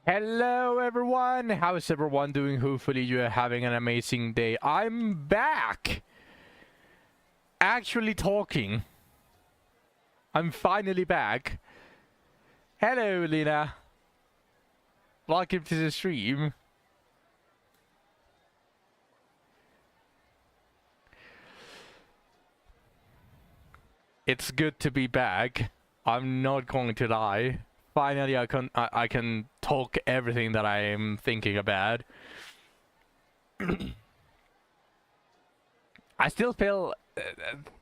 Hello everyone, how's everyone doing? Hopefully you're having an amazing day. I'm back! Actually talking. I'm finally back. Hello Lina. Welcome to the stream. It's good to be back. I'm not going to lie. Finally I can talk everything that I am thinking about. I still feel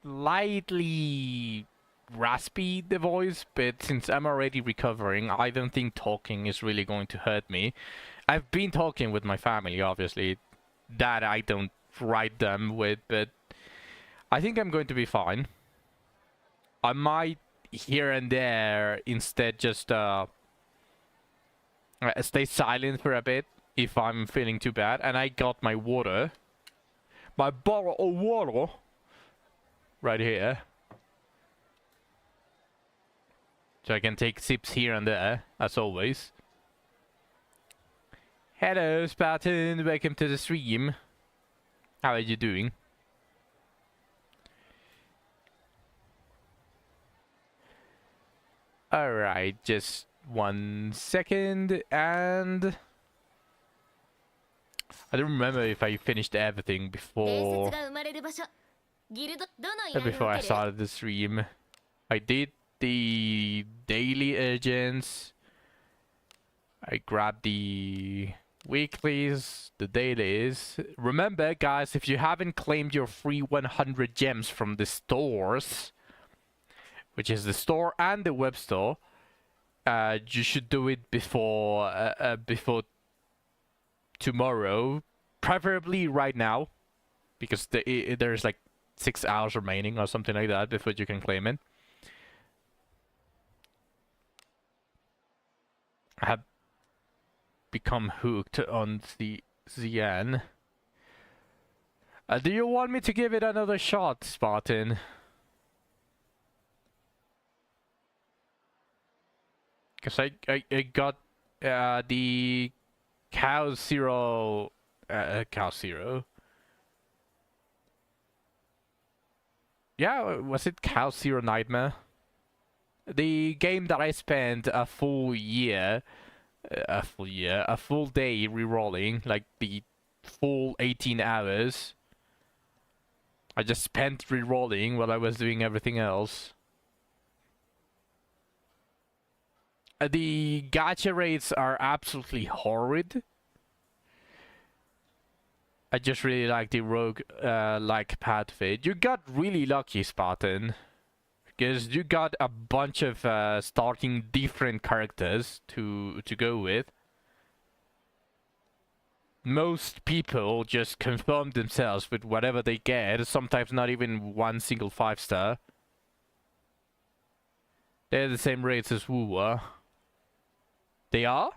lightly raspy, the voice, but since I'm already recovering, I don't think talking is really going to hurt me. I've been talking with my family, obviously, that I don't write them with, but I think I'm going to be fine. I might here and there instead just stay silent for a bit if I'm feeling too bad. And I got my water. My bottle of water right here. So I can take sips here and there, as always. Hello, Spartan. Welcome to the stream. How are you doing? Alright, just 1 second, and I don't remember if I finished everything before I started the stream. I did the daily urgents. I grabbed the weeklies, the dailies. Remember, guys, if you haven't claimed your free 100 gems from the stores, which is the store and the web store, you should do it before tomorrow, preferably right now, because there's like 6 hours remaining or something like that before you can claim it. I have become hooked on the Xian. Do you want me to give it another shot, Spartan? Because I got the Cow Zero. Cow Zero. Yeah, was it Cow Zero Nightmare? The game that I spent a full day re-rolling, like the full 18 hours. I just spent re-rolling while I was doing everything else. The gacha rates are absolutely horrid. I just really like the rogue like path of it. You got really lucky, Spartan, because you got a bunch of starting different characters to go with. Most people just confirm themselves with whatever they get, sometimes not even one single 5-star. They're the same rates as Wuwa. They are?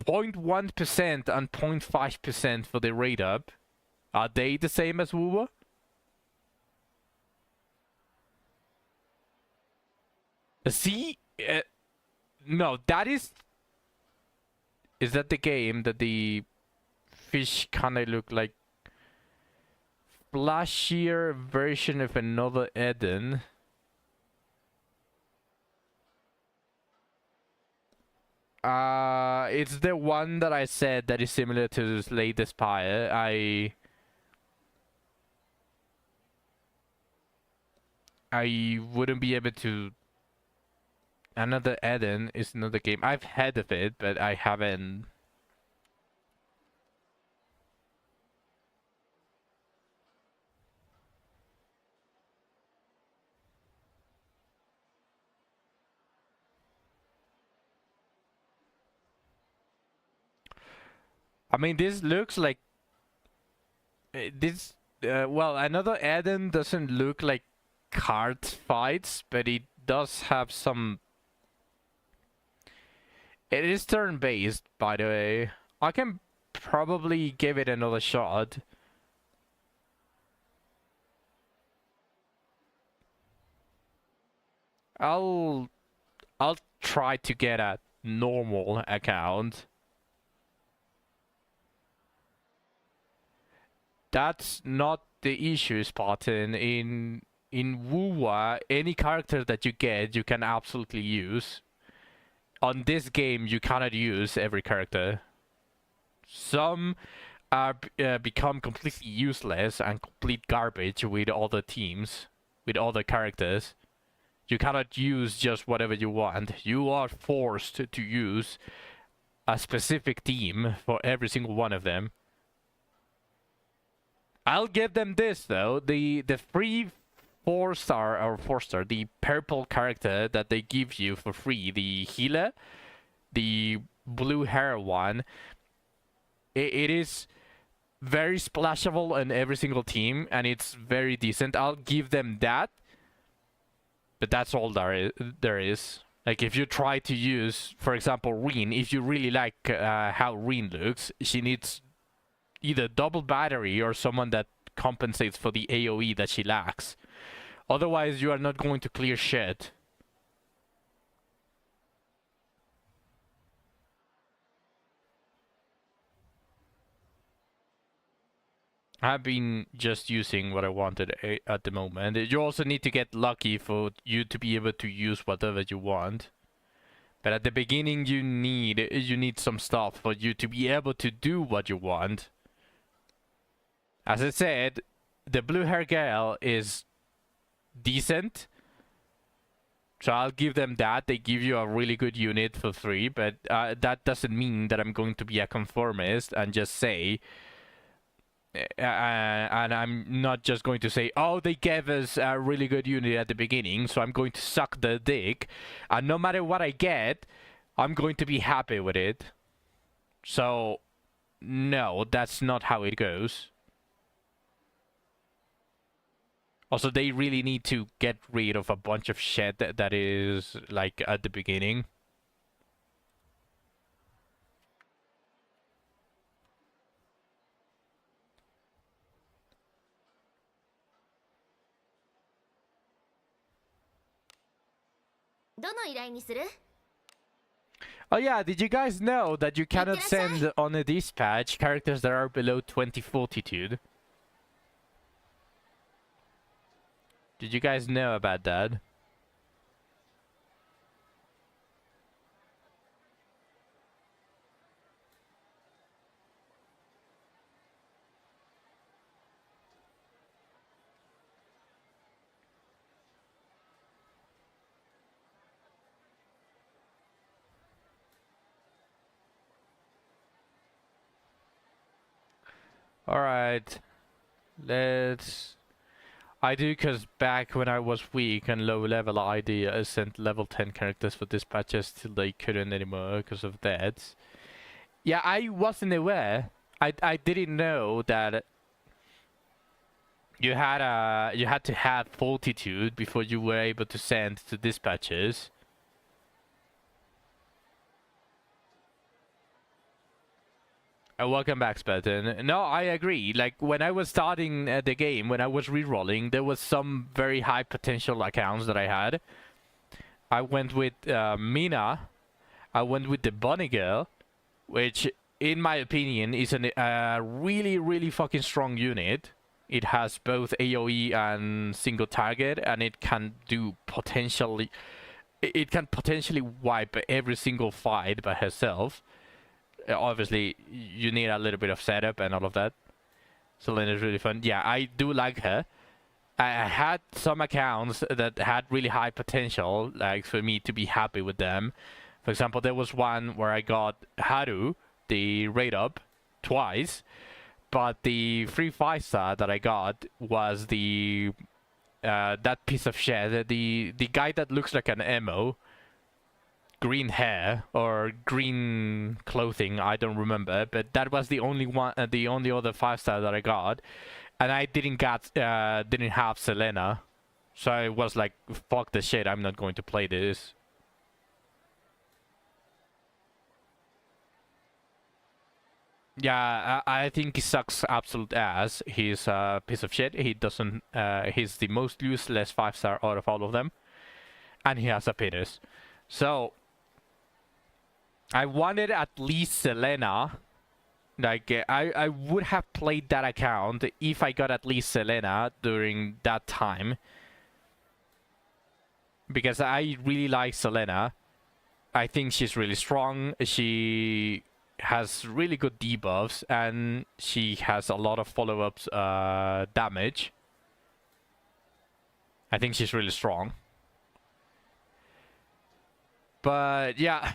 0.1% and 0.5% for the rate up. Are they the same as Wuwa? See? No, that is... Is that the game that the fish kinda look like flashier version of another Eden? It's the one that I said that is similar to this latest Spire. I wouldn't be able to... Another Eden is another game. I've heard of it, but I haven't... I mean, this looks like... This... well, another Eden doesn't look like card fights, but it does have some... It is turn-based, by the way. I can probably give it another shot. I'll try to get at normal account, that's not the issue, Spartan. In WoWA, any character that you get, you can absolutely use. On this game, you cannot use every character. Some are become completely useless and complete garbage with other teams, with other characters. You cannot use just whatever you want. You are forced to use a specific team for every single one of them. I'll give them this though, the free 4-star, the purple character that they give you for free, the healer, the blue hair one, it is very splashable on every single team and it's very decent. I'll give them that, but that's all there is. Like if you try to use, for example, Reen, if you really like how Reen looks, she needs either double battery or someone that compensates for the AoE that she lacks. Otherwise, you are not going to clear shit. I've been just using what I wanted at the moment. You also need to get lucky for you to be able to use whatever you want. But at the beginning, you need some stuff for you to be able to do what you want. As I said, the blue hair girl is decent. So I'll give them that. They give you a really good unit for free, but that doesn't mean that I'm going to be a conformist and just say... and I'm not just going to say, oh, they gave us a really good unit at the beginning, so I'm going to suck the dick. And no matter what I get, I'm going to be happy with it. So, no, that's not how it goes. Also, they really need to get rid of a bunch of shit that is, like, at the beginning. Oh yeah, did you guys know that you cannot send on a dispatch characters that are below 20 fortitude? Did you guys know about that? Alright, I do, because back when I was weak and low level, I sent level 10 characters for dispatches till they couldn't anymore because of that. Yeah, I wasn't aware. I didn't know that you had to have fortitude before you were able to send to dispatches. Welcome back, Spartan. No, I agree. Like, when I was starting the game, when I was re-rolling, there was some very high potential accounts that I had. I went with Mina. I went with the Bunny Girl, which, in my opinion, is a really, really fucking strong unit. It has both AoE and single target, and it can do potentially... It can potentially wipe every single fight by herself. Obviously, you need a little bit of setup and all of that. Selena's really fun. Yeah, I do like her. I had some accounts that had really high potential, like for me to be happy with them. For example, there was one where I got Haru, the raid up, twice. But the free 5-star that I got was the that piece of shit. The guy that looks like an emo. Green hair or green clothing, I don't remember, but that was the only one, the only other 5-star that I got, and I didn't have Selena, so I was like, fuck the shit, I'm not going to play this. Yeah, I think he sucks absolute ass. He's a piece of shit. He doesn't. He's the most useless 5-star out of all of them, and he has a penis. So I wanted at least Selena. Like, I would have played that account if I got at least Selena during that time. Because I really like Selena. I think she's really strong. She has really good debuffs. And she has a lot of follow-ups damage. I think she's really strong. But yeah.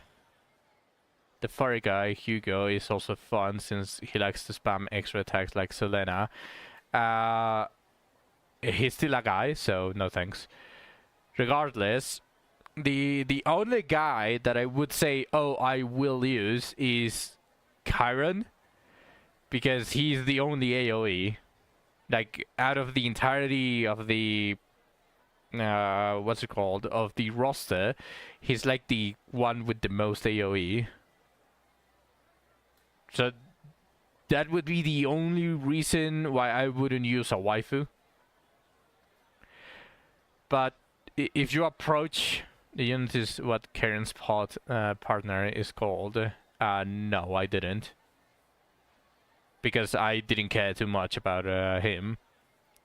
The furry guy, Hugo, is also fun since he likes to spam extra attacks like Selena. He's still a guy, so no thanks. Regardless, the only guy that I would say, oh, I will use is Chiron. Because he's the only AoE. Like, out of the entirety of the... what's it called? Of the roster, he's like the one with the most AoE. So that would be the only reason why I wouldn't use a waifu. But if you approach the unit, is what Karen's partner is called. No, I didn't. Because I didn't care too much about him.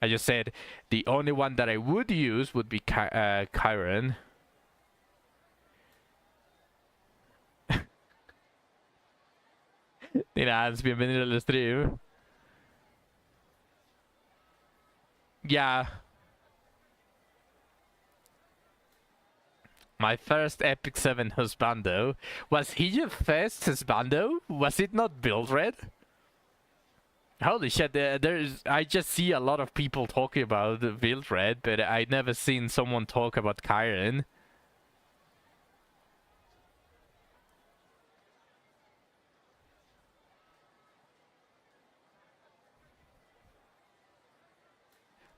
I just said the only one that I would use would be Chiron. Nils, bienvenido al stream. Yeah. My first Epic 7 husbando. Was he your first husbando? Was it not Bildred? Holy shit, I just see a lot of people talking about Bildred, but I never seen someone talk about Chiron.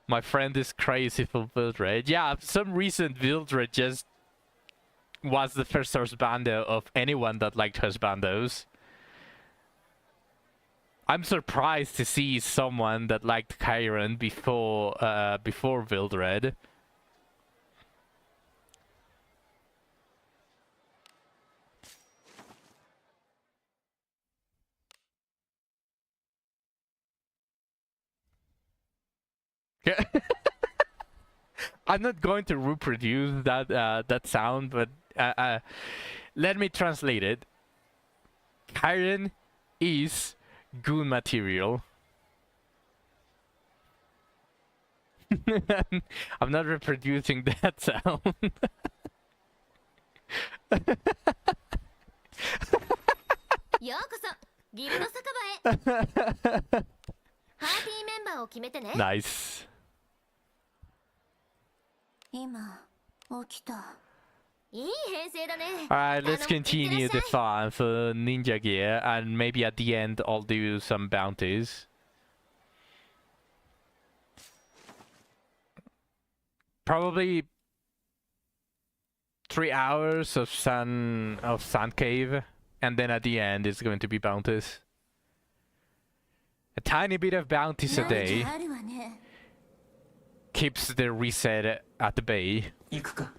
My friend is crazy for Bildred. Yeah, for some reason Bildred just was the first husbando of anyone that liked husbandos. I'm surprised to see someone that liked Chiron before Bildred. I'm not going to reproduce that that sound, but let me translate it. Chiron is good material. I'm not reproducing that sound. ようこそギルド酒場へ。パーティーメンバーを決めてね。Nice. 今起きた。いい編成だね。Alright, let's continue the fun for Ninja Gear, and maybe at the end I'll do some bounties. Probably 3 hours of Sand Cave, and then at the end it's going to be bounties. A tiny bit of bounties a day keeps the reset at the bay. 行くか。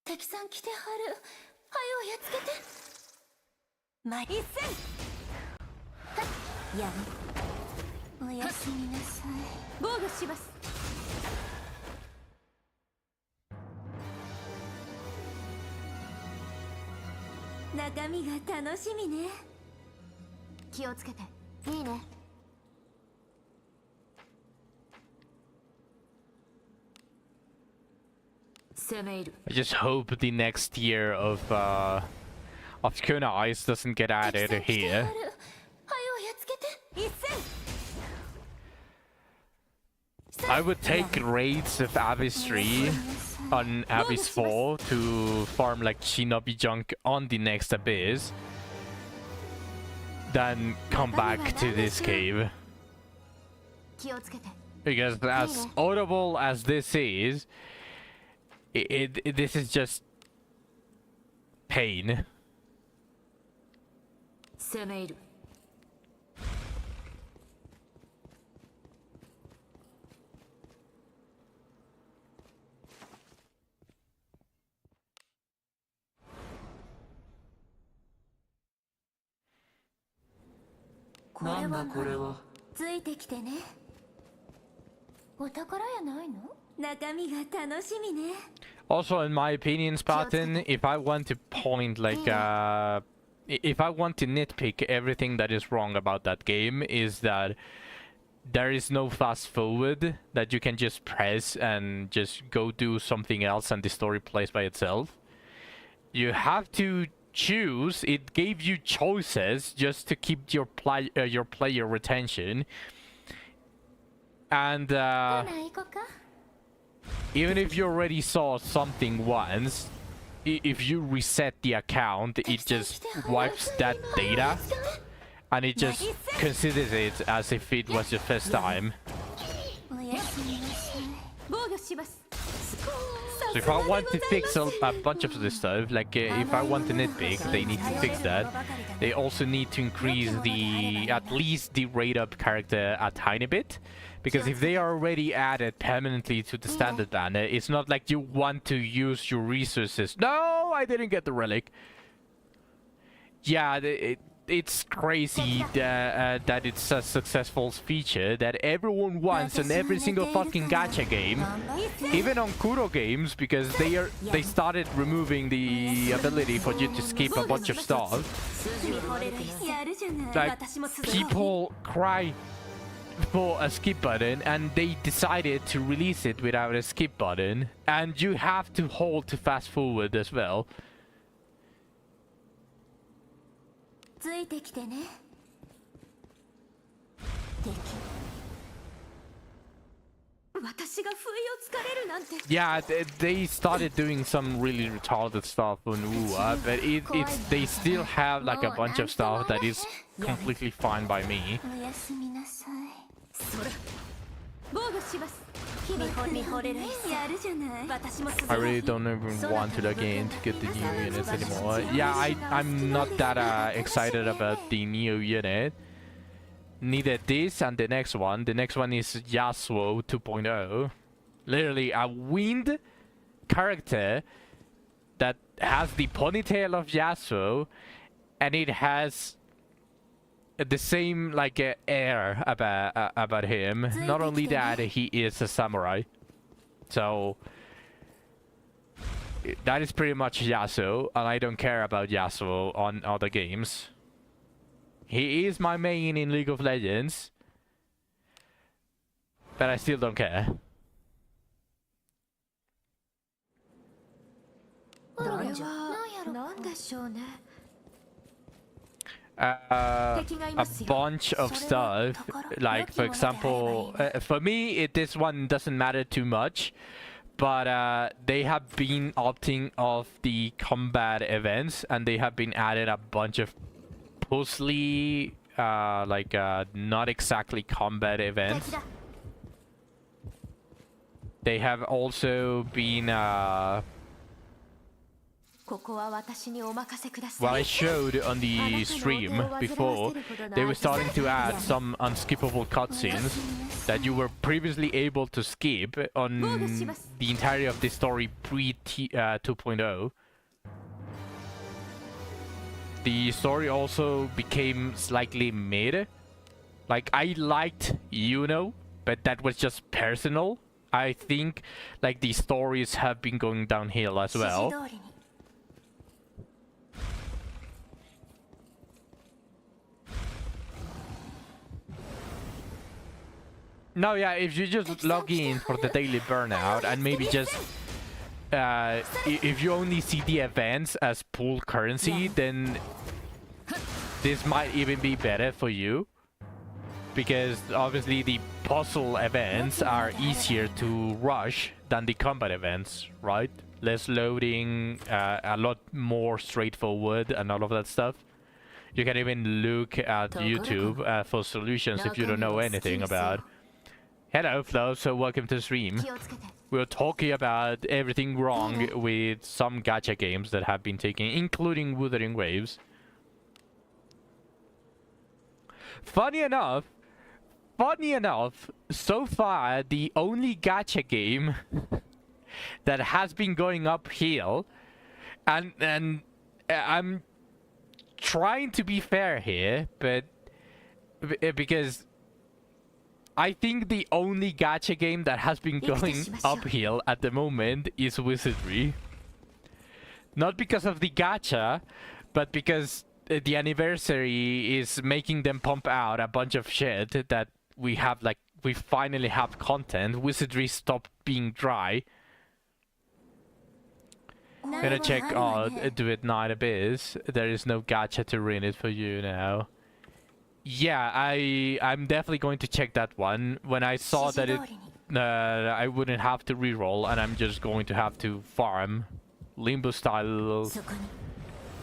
敵さん来てはる。はよやっつけて。ま一戦。やめ。おやすみなさい。防御します。中身が楽しみね。気をつけて。いいね。I just hope the next year of Kona Ice doesn't get added here. I would take raids of Abyss 3 on Abyss 4 to farm like Shinobi junk on the next Abyss. Then come back to this cave. Because as audible as this is, this is just pain. これは何？ついてきてね。お宝やないの？中身が楽しみね。 Also, in my opinion, Spartan, if I want to point like if I want to nitpick everything that is wrong about that game, is that there is no fast forward that you can just press and just go do something else and the story plays by itself. You have to choose. It gave you choices just to keep your player retention. And ほな行こか。 even if you already saw something once, if you reset the account, it just wipes that data and it just considers it as if it was your first time. おやすみなさい。防御します。 So if I want to fix a bunch of this stuff, like if I want to nitpick, they need to fix that. They also need to increase at least the rate up character a tiny bit. Because if they are already added permanently to the standard banner, it's not like you want to use your resources. No, I didn't get the relic. Yeah, it's crazy that it's a successful feature that everyone wants in every single fucking gacha game, even on Kuro games, because they started removing the ability for you to skip a bunch of stuff. Like, people cry for a skip button and they decided to release it without a skip button, and you have to hold to fast forward as well. ついてきてね。敵。私が不意をつかれるなんて。 Yeah, they started doing some really retarded stuff on UA, but they still have like a bunch of stuff that is completely fine by me. おやすみなさい。そら。防御します。見惚れる。やるじゃない。私も。 I really don't even want to log in to get the new units anymore. Yeah, I'm not that excited about the new unit. Neither this and the next one. The next one is Yasuo 2.0. Literally a winged character that has the ponytail of Yasuo, and it has the same like air about him. Not only that, he is a samurai. So that is pretty much Yasuo, and I don't care about Yasuo on other games. He is my main in League of Legends, but I still don't care. A bunch of stuff, like for example, for me this one doesn't matter too much, but they have been opting off the combat events, and they have been added a bunch of puzzly not exactly combat events. They have also been well, I showed on the stream before, they were starting to add some unskippable cutscenes that you were previously able to skip on the entirety of the story pre-2.0. The story also became slightly mid. Like, I liked Yuno, but that was just personal. I think like the stories have been going downhill as well. No, yeah, if you just log in for the daily burnout and maybe just if you only see the events as pool currency, then this might even be better for you, because obviously the puzzle events are easier to rush than the combat events, right? Less loading, a lot more straightforward and all of that stuff. You can even look at YouTube for solutions if you don't know anything about. Hello Flo, so welcome to the stream. We're talking about everything wrong with some gacha games that have been taken, including Wuthering Waves. Funny enough, so far the only gacha game that has been going uphill, and I'm trying to be fair here, but because I think the only gacha game that has been going uphill at the moment is Wizardry. Not because of the gacha, but because the anniversary is making them pump out a bunch of shit that we have, like, we finally have content. Wizardry stopped being dry. I'm gonna check Do It Night Abyss. There is no gacha to ruin it for you now. Yeah, I'm definitely going to check that one. When I saw that I wouldn't have to reroll and I'm just going to have to farm Limbo style,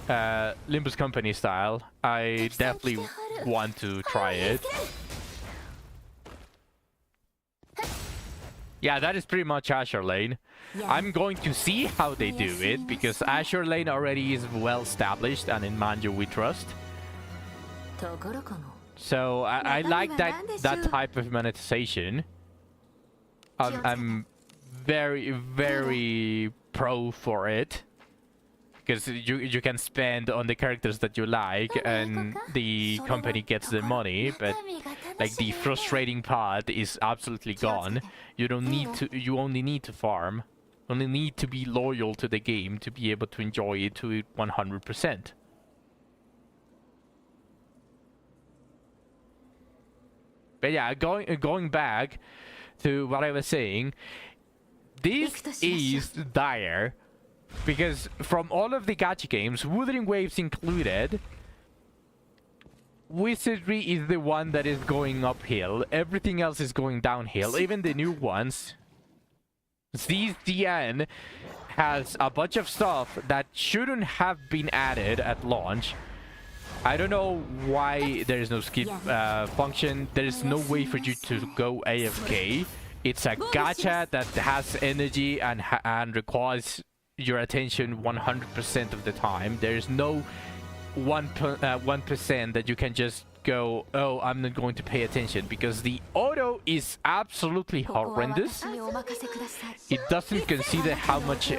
Limbus Company style, I definitely want to try it. Yeah, that is pretty much Azure Lane. I'm going to see how they do it, because Azure Lane already is well established and in Manjo we trust. So I like that type of monetization. I'm very pro for it, because you can spend on the characters that you like and the company gets the money, but like the frustrating part is absolutely gone. You don't need to, you only need to farm, only need to be loyal to the game to be able to enjoy it to 100%. But yeah, going back to what I was saying, this is dire, because from all of the gacha games, Wuthering Waves included, Wizardry is the one that is going uphill. Everything else is going downhill, even the new ones. ZZN has a bunch of stuff that shouldn't have been added at launch. I don't know why there is no skip function. There is no way for you to go AFK. It's a gacha that has energy and requires your attention 100% of the time. There is no 1% that you can just go, oh, I'm not going to pay attention, because the auto is absolutely horrendous. It doesn't consider how much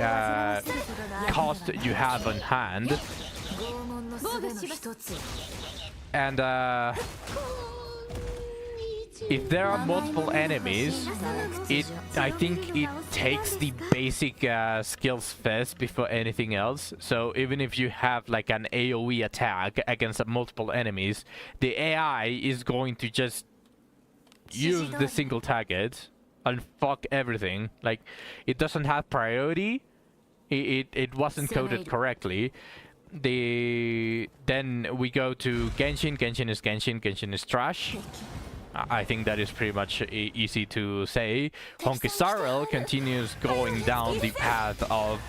cost you have on hand. And if there are multiple enemies, I think it takes the basic skills first before anything else. So even if you have like an AoE attack against multiple enemies, the AI is going to just use the single target and fuck everything. Like, it doesn't have priority. It wasn't coded correctly. Then we go to Genshin. Genshin is Genshin. Genshin is trash. I think that is pretty much easy to say. Honky Star Rail continues going down the path of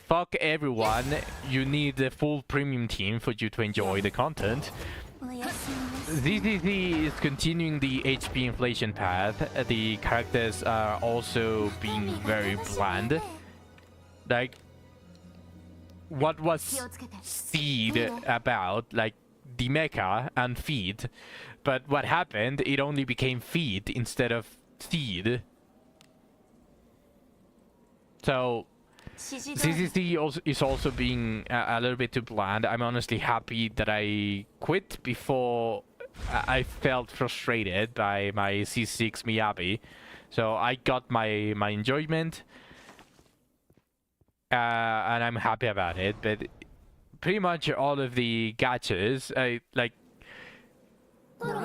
fuck everyone. You need the full premium team for you to enjoy the content. ZZZ is continuing the HP inflation path. The characters are also being very bland. Like, what was Seed about? Like, the mecha and feed. But what happened, it only became feed instead of seed. So CCC is also being a little bit too bland. I'm honestly happy that I quit before I felt frustrated by my C6 Miyabi. So I got my enjoyment, and I'm happy about it. But pretty much all of the gachas, like.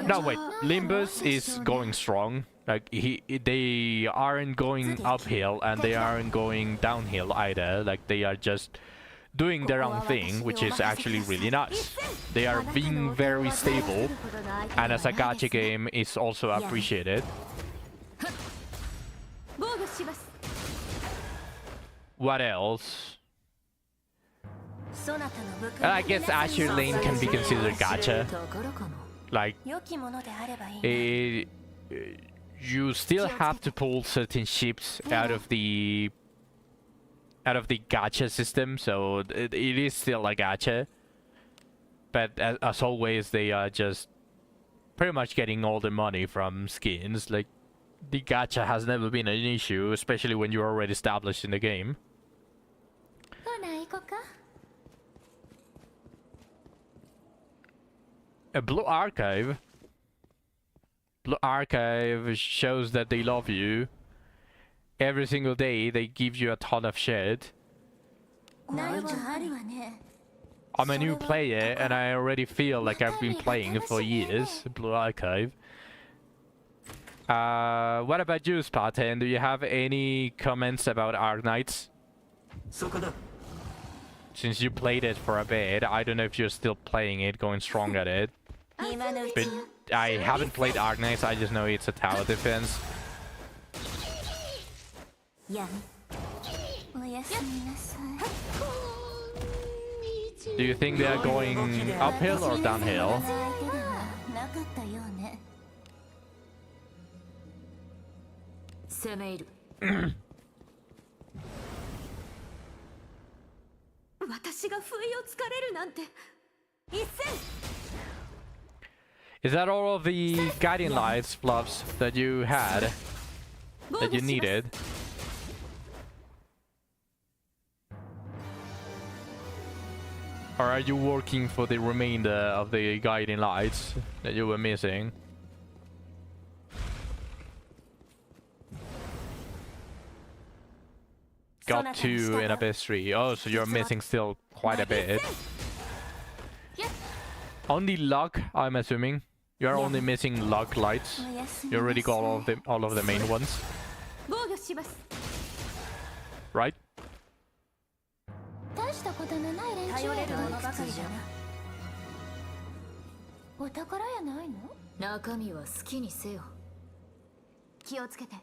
No, wait. Limbus is going strong. Like, they aren't going uphill and they aren't going downhill either. Like, they are just doing their own thing, which is actually really nice. They are being very stable, and as a gacha game, is also appreciated. What else? I guess Azure Lane can be considered gacha. Like, you still have to pull certain ships out of the gacha system, so it is still a gacha. But as always, they are just pretty much getting all the money from skins. Like, the gacha has never been an issue, especially when you're already established in the game. A Blue Archive. Blue Archive shows that they love you. Every single day they give you a ton of shit. I'm a new player and I already feel like I've been playing for years. Blue Archive. What about you, Spartan? Do you have any comments about Arknights? Since you played it for a bit, I don't know if you're still playing it, going strong at it. But I haven't played Arknights, I just know it's a tower defense. Do you think they are going uphill or downhill? 攻め入る私が不意をつかれるなんて一戦 Is that all of the guiding lights fluffs that you had? That you needed? Or are you working for the remainder of the guiding lights that you were missing? Got 2 in Abyss 3. Oh, so you're missing still quite a bit. Only luck, I'm assuming. You're only missing luck lights. You already got all of the main ones. Right? 大したことのない連中やろいくつじゃお宝やないの中身は好きにせよ気をつけて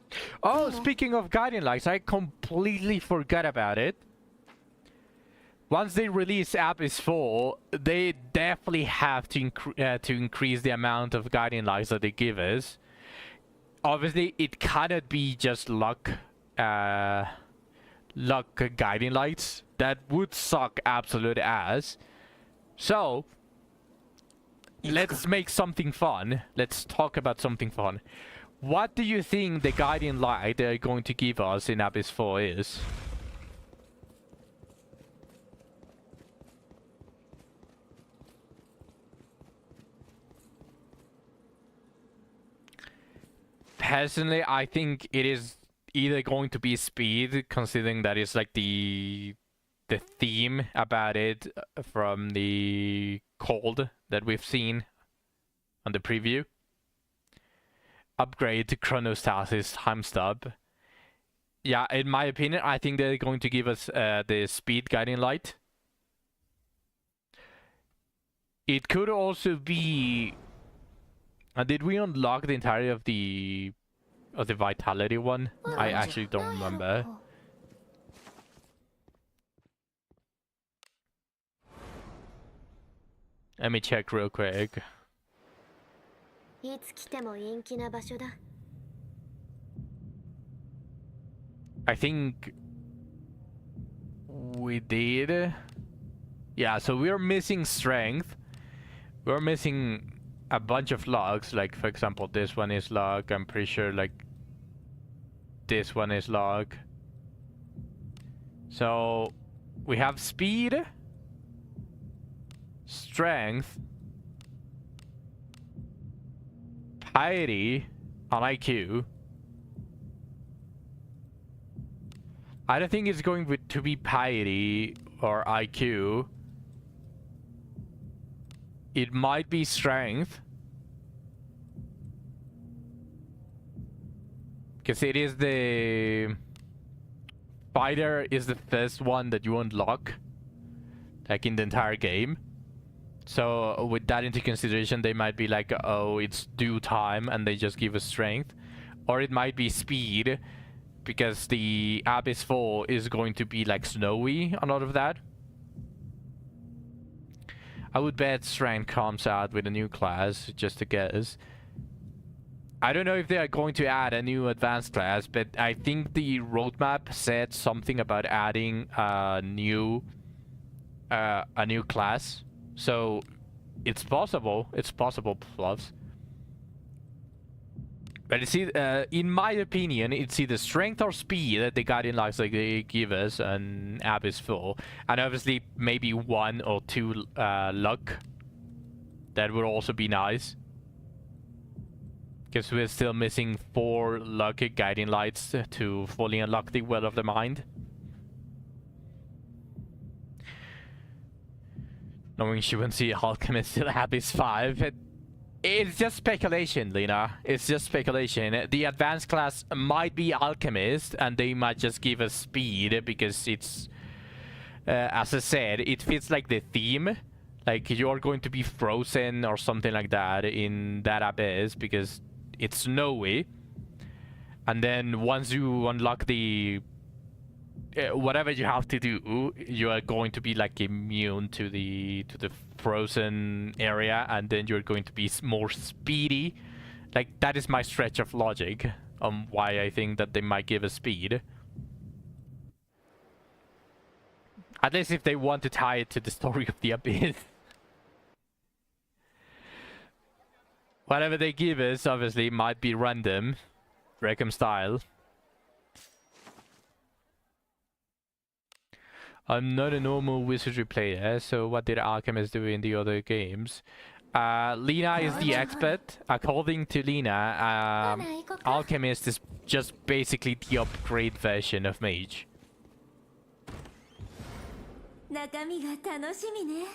Oh, speaking of guiding lights, I completely forgot about it. Once they release Abyss 4, they definitely have to increase the amount of guiding lights that they give us. Obviously, it cannot be just luck guiding lights. That would suck absolute ass. So, let's make something fun. Let's talk about something fun. What do you think the guiding light they're going to give us in Abyss 4 is? Personally, I think it is either going to be speed, considering that it's like the theme about it from the cold that we've seen on the preview. Upgrade to Chronostasis time stub. Yeah, in my opinion, I think they're going to give us the speed guiding light. It could also be... did we unlock the entirety of the vitality one? I actually don't remember. Let me check real quick. いつ来ても陰気な場所だ I think we did. Yeah, so we're missing strength. We're missing a bunch of logs. Like, for example, this one is log. I'm pretty sure, like, this one is log. So, we have speed, strength, piety on IQ. I don't think it's going to be piety or IQ. It might be strength. Because it is the... Fighter is the first one that you unlock. Like in the entire game. So with that into consideration, they might be like, oh, it's due time, and they just give us strength. Or it might be speed, because the Abyss 4 is going to be like snowy, a lot of that. I would bet strength comes out with a new class, just a guess. I don't know if they are going to add a new advanced class, but I think the roadmap said something about adding a new class. So it's possible. It's possible, Fluffs. But it's in my opinion, it's either strength or speed that the Guardian Lights like they give us an Abyss 4, and obviously maybe 1 or 2 luck That would also be nice. Because we're still missing 4 lucky guiding lights to fully unlock the Well of the Mind. Knowing she won't see Alchemist still have his 5. It's just speculation, Lena. It's just speculation. The advanced class might be Alchemist, and they might just give us speed because it's, as I said, it fits like the theme. Like you're going to be frozen or something like that in that abyss because it's snowy. And then once you unlock the whatever you have to do, you are going to be like immune to the frozen area, and then you're going to be more speedy. Like that is my stretch of logic on why I think that they might give us speed. At least if they want to tie it to the story of the Abyss. Whatever they give us, obviously, might be random. Recom style. I'm not a normal wizardry player, so what did Alchemist do in the other games? Lena is the expert. According to Lena, Alchemist is just basically the upgrade version of Mage. 中身が楽しみね。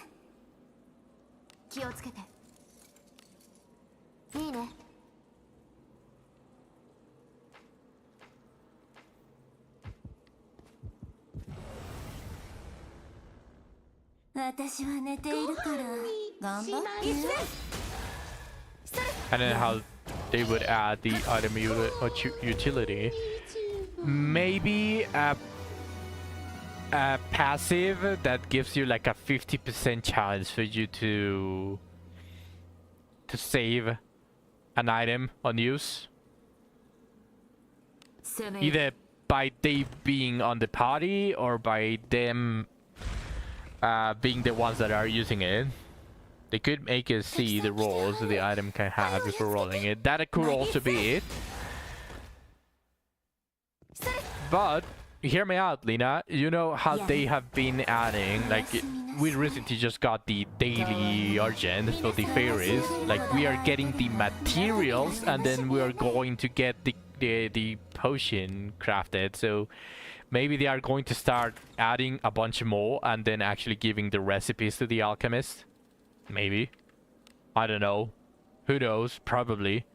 気をつけて。いいね。私は寝ているから頑張って。I don't know how they would add the item utility. Maybe a passive that gives you like a 50% chance for you to save an item on use. Either by they being on the party or by them being the ones that are using it. They could make us see the rolls that the item can have before rolling it. That could also be it. But hear me out, Lena. You know how they have been adding, like, we recently just got the daily urgent for the fairies. Like, we are getting the materials and then we are going to get the potion crafted. So maybe they are going to start adding a bunch more and then actually giving the recipes to the alchemist. Maybe. I don't know. Who knows? Probably.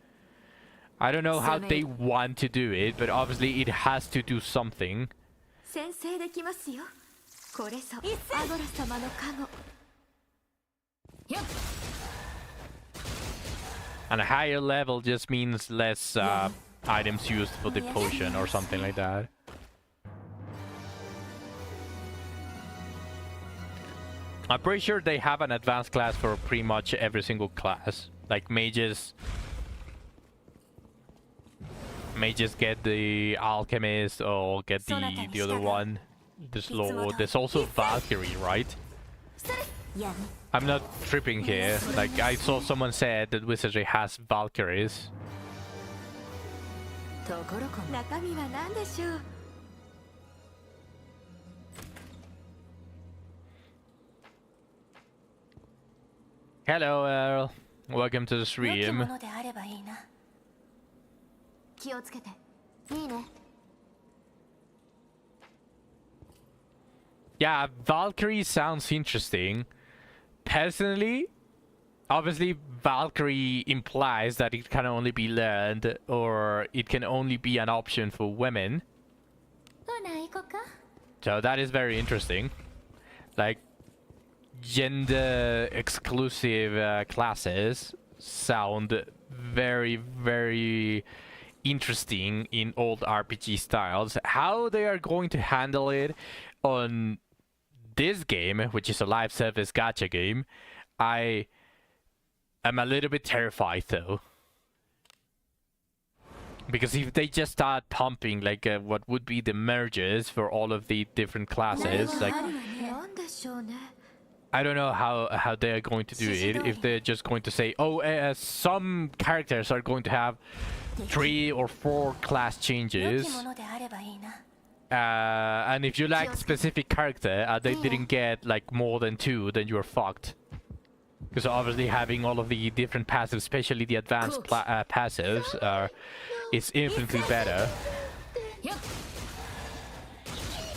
I don't know how they want to do it, but obviously it has to do something. And a higher level just means less items used for the potion or something like that. I'm pretty sure they have an advanced class for pretty much every single class. Like mages get the alchemist or get the other one. There's also Valkyrie, right? I'm not tripping here. Like I saw someone said that wizardry has Valkyries. Hello, Earl. Welcome to the stream. Yeah, Valkyrie sounds interesting. Personally, obviously Valkyrie implies that it can only be learned or it can only be an option for women. So that is very interesting. Like, gender exclusive classes sound very, very interesting in old RPG styles. How they are going to handle it on this game, which is a live service gacha game, I am a little bit terrified though. Because if they just start pumping like what would be the merges for all of the different classes, like I don't know how they're going to do it. If they're just going to say, oh, some characters are going to have 3 or 4 class changes. And if you like specific character, they didn't get like more than 2, then you're fucked. Because obviously having all of the different passives, especially the advanced passives, is infinitely better.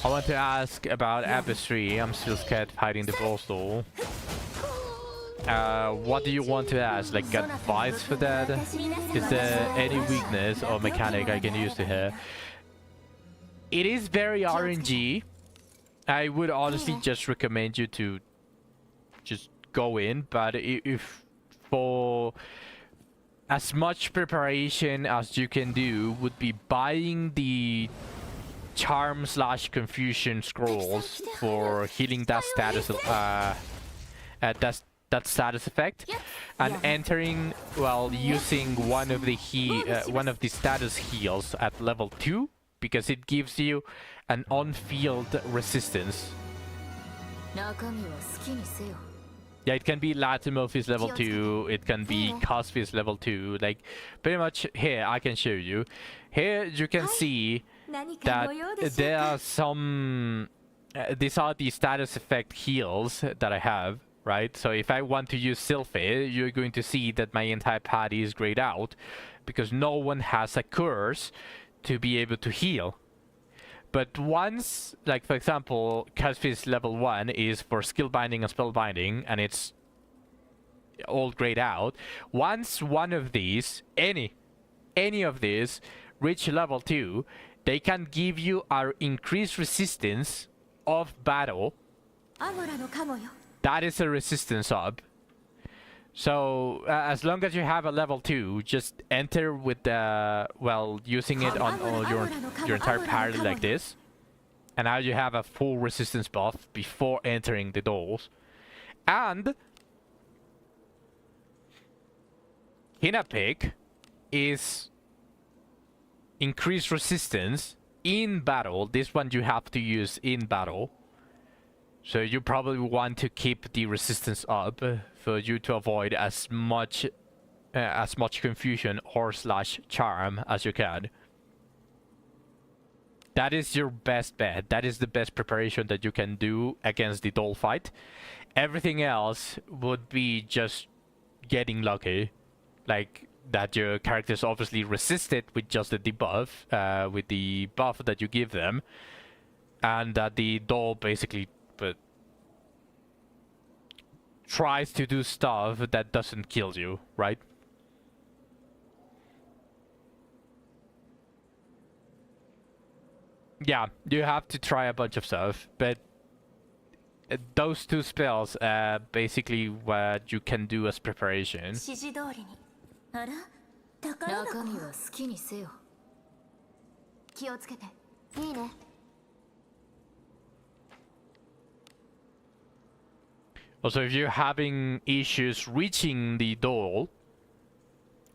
I want to ask about Abyss 3. I'm still scared fighting the boss though. What do you want to ask? Like advice for that? Is there any weakness or mechanic I can use to her? It is very RNG. I would honestly just recommend you to just go in, but if for as much preparation as you can do would be buying the charm / confusion scrolls for healing that status that status effect, and entering using one of the status heals at level 2, because it gives you an on-field resistance. Yeah, it can be Latimorphis level 2, it can be Cosphis level 2, like pretty much. Here I can show you. Here you can see that there are some these are the status effect heals that I have, right? So if I want to use Sylphie, you're going to see that my entire party is grayed out because no one has a curse to be able to heal. But once, like for example, Cosphis level 1 is for skill binding and spell binding, and it's all grayed out. Once one of these, any of these, reach level 2, they can give you our increased resistance of battle. That is a resistance sub. So as long as you have a level 2, just enter with the using it on your entire party like this, and now you have a full resistance buff before entering the doors. And Hinapik is increased resistance in battle. This one you have to use in battle. So you probably want to keep the resistance up for you to avoid as much confusion or / charm as you can. That is your best bet. That is the best preparation that you can do against the doll fight. Everything else would be just getting lucky, like that your characters obviously resist it with just the debuff, with the buff that you give them, and that the doll basically tries to do stuff that doesn't kill you, right? Yeah, you have to try a bunch of stuff, but those two spells are basically what you can do as preparation. Also, if you're having issues reaching the doll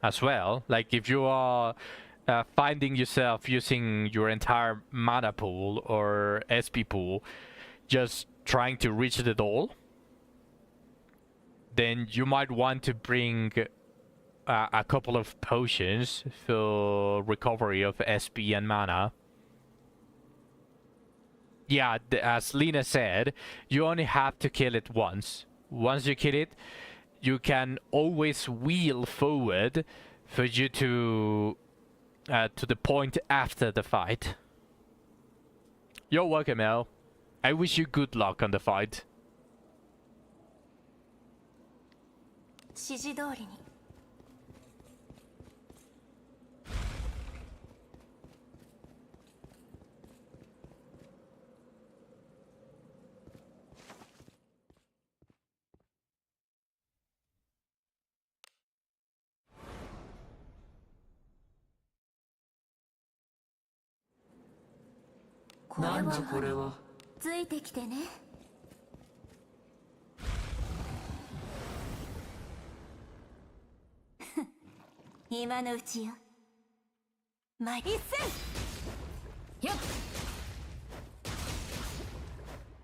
as well, like if you are finding yourself using your entire mana pool or SP pool just trying to reach the doll, then you might want to bring a couple of potions for recovery of SP and mana. Yeah, as Lena said, you only have to kill it once. Once you kill it, you can always wheel forward for you to the point after the fight. You're welcome, El. I wish you good luck on the fight.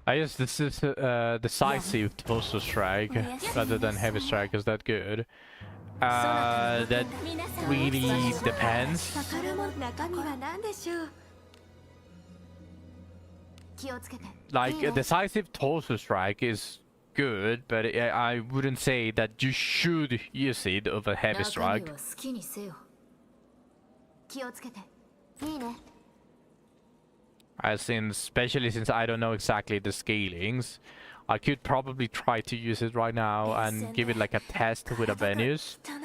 I guess this is decisive Torso Strike rather than Heavy Strike. Is that good? That really depends. Like a decisive Torso Strike is good, but I wouldn't say that you should use it over heavy 中身 strike. は好きにせよ。気をつけて。いいね。Especially since I don't know exactly the scalings, I could probably try to use it right now and give it like a test with a Venus. 汚い。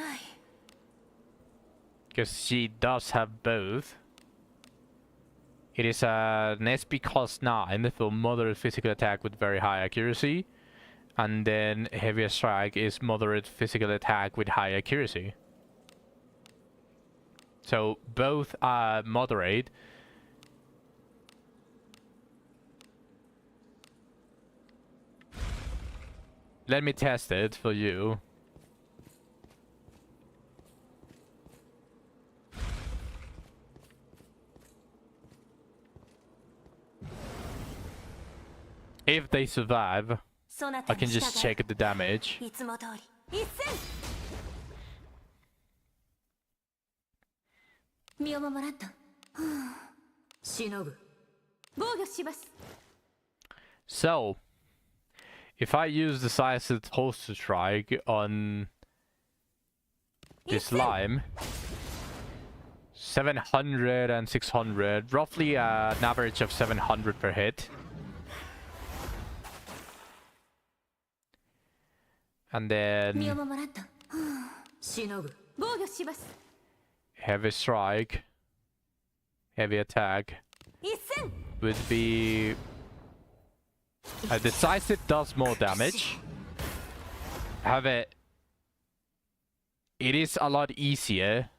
Because she does have both. It is an SP cost 9 for moderate physical attack with very high accuracy. And then heavier strike is moderate physical attack with high accuracy. So both are moderate. Let me test it for you. If they survive, そなた I に can 従 just う。 check the damage. いつも通り。一戦。身を守らんと。しのぐ。防御します。 So, if I use the Decisive Holster Strike on this Lime, 700 and 600, roughly an average of 700 per hit. And 身を then 守らんと。しのぐ。防御します。 Heavy Strike, Heavy Attack 一戦。 would be... Decisive does more damage. However, it is a lot easier.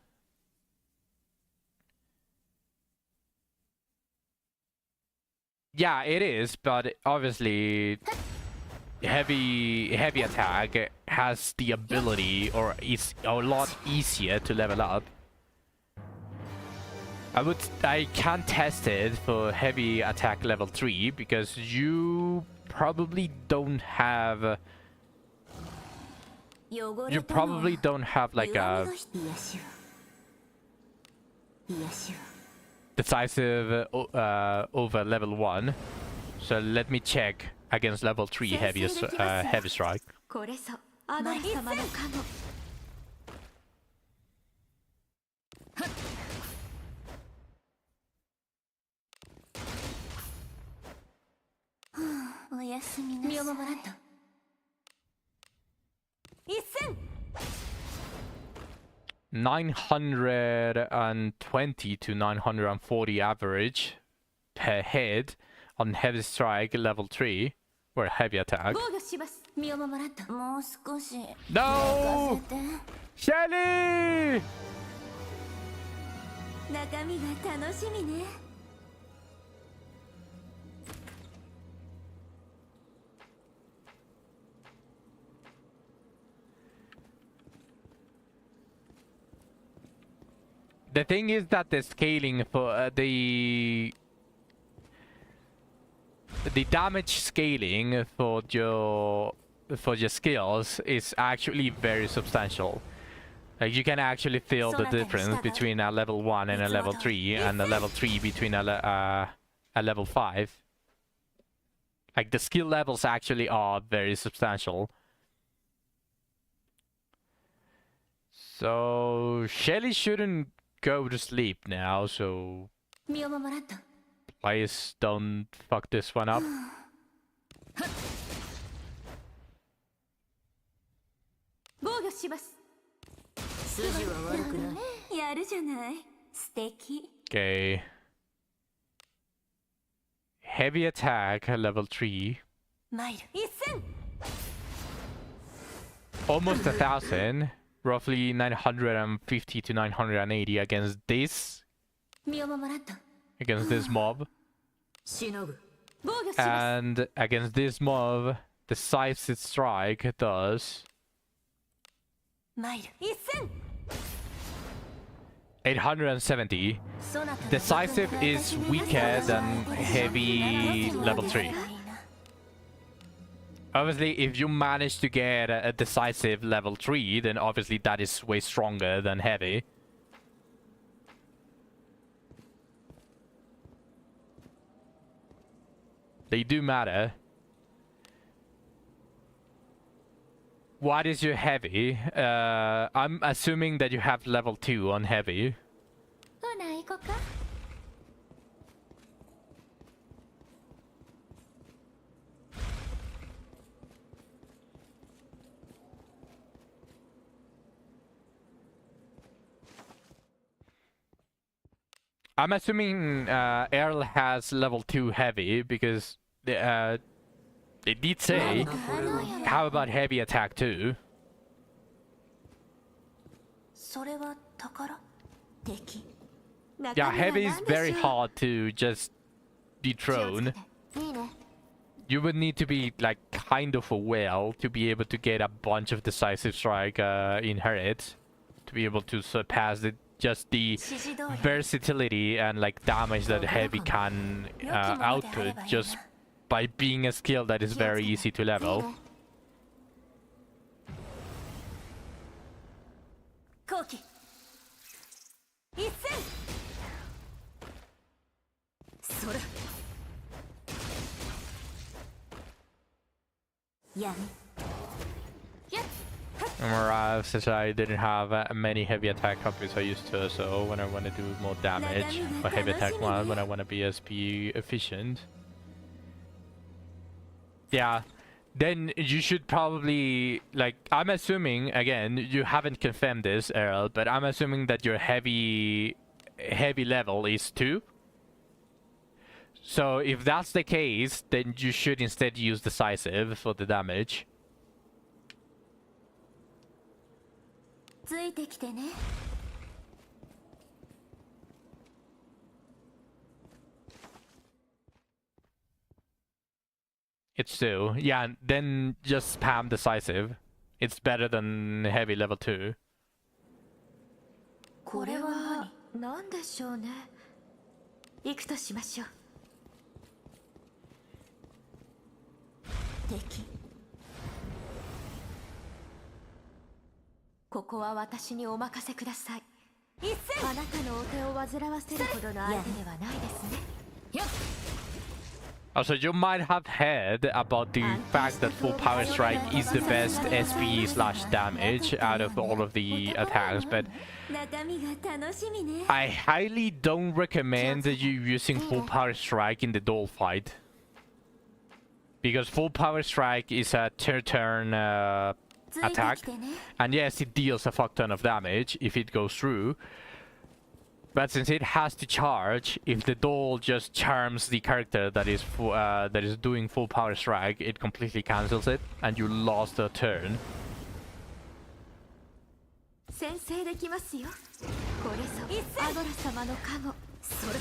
Yeah, it is, but obviously heavy attack has the ability, or is a lot easier to level up. I can't test it for heavy attack level 3 because you probably don't have you probably don't have like a decisive over level 1. So let me check against level 3 heavy strike. これぞあの様の加護。おやすみなさい。身を守らんと。一戦。 920 to 940 average per head on heavy strike level 3 or heavy attack. 防御します。身を守らんと。もう少し。 No! 任せて。 Shelly! 中身が楽しみね。 The thing is that the scaling for the damage scaling for your skills is actually very substantial. Like you can actually feel the difference between a level 1 and a level 3, and a level 3 between a level 5. Like the skill levels actually are very substantial. So Shelly shouldn't go to sleep now, so 身を守らんと。 please don't fuck this one up. 防御します。筋は悪くない。やるじゃない。素敵。 Okay. Heavy attack level 3. 参る。一戦。 Almost 1,000. Roughly 950 to 980 against this 身を守らんと。 mob. しのぐ。防御します。 And against this mob, the Decisive Strike does 参る。一戦。 870. Decisive is weaker than heavy level 3. Obviously, if you manage to get a decisive level 3, then obviously that is way stronger than heavy. They do matter. What is your heavy? I'm assuming that you have level 2 on heavy. ほな行こか。I'm assuming Earl has level 2 heavy because they did say, how about heavy attack too? それは宝敵。 Yeah, heavy is very hard to just dethrone. いいね。 You would need to be like kind of a whale to be able to get a bunch of decisive strike inherit, to be able to surpass just the 指示通り。 versatility and like damage that heavy can output just by being a skill that is very easy to いい level. ね。後期。一戦。それ。闇。やっ。 Whereas since I didn't have many heavy attack copies I used to, so when I want to do more damage, or heavy attack one when I want to be SP efficient. Yeah, then you should probably, like, I'm assuming, again, you haven't confirmed this, Earl, but I'm assuming that your heavy level is 2. So if that's the case, then you should instead use decisive for the damage. ついてきてね。 It's 2. Yeah, then just spam decisive. It's better than heavy level 2. これは何でしょうね。行くとしましょう。敵。ここは私にお任せください。一戦。あなたのお手を煩わせるほどの相手ではないですね。よっ。 Also, you might have heard about the fact that full power strike is the best SPE slash damage out of all of the attacks, but 中身が楽しみね。 I highly don't recommend you using full power strike in the duel fight. Because full power strike is a turn attack, ついてきてね。 and yes, it deals a fuck ton of damage if it goes through. But since it has to charge, if the duel just charms the character that is doing full power strike, it completely cancels it, and you lost a turn. 先制できますよ。これぞアドラ様の加護。それ。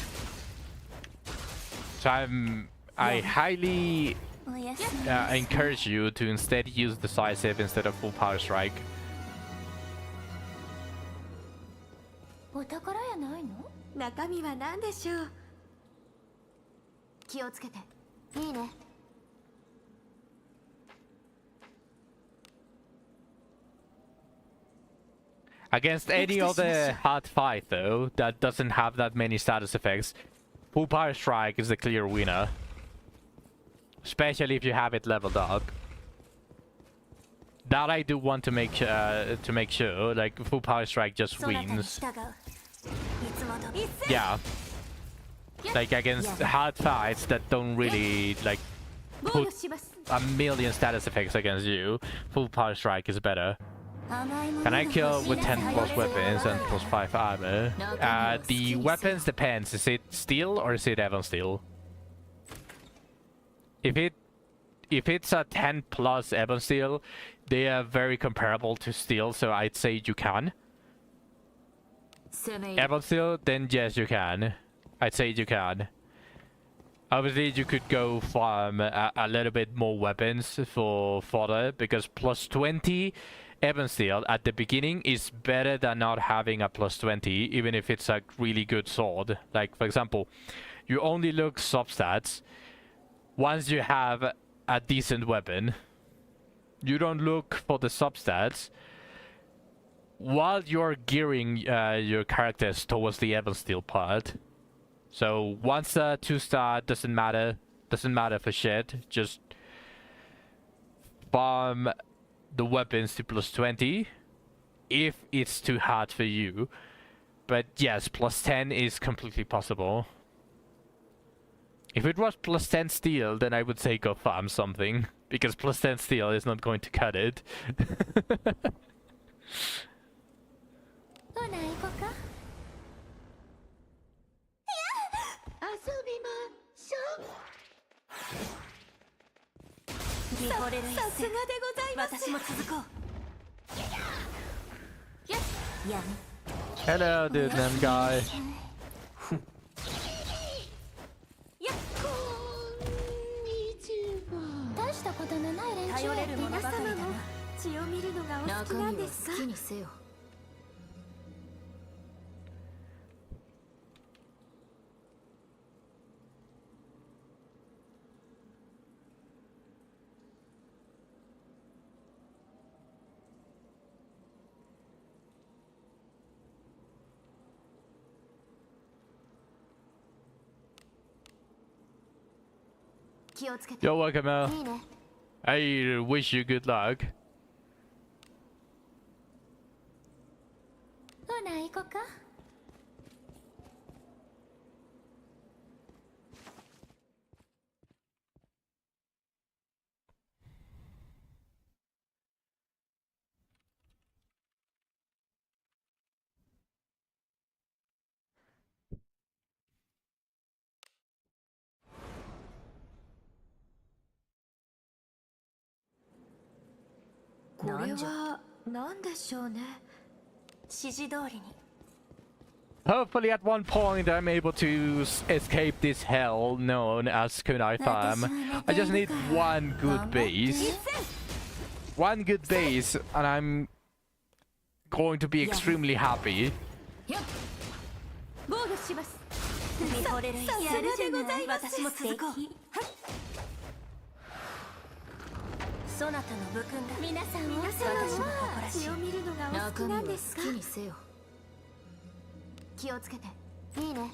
So I highly おやすみ。 encourage you to instead use decisive instead of full power strike. お宝やないの？中身は何でしょう。気をつけて。いいね。 Against any other hard fight though, that doesn't have that many status effects, full power strike is the clear winner. Especially if you have it leveled up. That I do want to make sure, like full power strike just そなたに wins. 従う。いつもと。一戦。 Yeah. Like against hard fights that don't really like 防 put 御します。 a million status effects against you, full power strike is better. 甘いもの Can I が kill 欲しい with な 10 plus さようで weapons は and plus 5 armor? The weapons depends. Is it steel or is it Evan steel? If it's a 10 plus Evan steel, they are very comparable to steel, so I'd say you can. 攻め入れ。 Evan steel, then yes you can. I'd say you can. Obviously, you could go farm a little bit more weapons for fodder because plus 20 Evan steel at the beginning is better than not having a plus 20, even if it's a really good sword. Like, for example, you only look substats once you have a decent weapon. You don't look for the substats while you're gearing your characters towards the Evan steel part. So once 2-star doesn't matter for shit. Just farm the weapons to plus 20 if it's too hard for you. But yes, plus 10 is completely possible. If it was plus 10 steel, then I would say go farm something, because plus 10 steel is not going to cut it. ほな行こか。遊びましょう。見惚れる一戦。さすがでございます。私も続こう。やめ。 Hello, dude, man guy. 大したことのない連中頼れるものばかりだな。血を見るのがお好き中身はなんですか。好きにせよ。 気をつけて。 You're welcome, Mel. いいね。 I wish you good luck. ほな行こか。これは何でしょうね。指示通りに。 Hopefully at one point I'm able to escape this hell known as Kunai Farm. I just need one good base. One good base and I'm going to be extremely happy. 防御します。見惚れる一戦。やるじゃない。私も続こう。そなたの武君だ。皆さんは私も誇らしい。血を見るのがお好き中身はなんですか。好きにせよ。 気をつけて。いいね。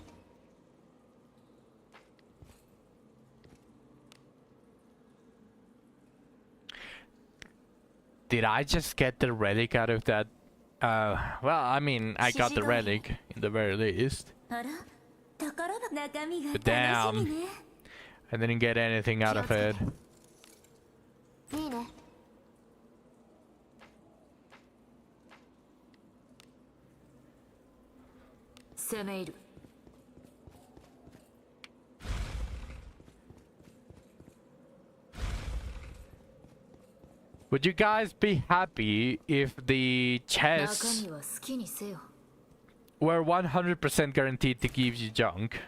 Did I just get the relic out of that? Well, I mean, I got the relic in the very least. あら、宝箱中身が But 楽 damn, しみね。 I didn't get anything out of it. いいね。 攻め入る。 Would you guys be happy if the 中 chests 身は好きにせよ。 were 100% guaranteed to give you junk?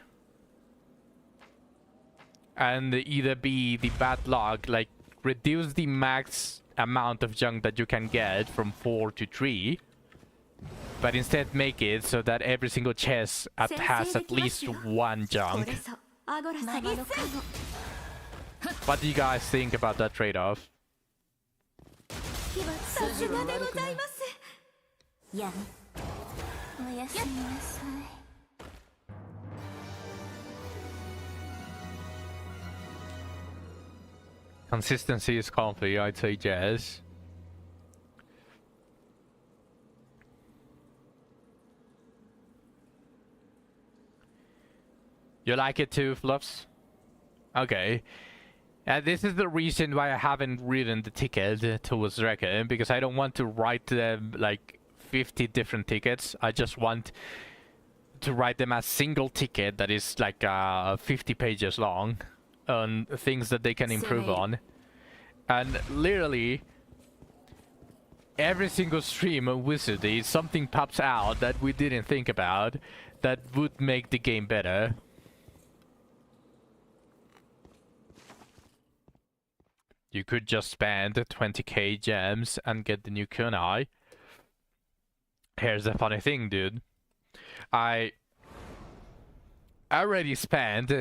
And either be the bad luck, like reduce the max amount of junk that you can get from 4 to 3, but instead make it so that every single chest has at least one こ junk. れぞアゴラ様の加護。 What do you guys think about that trade-off? さすがでございます。やめ。おやすみなさい。 Consistency is comfy, I'd say yes. You like it too, Fluffs? Okay. This is the reason why I haven't written the ticket towards Rekka, because I don't want to write them like 50 different tickets. I just want to write them as single ticket that is like 50 pages long on things that they can improve on. And literally every single stream of Wizardy, something pops out that we didn't think about that would make the game better. You could just spend 20k gems and get the new kunai. Here's the funny thing, dude. I already spent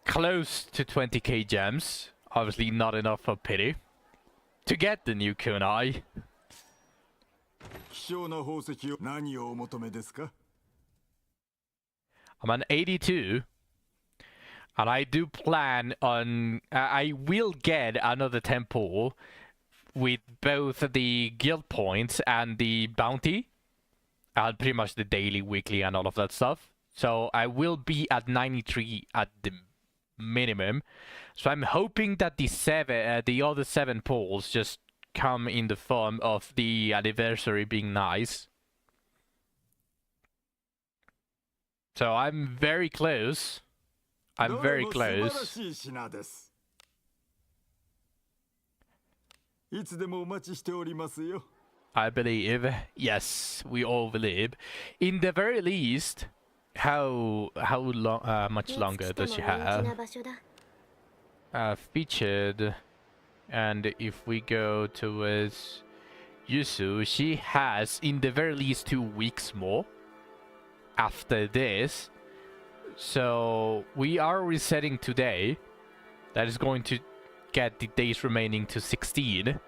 close to 20k gems, obviously not enough for pity, to get the new kunai. 希少な宝石を何をお求めですか? I'm on 82, and I do plan on... I will get another temple with both the guild points and the bounty, and pretty much the daily, weekly, and all of that stuff. So I will be at 93 at the minimum. So I'm hoping that the other 7 pulls just come in the form of the anniversary being nice. So I'm very close. I'm very close. いつでもお待ちしておりますよ。 I believe. Yes, we all believe. In the very least, how much longer does she have? Featured, and if we go towards Yusu, she has in the very least 2 weeks more after this. So we are resetting today. That is going to get the days remaining to 16.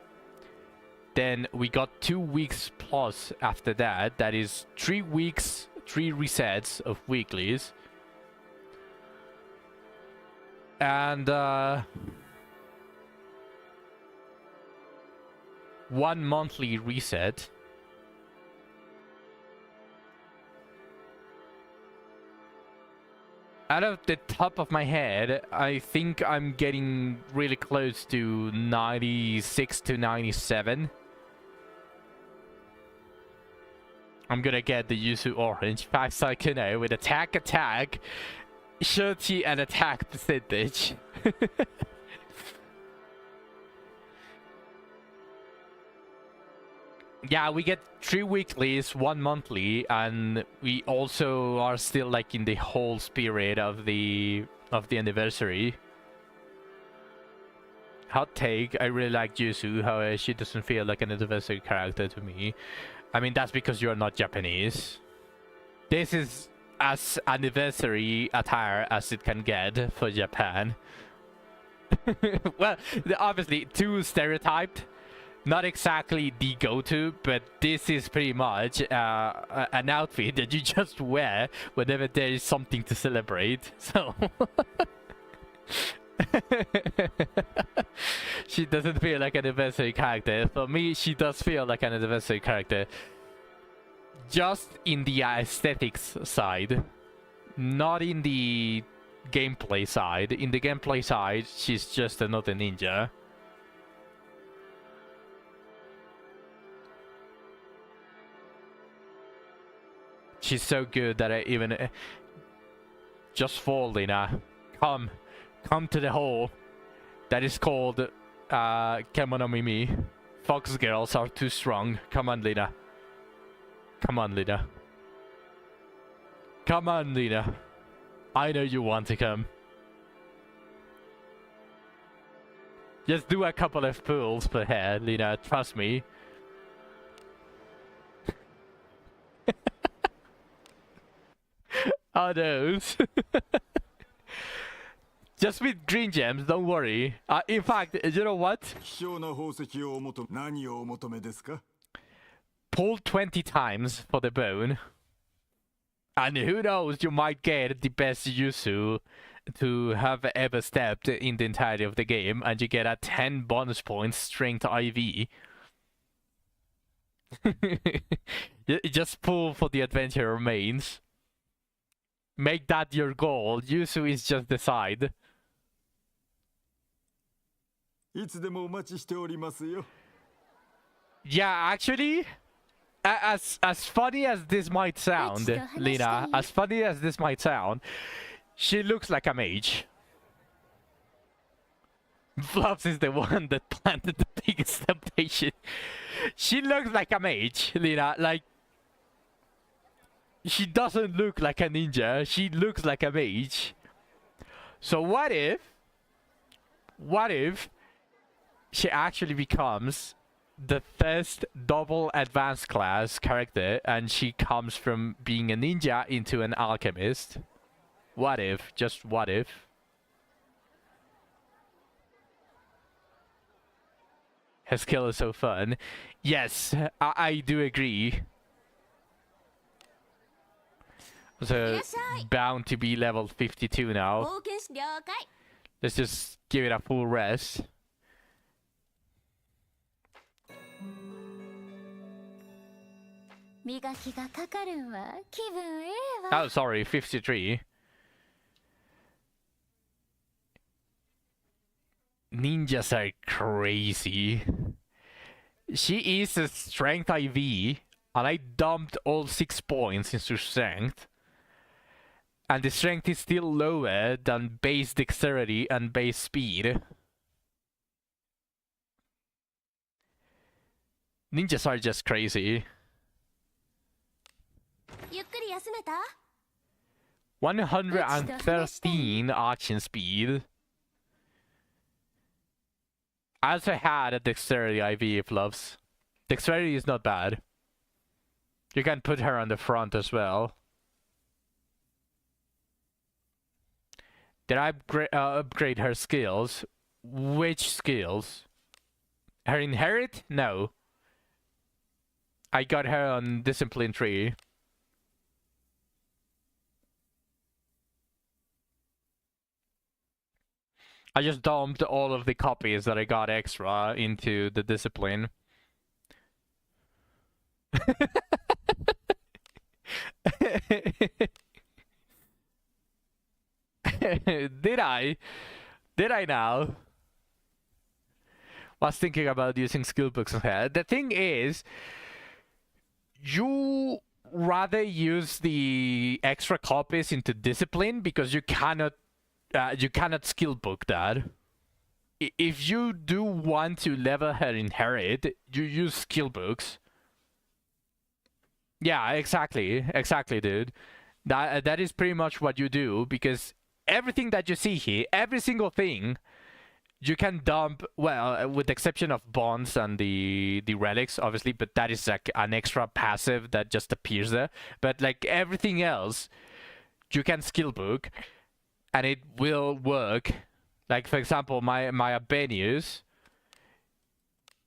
Then we got 2 weeks plus after that. That is 3 weeks, 3 resets of weeklies. And 1 monthly reset. Out of the top of my head, I think I'm getting really close to 96 to 97. I'm gonna get the Yuzu Orange 5 Saikuno with attack, surety, and attack percentage. Yeah, we get 3 weeklies, 1 monthly, and we also are still like in the whole spirit of the anniversary. Hot take, I really like Yuzu, however she doesn't feel like an anniversary character to me. I mean, that's because you're not Japanese. This is as anniversary attire as it can get for Japan. Well, obviously too stereotyped. Not exactly the go-to, but this is pretty much an outfit that you just wear whenever there is something to celebrate. So she doesn't feel like an anniversary character. For me, she does feel like an anniversary character. Just in the aesthetics side, not in the gameplay side. In the gameplay side, she's just another ninja. She's so good that I even... Just fall, Lina. Come to the hole. That is called Kemono Mimi. Fox girls are too strong. Come on, Lina. Come on, Lina. Come on, Lina. I know you want to come. Just do a couple of pulls per head, Lina. Trust me. Oh no. Just with green gems, don't worry. In fact, you know what? 希少な宝石を何をお求めですか? Pull 20 times for the bone. And who knows, you might get the best Yuzu to have ever stepped in the entirety of the game, and you get a 10 bonus points strength IV. Just pull for the adventure remains. Make that your goal. Yuzu is just the side. いつでもお待ちしておりますよ. Yeah, actually, as funny as this might sound, Lina, as funny as this might sound, she looks like a mage. Fluffs is the one that planted the biggest temptation. She looks like a mage, Lina. Like, she doesn't look like a ninja. She looks like a mage. So what if she actually becomes the first double advanced class character and she comes from being a ninja into an alchemist? What if? Just what if? Her skill is so fun. Yes, I do agree. So, bound to be level 52 now. Let's just give it a full rest. 磨きがかかるんは気分ええわ。 Oh, sorry, 53. Ninjas are crazy. She is a strength IV, and I dumped all 6 points into strength. And the strength is still lower than base dexterity and base speed. Ninjas are just crazy. ゆっくり休めた？ 113 action speed. I also had a dexterity IV fluffs. Dexterity is not bad. You can put her on the front as well. Did I upgrade her skills? Which skills? Her inherit? No. I got her on discipline 3. I just dumped all of the copies that I got extra into the discipline. Did I? Did I now? Was thinking about using skill books here. The thing is, you rather use the extra copies into discipline because you cannot skill book that. If you do want to level her inherit, you use skill books. Yeah, exactly, dude. That is pretty much what you do, because everything that you see here, every single thing, you can dump, well, with the exception of bonds and the relics, obviously, but that is like an extra passive that just appears there. But like everything else, you can skill book, and it will work. Like, for example, my Abenius,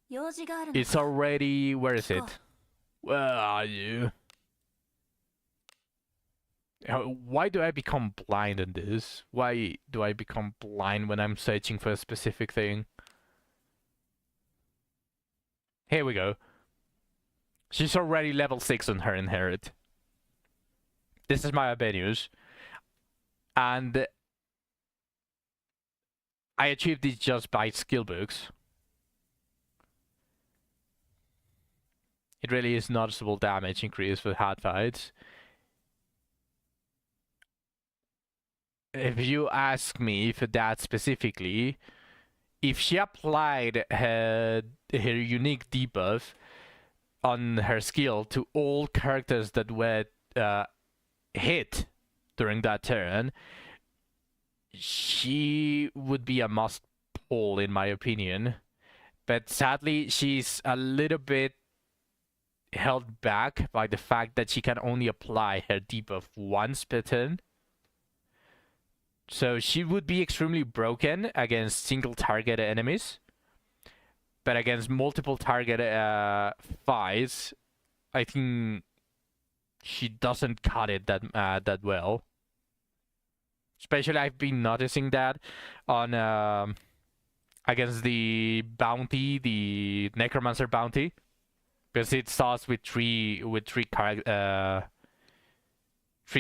用事があるの。 it's already, where is it? Where are you? Why do I become blind in this? Why do I become blind when I'm searching for a specific thing? Here we go. She's already level 6 on her inherit. This is my Abenius. And I achieved it just by skill books. It really is noticeable damage increase for hard fights. If you ask me for that specifically, if she applied her unique debuff on her skill to all characters that were hit during that turn, she would be a must pull in my opinion. But sadly, she's a little bit held back by the fact that she can only apply her debuff once per turn. So she would be extremely broken against single target enemies, but against multiple target fights, I think she doesn't cut it that well. Especially, I've been noticing that on against the bounty, the Necromancer bounty, because it starts with three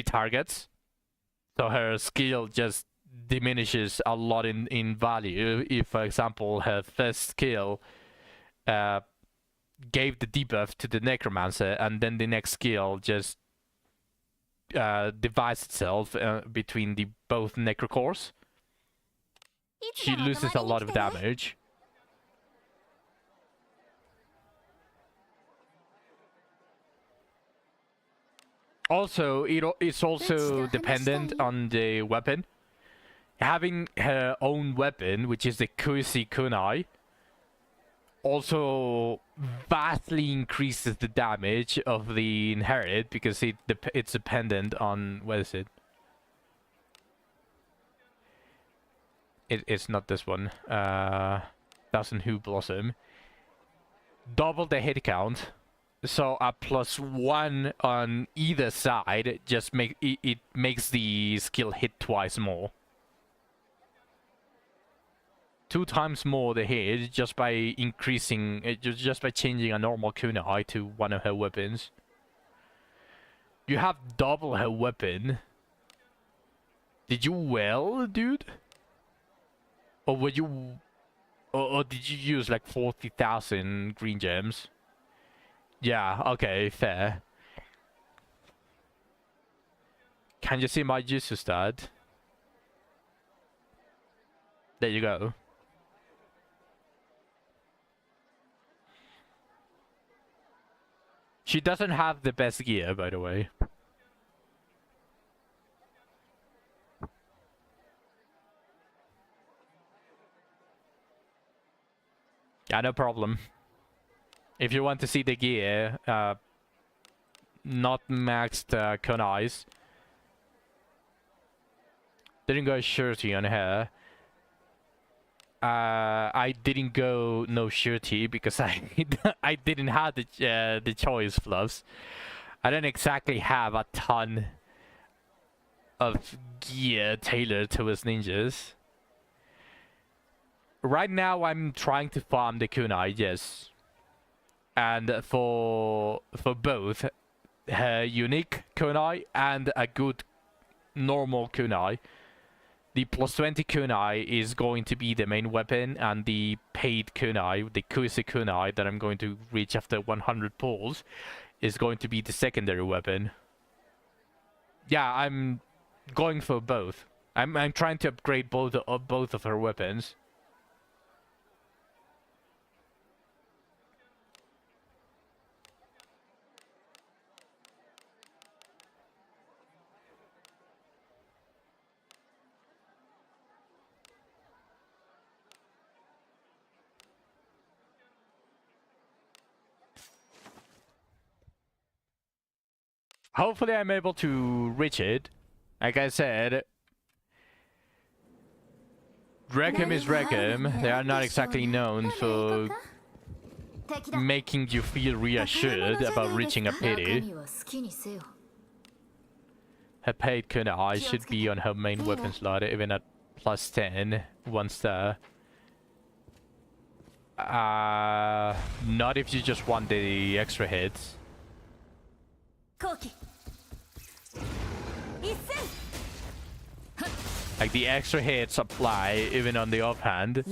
targets. So her skill just diminishes a lot in value. If, for example, her first skill gave the debuff to the Necromancer, and then the next skill just divides itself between the both Necrocores, she loses a lot of damage. Also, it's also dependent on the weapon. Having her own weapon, which is the Kuisi Kunai, also vastly increases the damage of the inherit, because it's dependent on, what is it? It's not this one. Thousand Who Blossom. Double the hit count. So a +1 on either side just makes the skill hit twice more. 2 times more the hit just by increasing, just by changing a normal kunai to one of her weapons. You have double her weapon. Did you well, dude? Or were you... Or did you use like 40,000 green gems? Yeah, okay, fair. Can you see my Jutsu stat? There you go. She doesn't have the best gear, by the way. Yeah, no problem. If you want to see the gear, not maxed kunais. Didn't go shirty on her. I didn't go no shirty because I I didn't have the choice fluffs. I don't exactly have a ton of gear tailored towards ninjas. Right now I'm trying to farm the kunai, yes. And for both her unique kunai and a good normal kunai, the plus 20 kunai is going to be the main weapon, and the paid kunai, the Kuisi kunai that I'm going to reach after 100 pulls, is going to be the secondary weapon. Yeah, I'm going for both. I'm trying to upgrade both of her weapons. Hopefully I'm able to reach it. Like I said, Rechem is Rechem. They are not exactly known for making you feel reassured about reaching a pity. Her paid kunai should be on her main weapon slot, even at plus 10, 1 star. Not if you just want the extra hits. Like the extra hits apply even on the offhand.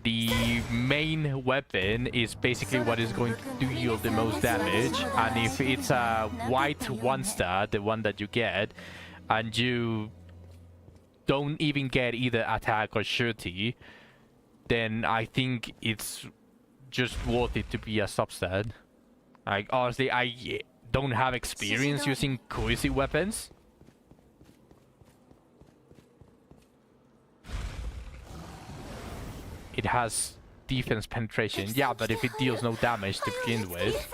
The main weapon is basically what is going to deal the most damage, and if it's a white 1-star, the one that you get, and you don't even get either attack or shirty, then I think it's just worth it to be a substat. Like, honestly, I don't have experience using Kuisi weapons. It has defense penetration, yeah, but if it deals no damage to begin with,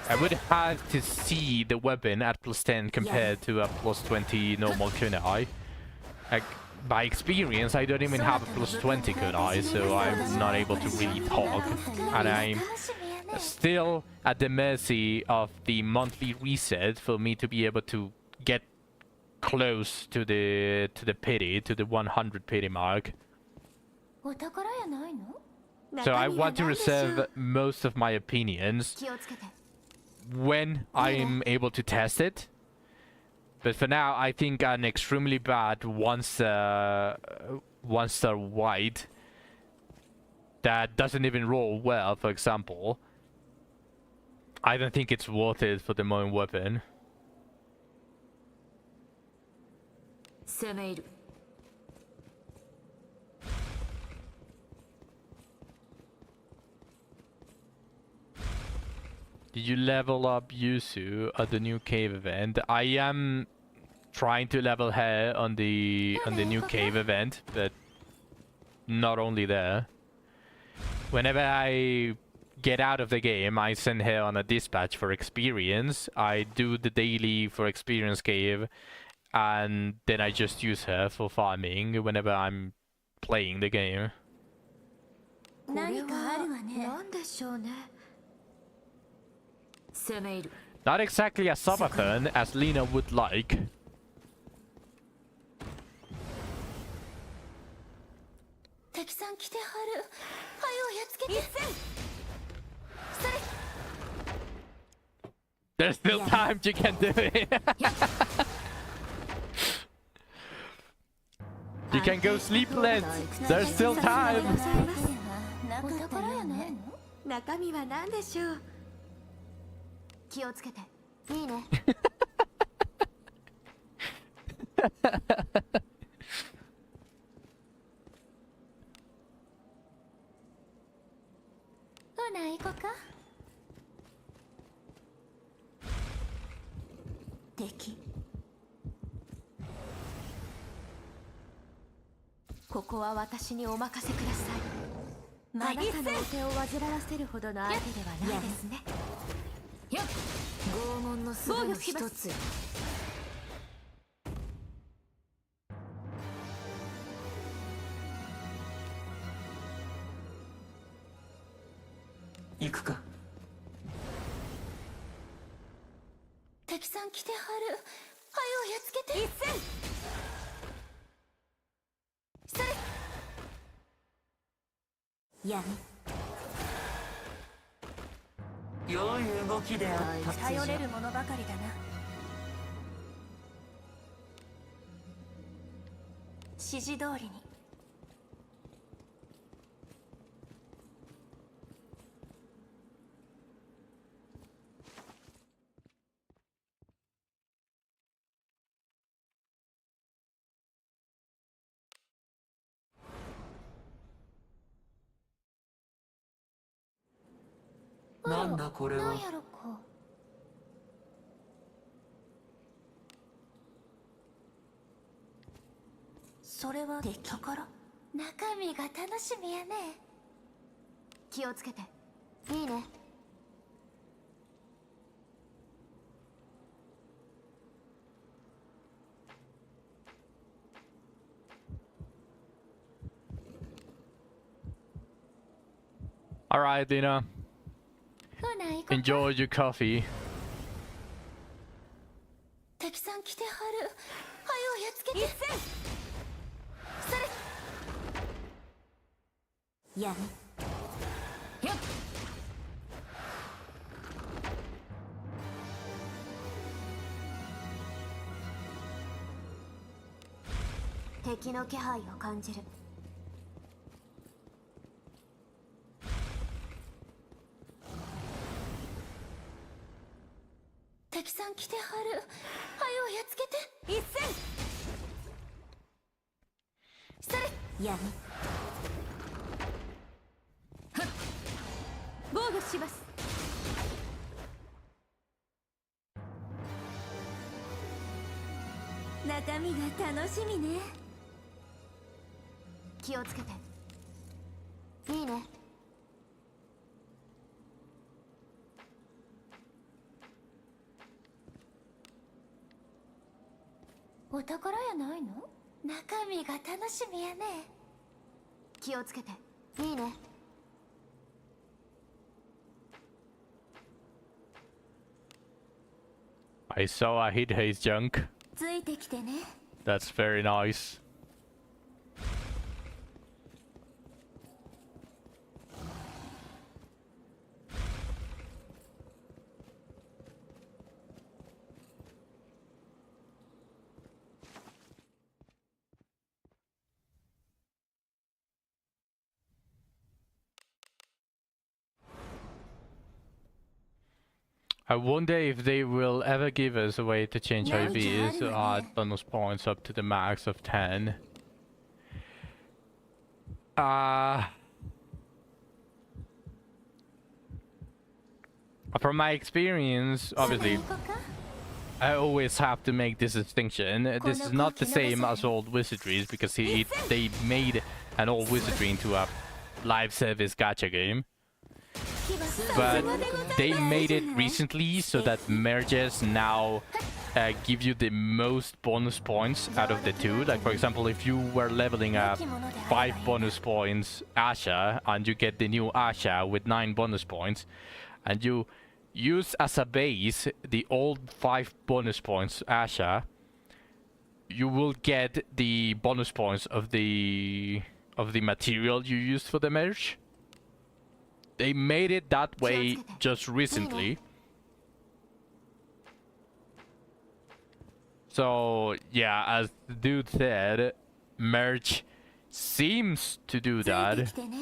I would have to see the weapon at plus 10 compared to a plus 20 normal kunai. Like, by experience, I don't even have a plus 20 kunai, so I'm not able to really talk, and I'm still at the mercy of the monthly reset for me to be able to get close to the pity, to the 100 pity mark. So I want to reserve most of my opinions when I'm able to test it. But for now, I think an extremely bad 1-star white that doesn't even roll well, for example, I don't think it's worth it for the main weapon. Did you level up Yuzu at the new cave event? I am trying to level her on the new cave event, but not only there. Whenever I get out of the game, I send her on a dispatch for experience. I do the daily for experience cave, and then I just use her for farming whenever I'm playing the game. Not exactly a subathon as Lena would like. There's still Yeah. time, you can do it. You can go sleepless. There's still time. お宝やないの？中身は何でしょう？気をつけて。いいね。ほな行こか。敵。ここは私にお任せください。あなたのお手を煩わせるほどの相手ではないですね。やっ拷問の術の一つ。行くか。敵さん来てはる。はようやっつけて。一戦。それ。闇。良い動きであった。頼れるものばかりだな。指示通りに。なんだこれは。なんやろか。それは宝。中身が楽しみやね。気をつけて。いいね。Alright, Dina. ほな行こか。 Enjoy your coffee. 敵さん来てはる。はようやっつけて。一戦。それ。闇。やっ敵の気配を感じる。敵さん来てはる。はようやっつけて。一戦。それ。闇。防御します。中身が楽しみね。気をつけて。いいね。お宝やないの？中身が楽しみやね。気をつけて。いいね。I saw I hit his junk. ついてきてね。 That's very nice. I wonder if they will ever give us a way to change Yeah, IVs yeah, or yeah. add bonus points up to the max of 10. From my experience, obviously, 行こうか。 I always have to make this distinction. This is not the same as old wizardries because they made an old wizardry into a live service gacha game. But they made it recently so that merges now give you the most bonus points out of the two. Like for example, if you were leveling up 5 bonus points Asha and you get the new Asha with 9 bonus points, and you use as a base the old 5 bonus points Asha, you will get the bonus points of the material you used for the merge. They made it that way just recently. So yeah, as the dude said, merge seems to do ついて that, きてね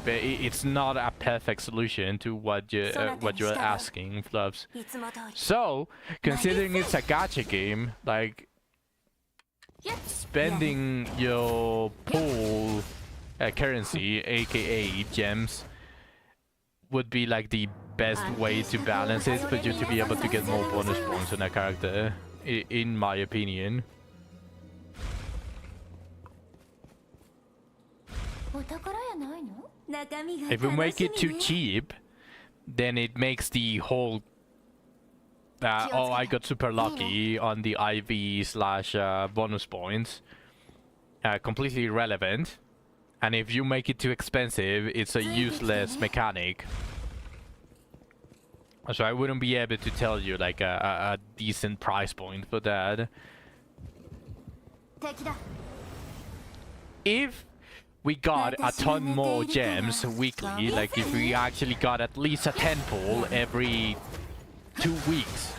but it's not a perfect solution to what you're asking, Fluffs. いつも通り So, considering it's a gacha game, like spending your pool currency, aka gems, would be like the best way to balance it for you to be able to get more bonus points on a character, in my opinion. お宝やないの中身が If we 楽 make し it み too ね cheap, then it makes the whole oh, I got super lucky on the IV slash bonus points completely irrelevant. And if you make it too expensive, it's a useless mechanic. So I wouldn't be able to tell you like a decent price point for that. 敵だ If we got a ton more gems weekly, like if we actually got at least a 10 pull every 2 weeks,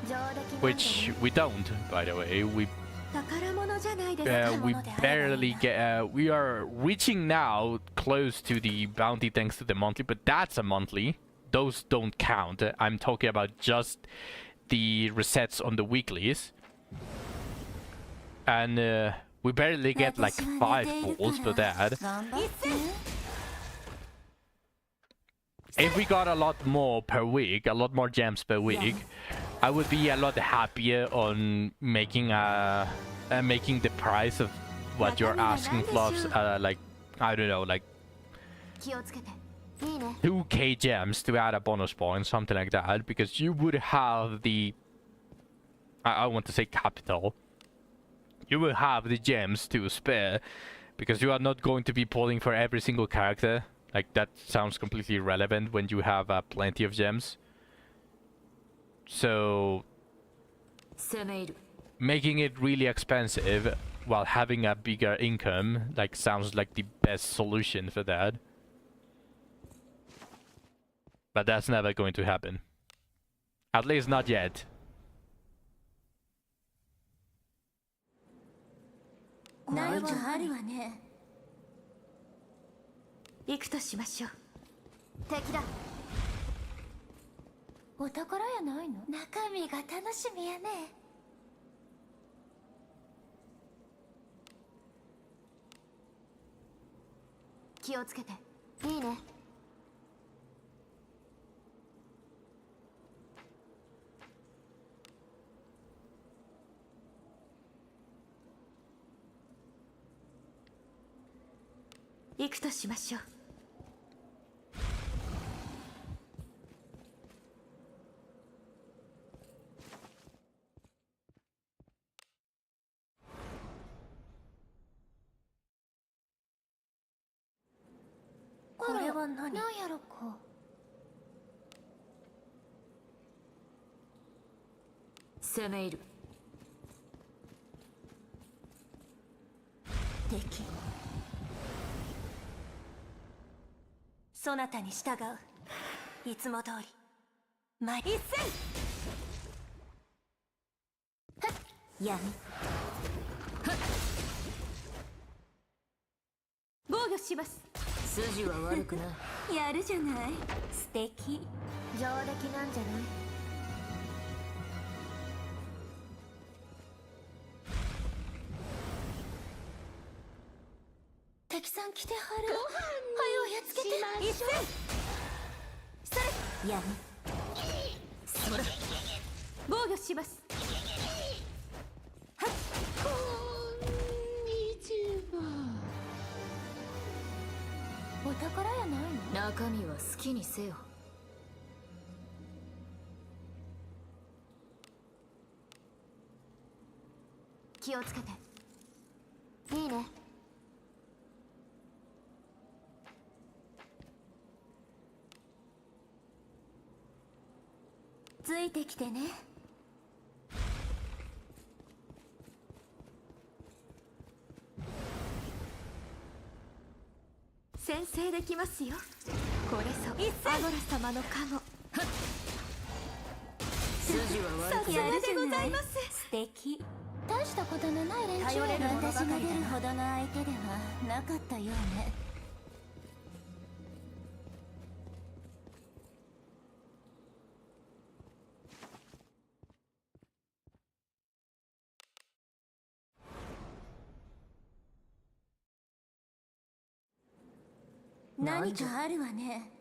上出来なんて which we don't, by the way, we 宝物じゃないですか we barely get we are reaching now close to the bounty thanks to the monthly, but that's a monthly. Those don't count. I'm talking about just the resets on the weeklies. And we barely get like 5 pulls for that. 頑張って If we got a lot more per week, a lot more gems per week, I would be a lot happier on making making the price of what you're asking, Fluffs, like I don't know, like 気をつけていいね 2k gems to add a bonus point, something like that, because you would have the I want to say capital. You will have the gems to spare, because you are not going to be pulling for every single character. Like that sounds completely irrelevant when you have plenty of gems. So 攻め入る making it really expensive while having a bigger income like sounds like the best solution for that. But that's never going to happen. At least not yet. ないはあるわね行くとしましょう敵だお宝やないの中身が楽しみやね気をつけていいね行くとしましょうこれは何やろか攻め入る敵そなたに従ういつも通り前一戦闇防御します筋は悪くないやるじゃない素敵上出来なんじゃない敵さん来てはるはよやっつけて一戦それ闇それ防御しますはっこんにちはお宝やないの中身は好きにせよ気をつけていいねついてきてね先制できますよこれぞアゴラ様の加護筋は悪くやるじゃない素敵大したことのない連中頼れる者ば私かりだなが出るほどの相手ではなかったようね何かあるわね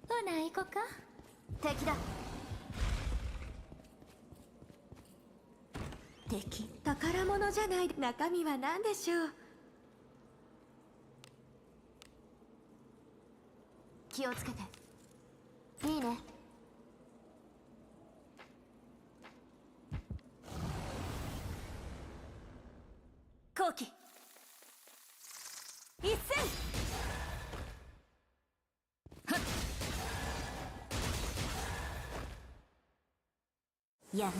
ほな行こか敵だ敵宝物じゃない中身は何でしょう気をつけていいね後期一戦やめ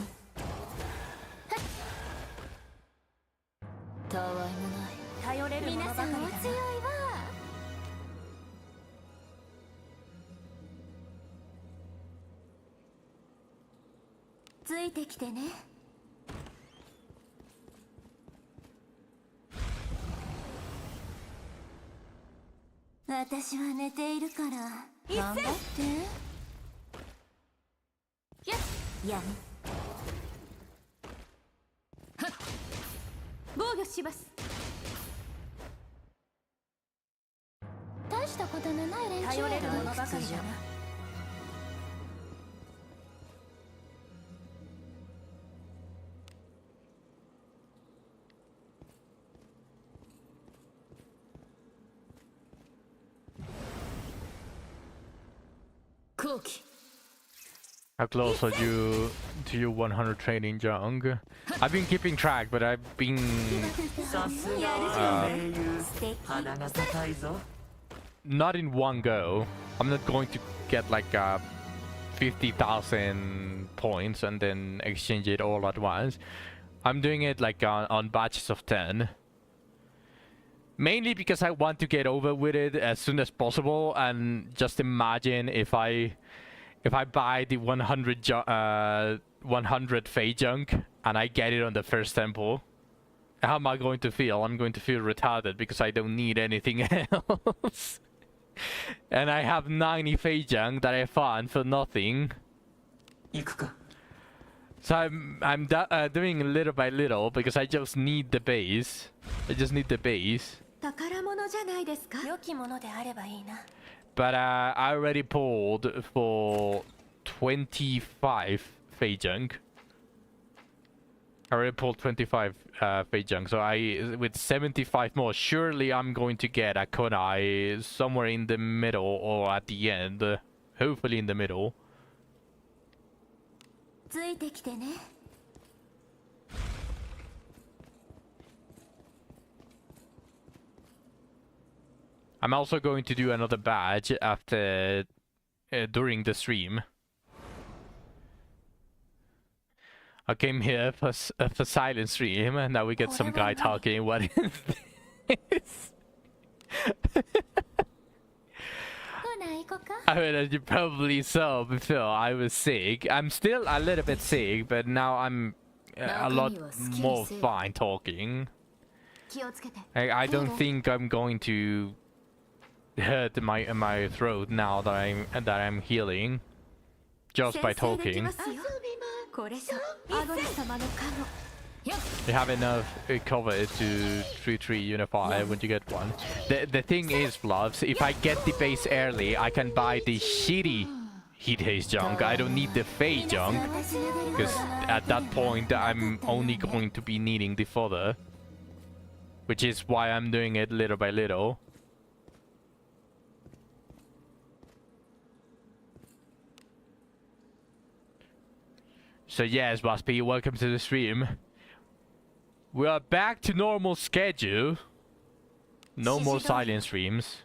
たわいもない頼れる者ばかりだな皆さんお強いわついてきてね私は寝ているから頑張ってやめ防御します大したことのない連中頼れる者ばかりだな後期 How close are you to your 100 training, Jung? I've been keeping track, but I've been さすがは英雄鼻が高いぞ not in one go. I'm not going to get like 50,000 points and then exchange it all at once. I'm doing it like on batches of 10. Mainly because I want to get over with it as soon as possible, and just imagine if I buy the 100 Fey Junk and I get it on the first temple, how am I going to feel? I'm going to feel retarded because I don't need anything else. And I have 90 Fey Junk that I found for nothing. 行くか So I'm doing little by little because I just need the base. I just need the base. 宝物じゃないですか良きものであればいいな But I already pulled for 25 Fey Junk. I already pulled 25 Fey Junk, so with 75 more, surely I'm going to get a Konai somewhere in the middle or at the end. Hopefully in the middle. ついてきてね I'm also going to do another badge after during the stream. I came here for silent stream, and now we get some guy talking. What is this? I mean, as you probably saw before, I was sick. I'm still a little bit sick, but now I'm a lot more fine talking. 気をつけて I don't think I'm going to hurt my throat now that I'm healing just by talking. これぞアゴリ様の加護 You have enough cover to 3-3 unify when you get one. The thing is, Bluffs, if I get the base early, I can buy the shitty Heat Haze junk. I don't need the Fey junk, because at that point I'm only going to be needing the fodder, which is why I'm doing it little by little. So yes, Waspy, welcome to the stream. We are back to normal schedule. No more silent streams.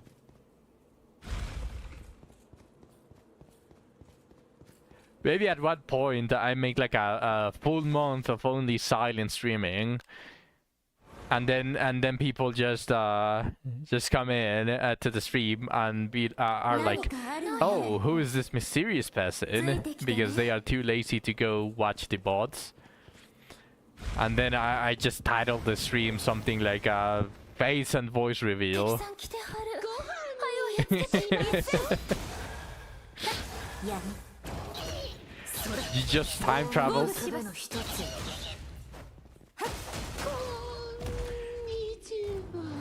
Maybe at one point I make like a full month of only silent streaming. and then people just come in to the stream and are like, oh, who is this mysterious person? Because they are too lazy to go watch the bots. And then I just titled the stream something like face and voice reveal. たくさん来てはるはよやっつけていいっすよ闇 You just time traveled. すべの一つ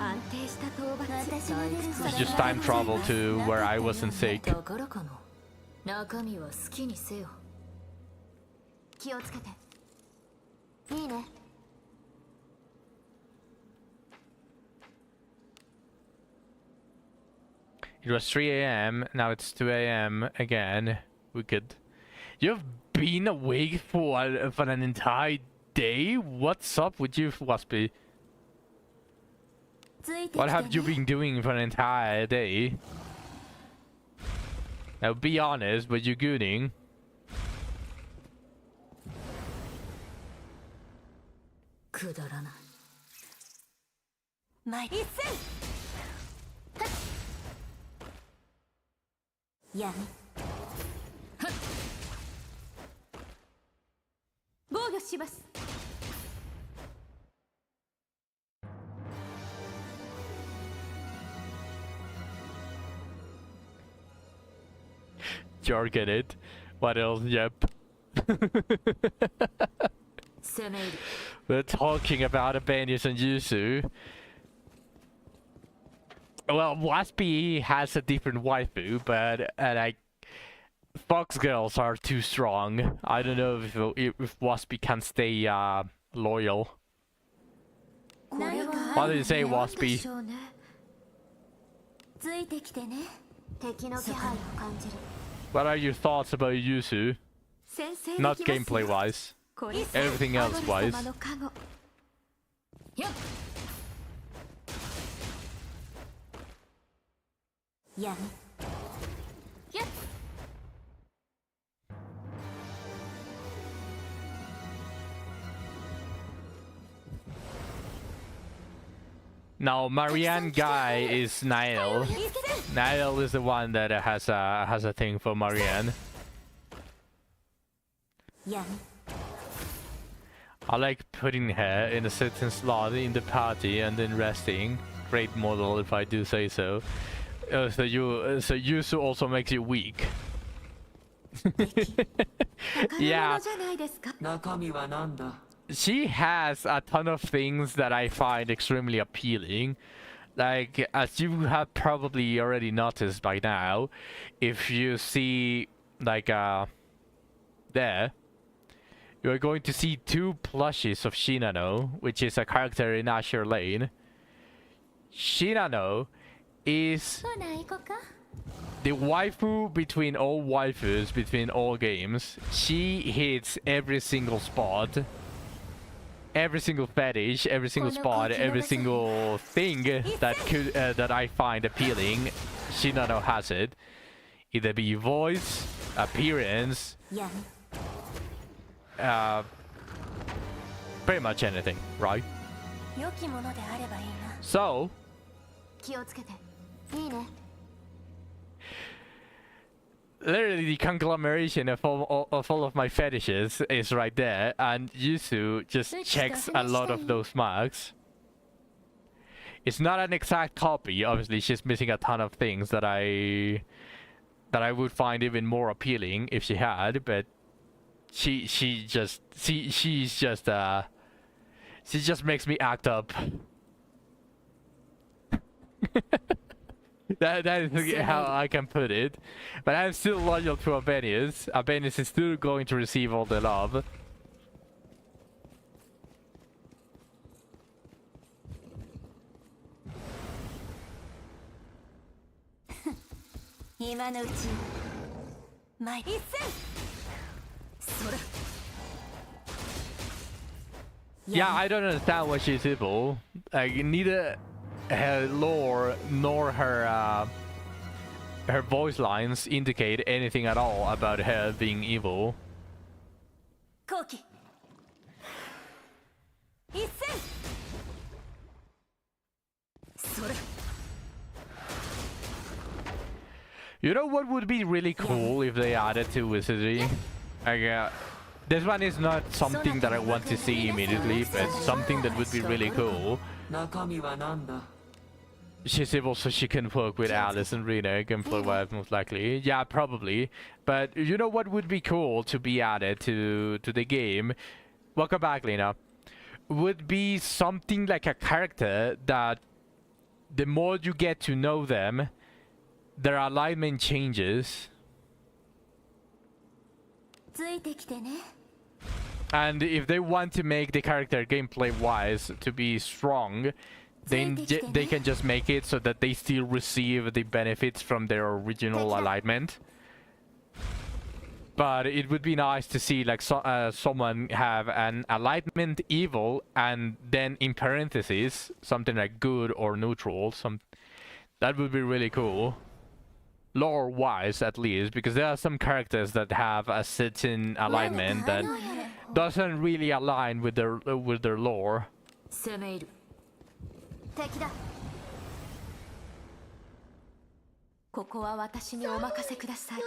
安定した討伐私が出る You それ just time travel to where I wasn't sick. だからかな中身は好きにせよ気をつけていいね It was 3 a.m. Now it's 2 a.m. again. We could. You've been awake for an entire day? What's up with you, Waspy? ついてきて What ね have you been doing for an entire day? Now be honest, but you gooning. くだらない前一戦闇防御します Jargon it. What else? Yep. 攻め入る We're talking about Abanius and Yusu. Well, Waspy has a different waifu, but like Fox girls are too strong. I don't know if Waspy can stay loyal. 何か What did you say, Waspy? しょうねついてきてね敵の気配を感じる What are your thoughts about Yusu? 先制 Not gameplay wise. これ Everything else ア wise. ドレス様の加護よっ 闇 やっ Now Marianne Guy is Niall. 見つけて Niall is the one that has a thing for Marianne. 闇 I like putting her in a certain slot in the party and then resting. Great model, if I do say so. So Yusu also makes you weak. 宝 Yeah. 物じゃないですか中身はなんだ She has a ton of things that I find extremely appealing. Like, as you have probably already noticed by now, if you see, like, there, you are going to see 2 plushies of Shinano, which is a character in Azure Lane. Shinano is ほな行こか the waifu between all waifus, between all games. She hits every single spot. Every single fetish, every single spot, every single thing that I find appealing, Shinano has it. Either be voice, appearance, 闇 pretty much anything, right? 良きものであればいいな So, 気をつけていいね literally the conglomeration of all of my fetishes is right there, and Yusu just checks a lot of those marks. It's not an exact copy, obviously she's missing a ton of things that I would find even more appealing if she had, but she just makes me act up. That is how I can put it. But I'm still loyal to Abenius. Abenius is still going to receive all the love. 今のうち前一戦 Yeah, I don't understand why she's evil. Like, neither her lore nor her voice lines indicate anything at all about her being evil. 後期一戦 You know what would be really cool if they added to Wizardry? Like, this one is not something that I want to see immediately, but something that would be really cool. 中身はなんだ She's able so she can work with Alice and Rena gameplay-wise, most likely. Yeah, probably. But you know what would be cool to be added to the game? Welcome back, Lena. Would be something like a character that the more you get to know them, their alignment changes. ついてきてね And if they want to make the character gameplay-wise to be strong, then they can just make it so that they still receive the benefits from their original alignment. But it would be nice to see like someone have an alignment evil and then in parentheses something like good or neutral. That would be really cool. Lore-wise, at least, because there are some characters that have a certain alignment that doesn't really align with their lore. 攻め入る敵だここは私にお任せください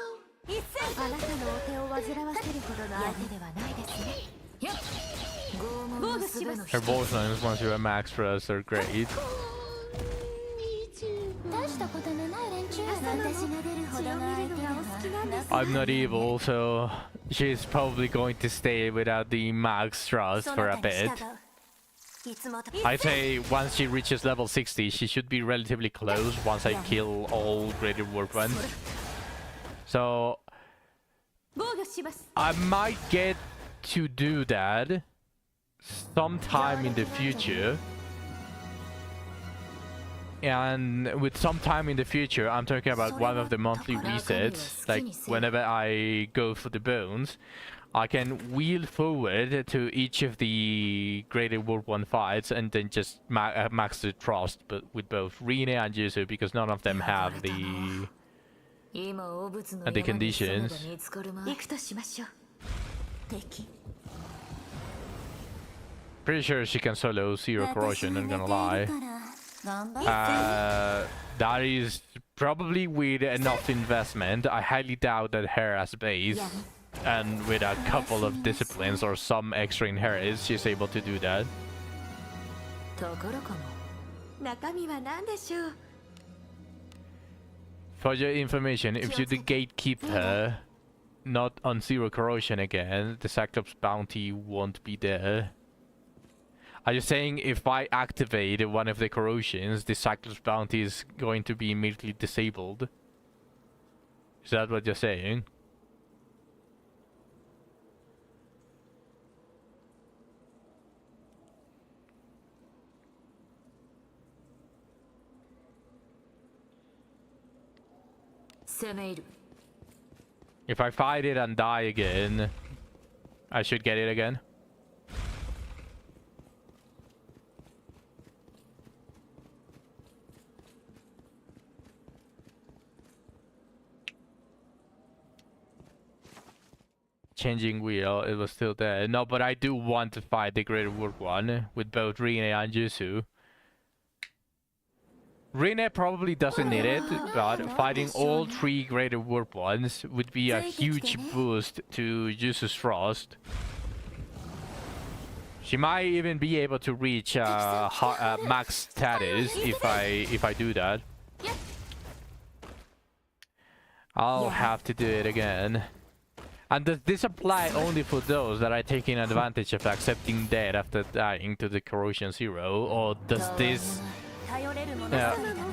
一戦あなたのお手を煩わせるほどの相手ではないですねやっ拷問の術の Her voice lines once you're at max for us are great. 大したことのない連中私が出るほどの相手ではなく I'm not evil, so she's probably going to stay without the max trust for a bit. いつもと I'd say once she reaches level 60, she should be relatively close once I kill all graded warp ones. So 防御します I might get to do that sometime in the future. And with some time in the future, I'm talking about one of the monthly resets, like whenever I go for the bones, I can wheel forward to each of the graded World 1 fights and then just max the trust but with both Rene and Yuzu because none of them have the 今汚物の and the 山に潜め conditions. ば見つかるまい行くとしましょう敵 Pretty sure she can solo Zero Corrosion, not gonna lie. 頑張って That is probably with enough investment. I highly doubt that her as base and with a couple of disciplines or some extra inherits, she's able to do that. 宝かも中身は何でしょう For your information, if you the gatekeep her, not on Zero Corrosion again, the Cyclops bounty won't be there. Are you saying if I activate one of the corrosions, the Cyclops bounty is going to be immediately disabled? Is that what you're saying? If I fight it and die again, I should get it again. Changing wheel, it was still there. No, but I do want to fight the Greater Warp one with both Rene and Yuzu. Rene probably doesn't need it, but fighting all three Greater Warp ones would be a huge boost to Yuzu's Frost. She might even be able to reach max status if I do that. I'll have to do it again. And does this apply only for those that are taking advantage of accepting death after dying to the Corrosion Zero, or does this 頼れるもの Yeah. さだな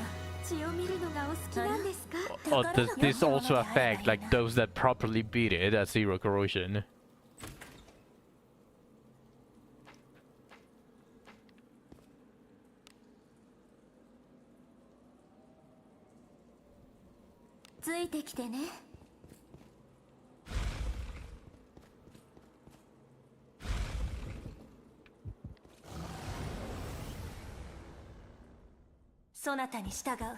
血を見るのがお好きなんですか or does this also affect like those that properly beat it at Zero Corrosion? ついてきてねそなたに従う寒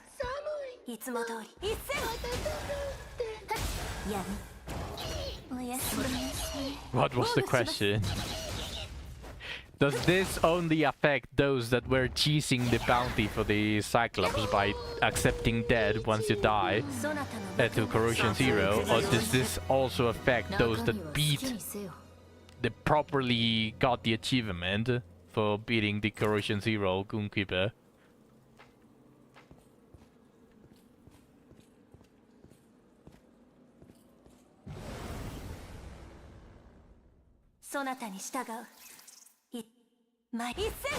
いいつも通り一戦闇おやすみなさい What was the question? Does this only affect those that were cheesing the bounty for the Cyclops by accepting dead once you die そなたの to Corrosion Zero, or does this also affect 中 those 身 that は好き beat にせよ that properly got the achievement for beating the Corrosion Zero Goonkeeper? そなたに従う一戦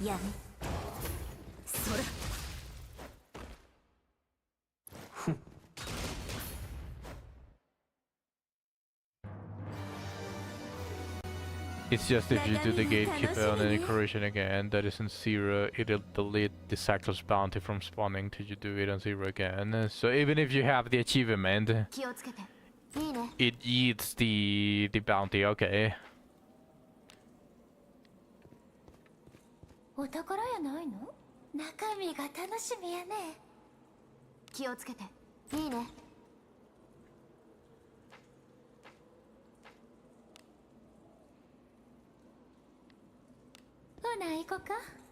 やめそれ It's just if you do the Gatekeeper on any Corrosion again that isn't Zero, it'll delete the Cyclops bounty from spawning till you do it on Zero again. So even if you have the achievement, 気をつけていいね it eats the bounty, okay. お宝やないの中身が楽しみやね気をつけていいねほな行こか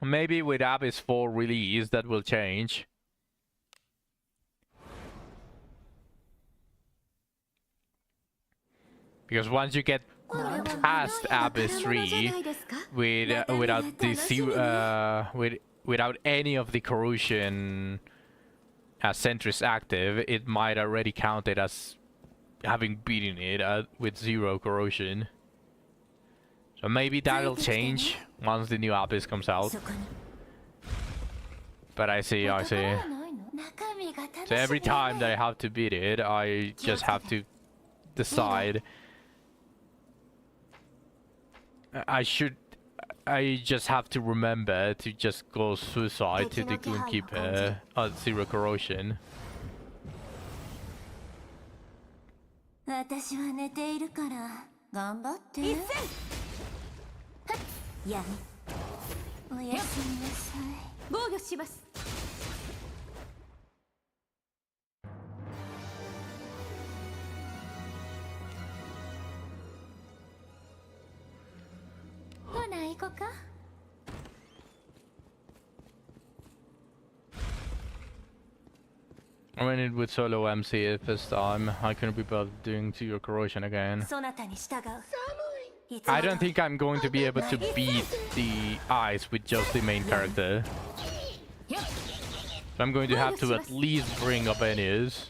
Maybe with Abyss 4 release that will change. Because once you get past Abyss 3 without the without any of the corrosion sentries active, it might already count it as having beaten it with 0 corrosion. So maybe that'll change once the new Abyss comes out. But I see. So every time that I have to beat it, I just have to decide. I just have to remember to just go suicide to the Goonkeeper at 0 corrosion. 私は寝ているから頑張ってやめおやすみなさい防御しますほな行こか I went in with solo MC this time. I couldn't be bothered doing 0 corrosion again. そなたに従う I don't think I'm going to be able to beat the eyes with just the main character. So I'm going to have to at least bring up Ennius.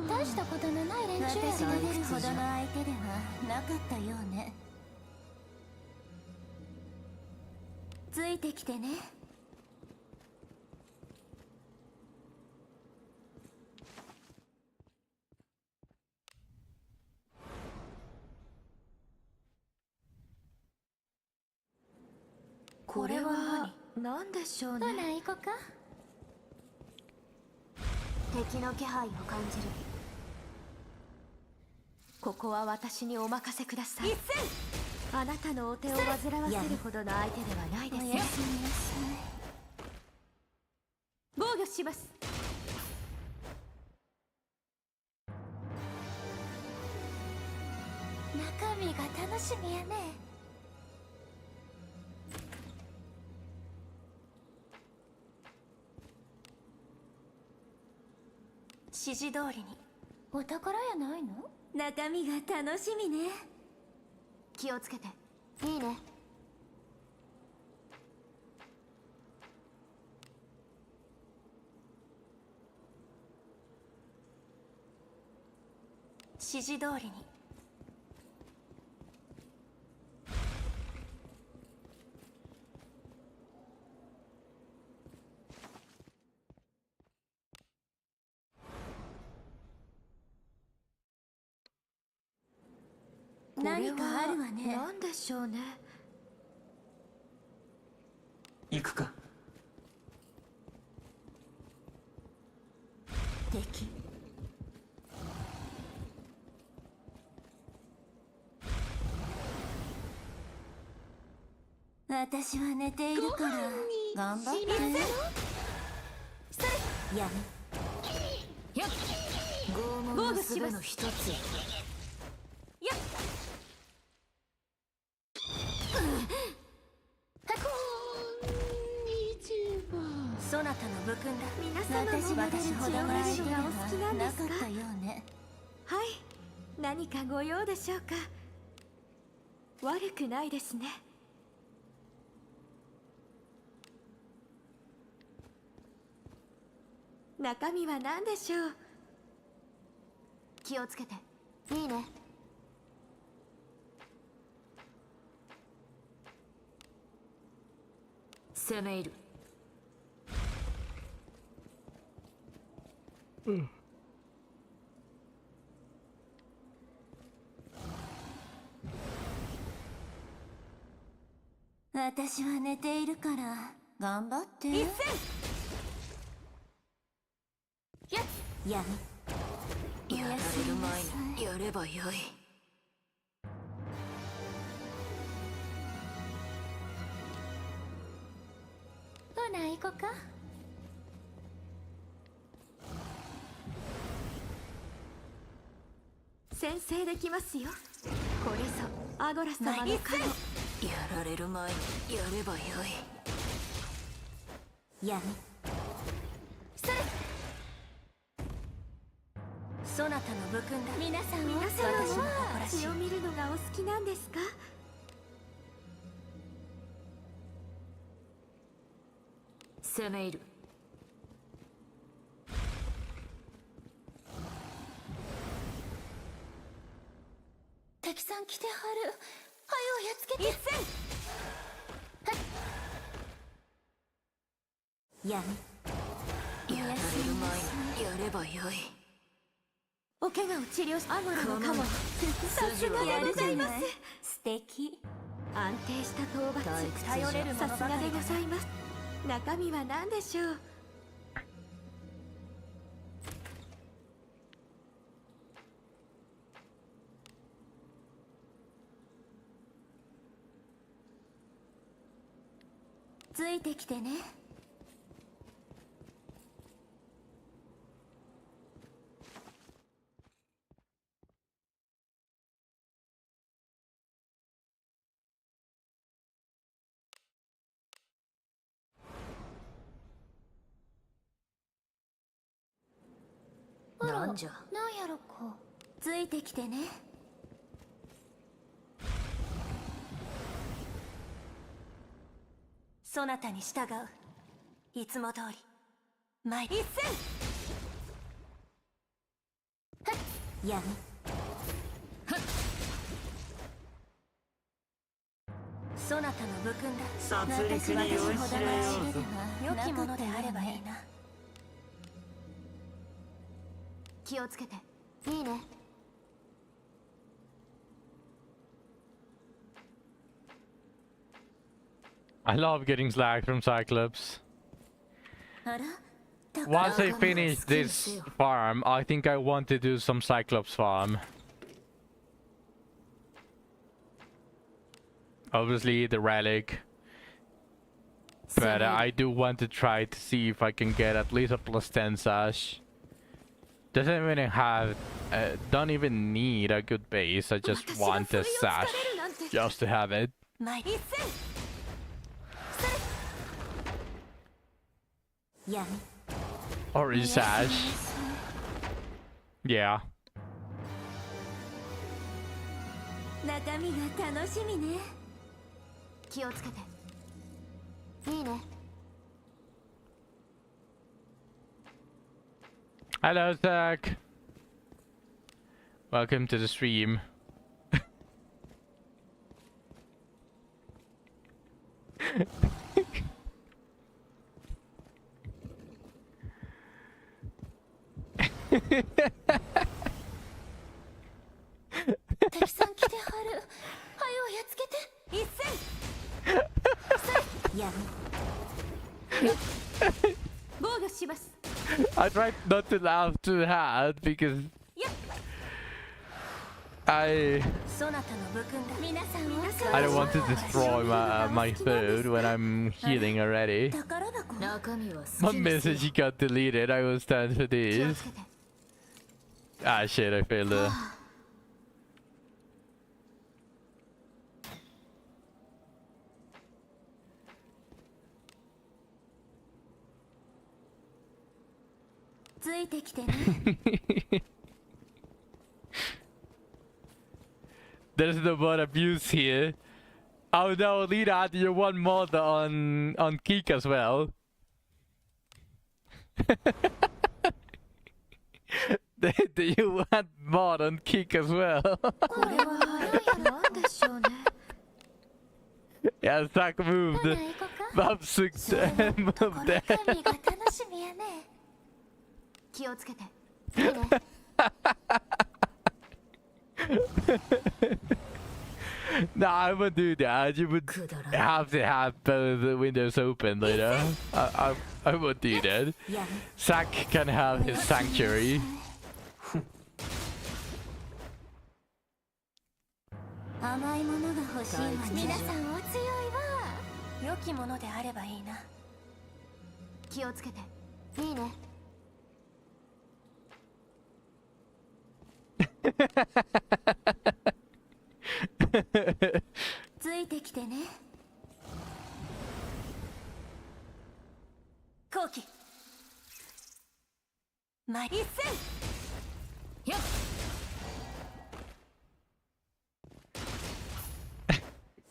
大したことのない連中私が出るほどの相手ではなかったようねついてきてねこれは何でしょうねほな行こか敵の気配を感じるここは私にお任せくださいあなたのお手を煩わせるほどの相手ではないですよおやすみなさい防御します中身が楽しみやね指示通りにお宝やないの中身が楽しみね気をつけていいね指示通りに何かあるわね何でしょうね行くか敵私は寝ているから頑張ってやめよっ拷問の術の一つやっそなたの武君だ。皆様も私ほどワイルドがお好きなんですか？なかったようね。はい、何かご用でしょうか？悪くないですね。中身は何でしょう？気をつけて。いいね。攻め入る。私は寝ているから頑張って一戦やめやられる前にやればよいほな行こか先制できますよ。これぞアゴラ様の加護。やられる前にやればよいやめそれそなたの武君だ。皆さんは私の誇らしい血を見るのがお好きなんですか？攻め入る。敵さん来てはる。はよやっつけて。一戦やめやられる前にやればよい。お怪我を治療しアゴラの加護。さすがでございます。素敵。安定した討伐。頼れるものばかりださすがでございます。中身は何でしょう？ついてきてね。なんじゃなんやろこうついてきてね。そなたに従う。いつも通り前一戦やめそなたの武君だ。殺戮に酔いしれようぞ。良きものであればいいな。気をつけて。いいね。I love getting slagged from Cyclops. あら Once I finish this farm, I think I want to do some Cyclops farm. Obviously the relic. But I do want to try to see if I can get at least a +10 sash. Doesn't even have... don't even need a good base, I just want a sash. Just to have it. Or a sash. Yeah. 中身が楽しみね。気をつけて。いいね。Hello, Zach. Welcome to the stream. I tried not to laugh too hard because I そなたの武訓だ皆さんを I don't want to destroy my food when I'm healing already. 宝箱中身は My message got deleted. I will stand for 気を this. つけて Ah shit, I failed it. ついてきてね There's no more abuse here. Oh no, Lina, you want mod on Geek as well. Do you want mod on Geek as well? これは何でしょうね Yeah, Zack ほな moved. 行こか Bob moved この there. 神が楽しみやね気をつけて いいね No, I would do that. You would くだらない have to have both the windows open later. I would do that. やる Zack can have his sanctuary. 甘いものが欲しいわね皆さんお強いわ良きものであればいいな気をつけていいねついてきてね後期前一戦よっ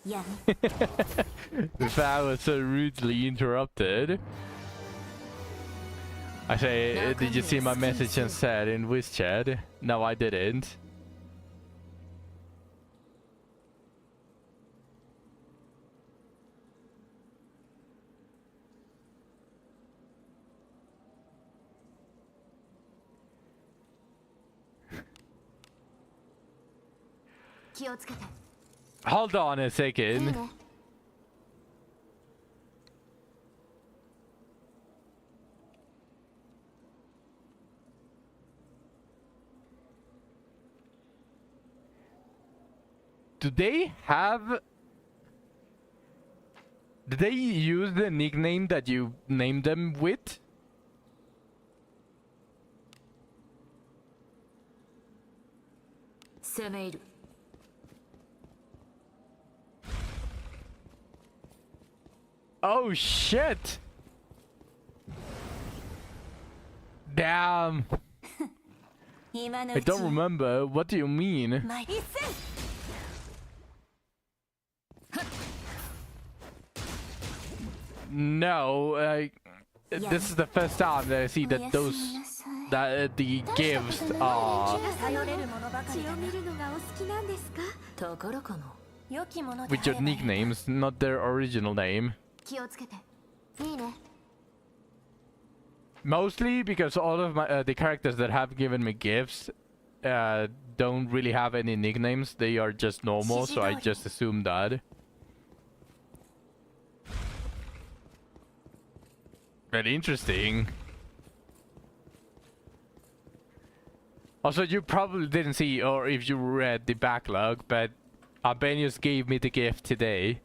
やる The fan was so rudely interrupted. I say, did you see my message and said in WizChat? No, I didn't. 気をつけて Hold on a いい second. ね Do they have... Did they use the nickname that you named them with? Oh shit! Damn! 今の I うち don't remember. What do you mean? 前一戦 No, this is the first time that I see お that やす those みなさい that the 大したこ gifts とない連 are 中が頼れるものばかり血をだな見るのがお好きなんですか宝かな良きもので with あ your ればいいな nicknames, not their original name. 気をつけていいね Mostly because all of my the characters that have given me gifts don't really have any nicknames. They are just normal, so I just assume that. Very interesting. Also, you probably didn't see, or if you read the backlog, but Albanius gave me the gift today.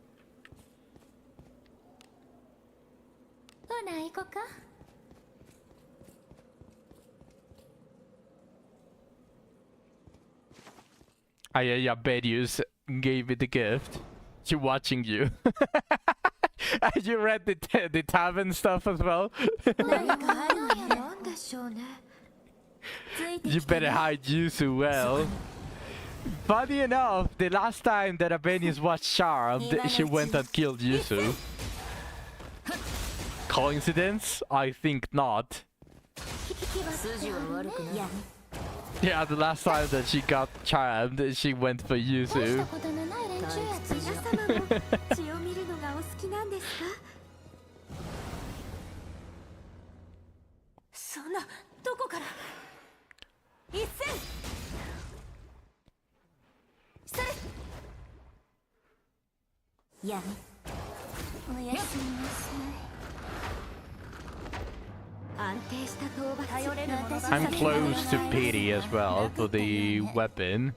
ほな行こか Albanius gave me the gift. She watching you. You read the tavern stuff as well? 何かあるんやろなんでしょうねついて You きて better hide Yusu well. Funny enough, the last time that Albanius watched Charmed, she went and killed Yusu. Coincidence? I think not. 気は筋は悪くないやる Yeah, the last time that she got Charmed, she went for 大した Yusu. ことのない連中やつ皆様も血を見るのがお好きなんですかそんなどこから一戦それやるおやすみなさい安定した討伐頼れるものばか I'm り close to pity as well for the weapon.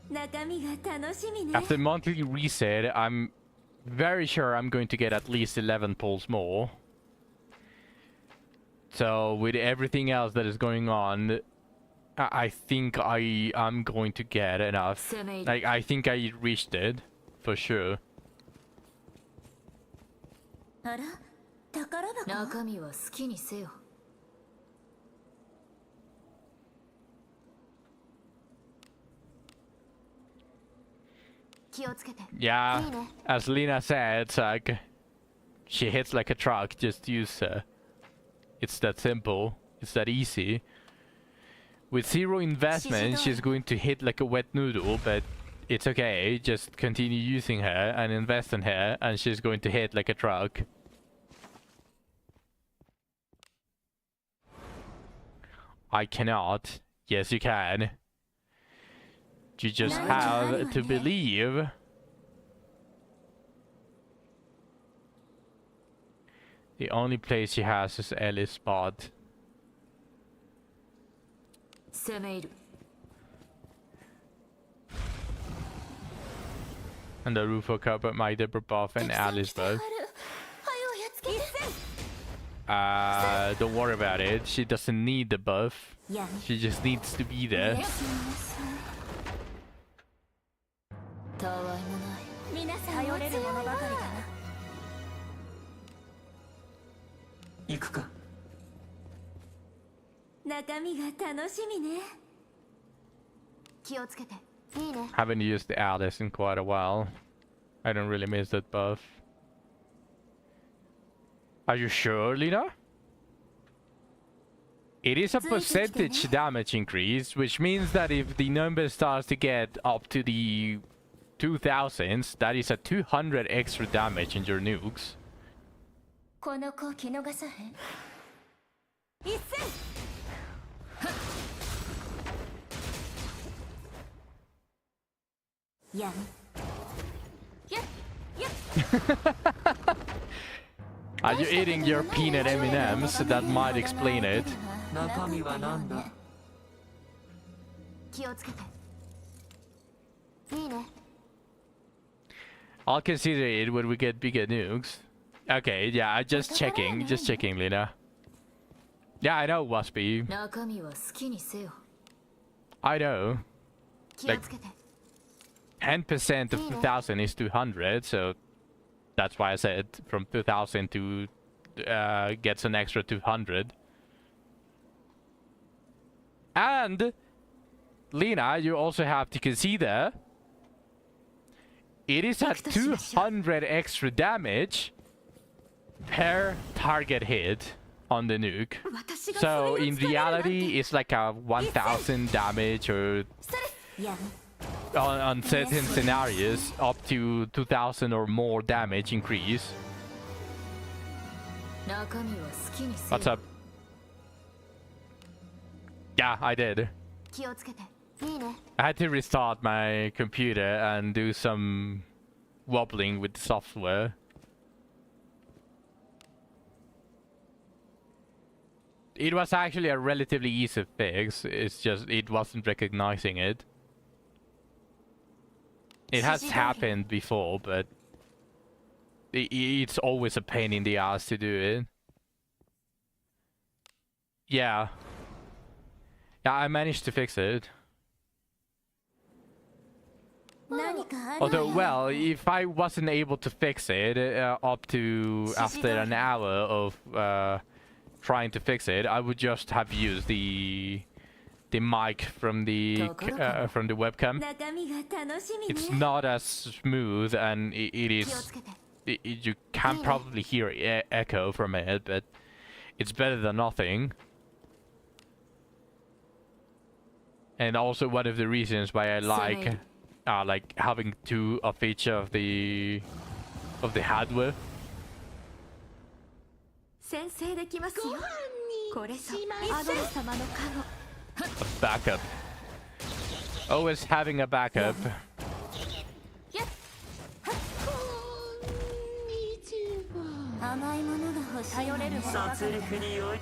中身が楽しみね After monthly reset, I'm very sure I'm going to get at least 11 pulls more. So with everything else that is going on, I think I am going to get enough. Like, I think I reached it, for sure. あら宝箱中身は好きにせよ。気をつけて。 Yeah, as Lena said, it's like, she hits like a truck, just use her. It's that simple, it's that easy. With zero investment, she's going to hit like a wet noodle, but it's okay, just continue using her and invest in her, and she's going to hit like a truck. I cannot. Yes, you can. You just have to believe. The only place she has is Ellie's spot. 攻め入る。 And the Rufo cover my Deborah buff and Alice buff. はよやっつけて Don't worry about it. She doesn't need the buff. やん She just needs to be there. たわいもない。皆さん頼れるものばかりだな行くか。中身が楽しみね気をつけて。いいね Haven't used the Alice in quite a while. I don't really miss that buff. Are you sure, Lena? It is a percentage damage increase, which means that if the number starts to get up to the 2000s, that is a 200 extra damage in your nukes. この子気逃さへん一戦やんやっやっ Are you eating your peanut M&Ms? That might explain it. 中身は何だ。気をつけて。いいね I'll consider it when we get bigger nukes. Okay, yeah, just checking, Lena. Yeah, I know, Waspy. 中身は好きにせよ。 I know. 気をつけて。 10% of 2000 is 200, so that's why I said from 2000 to gets an extra 200. And Lena, you also have to consider it is at 200 extra damage per target hit on the nuke. So in reality, it's like a 1000 damage or やん on certain scenarios up to 2000 or more damage increase. 中身は好きにせよ。 What's up? Yeah, I did. 気をつけて。いいね I had to restart my computer and do some wobbling with the software. It was actually a relatively easy fix, it's just it wasn't recognizing it. It has happened before, but it's always a pain in the ass to do it. Yeah. Yeah, I managed to fix it. 何かある Although, well, if I wasn't able to fix it up to after an hour of trying to fix it, I would just have used the mic from the webcam. 中身が楽しみ It's ね not as smooth, and it 気を is つけて。 you can probably hear echo from it, but it's better than nothing. And also one of the reasons why I like having two of each of the hardware. 先制できますよ。これぞアドル様の加護。 A backup. Always having a backup. 甘いものが欲しい頼れるものばか殺り戮によい。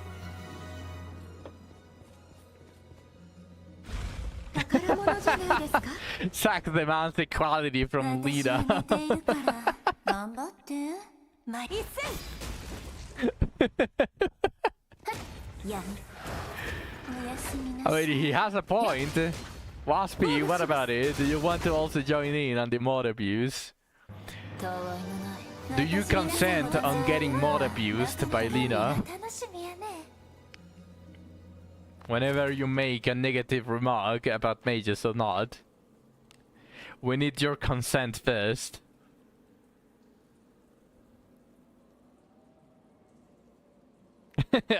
宝物じゃないいですか？ Sack demands equality from 私 Lina. は寝ているから頑張ってま一戦やめおやすみな I さい mean, he has a point. Waspy, what about it? Do you want to also join in on the mod abuse? たわいのない Do you consent on getting mod abused by Lina? 楽しみやね Whenever you make a negative remark about mages or not, we need your consent first.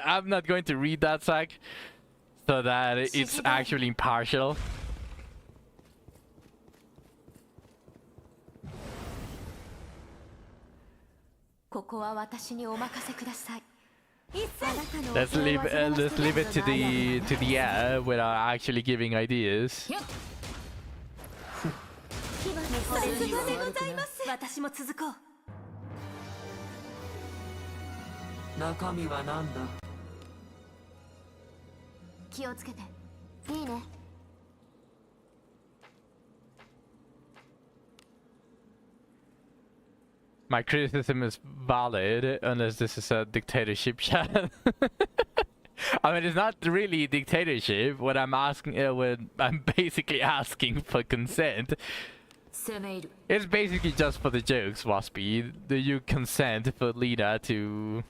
I'm not going to read that, Zach, so that it's actually impartial. ここは私にお任せください。 Let's leave it to the air without actually giving ideas. さすがでございます私も続こう中身は何だ。気をつけて。いいね My criticism is valid unless this is a dictatorship chat. I mean, it's not really a dictatorship. What I'm asking, when I'm basically asking for consent. 攻め入る。 It's basically just for the jokes, Waspy. Do you consent for Lina to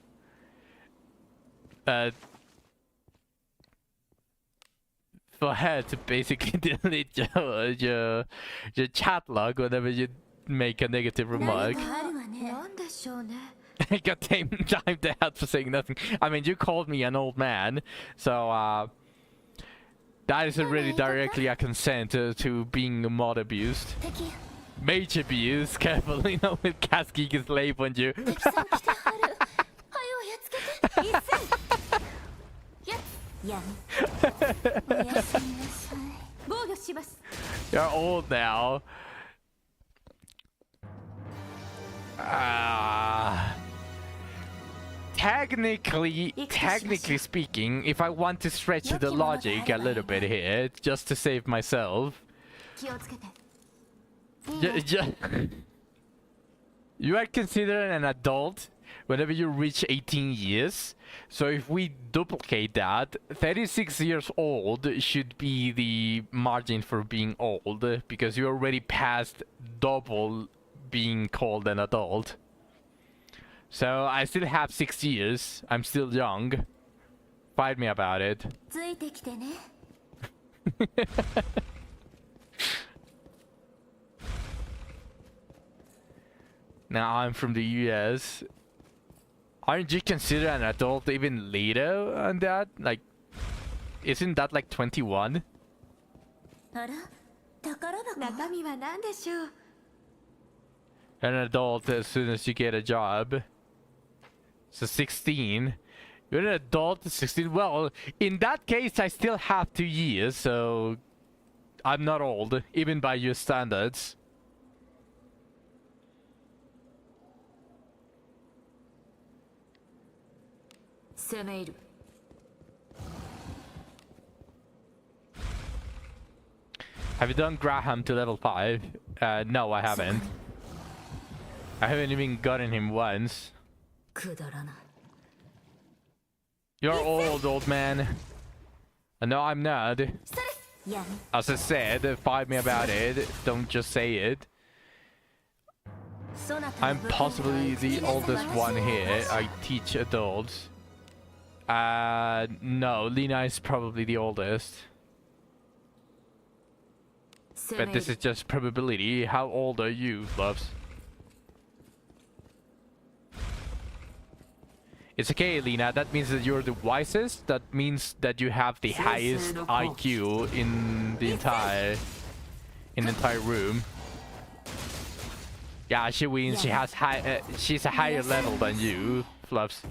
for her to basically delete your chat log whenever you make a negative remark? あるわねなんでしょうね。 Got time out for saying nothing. I mean, you called me an old man, so that isn't really directly a consent to being mod abused. 敵 Mage abuse, careful, you know, with Kasky slave on you. 敵さん来てはるはよやっつけて一戦やめおやすみなさい防御します。 You're old now. Technically speaking, if I want to stretch the logic a little bit here, just to save myself, 気をつけて。 you are considered an adult whenever you reach 18 years. So if we duplicate that, 36 years old should be the margin for being old, because you're already past double being called an adult. So I still have 6 years. I'm still young. Fight me about it. ついてきてね Now I'm from the US. Aren't you considered an adult even later on that? Like, isn't that like 21? あら宝箱中身は何でしょう。 An adult as soon as you get a job. So 16. You're an adult at 16. Well, in that case, I still have 2 years, so I'm not old, even by your standards. Have you done Graham to level 5? No, I haven't. I haven't even gotten him once. くだらない You're old man. No, I'm not. やめ As I said, fight me about it. Don't just say it. そなた I'm の部下 possibly the は oldest 私 one の here. 私 I teach adults. No, Lina is probably the oldest. But this is just probability. How old are you, Loves? It's okay, Lina. That means that you're the wisest. That means that you have the highest IQ in the entire room. Yeah, she wins. She has she's a higher level than you, Fluffs.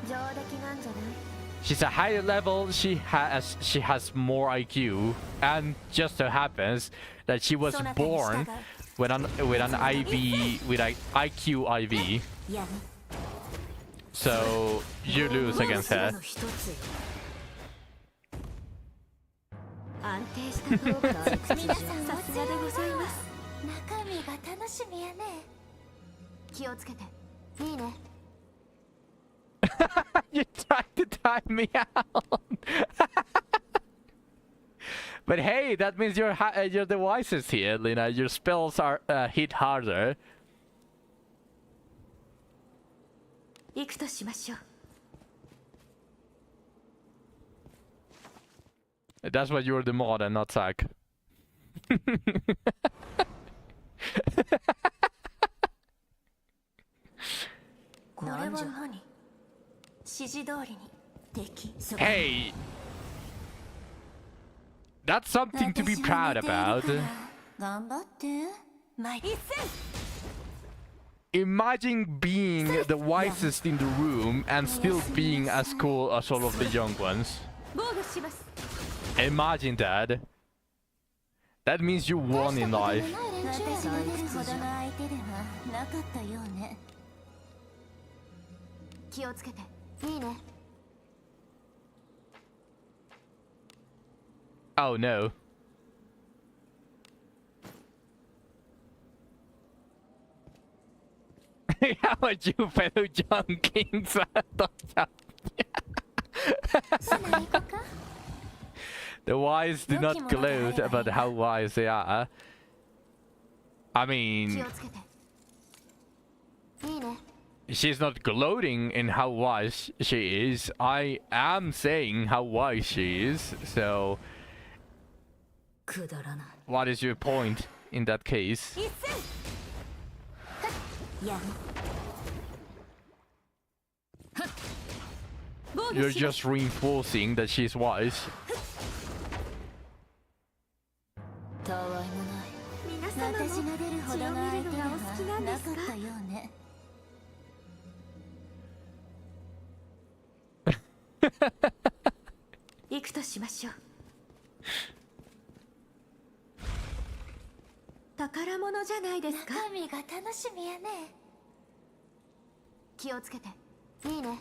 上出来なんじゃない She's a higher level. She has more IQ, and just so happens that she was born with an IQ IV. やめ So you lose against her. の一つよあんた定したトークの皆さんさすがでございます中身が楽しみやね気をつけていいね You tried to time me out. But hey, that means you're the wisest here, Lina. Your spells are hit harder. 行くとしましょう That's why you're the mod and not Zack. これは何指示通りに敵 Hey, that's something to be proud about. 頑張って参り Imagine being the wisest in the room and still being as cool as all of the young ones. 防御します Imagine that. That means you won in life. 私が出るほどの相手ではなかったようね気をつけていいね Oh no. How about you, fellow young kings? そない行こか The wise do not gloat about how wise they are. I 気 mean, をつけていいね she's not gloating in how wise she is. I am saying how wise she is. So, くだらない what is your point in that case? 一戦や防御 You're します just reinforcing that she's wise. たわいもない皆様も私が出るほどの相手では血を見るのがお好きなんですかなかったようね行くとしましょう宝物じゃないですか中身が楽しみやね気をつけていいね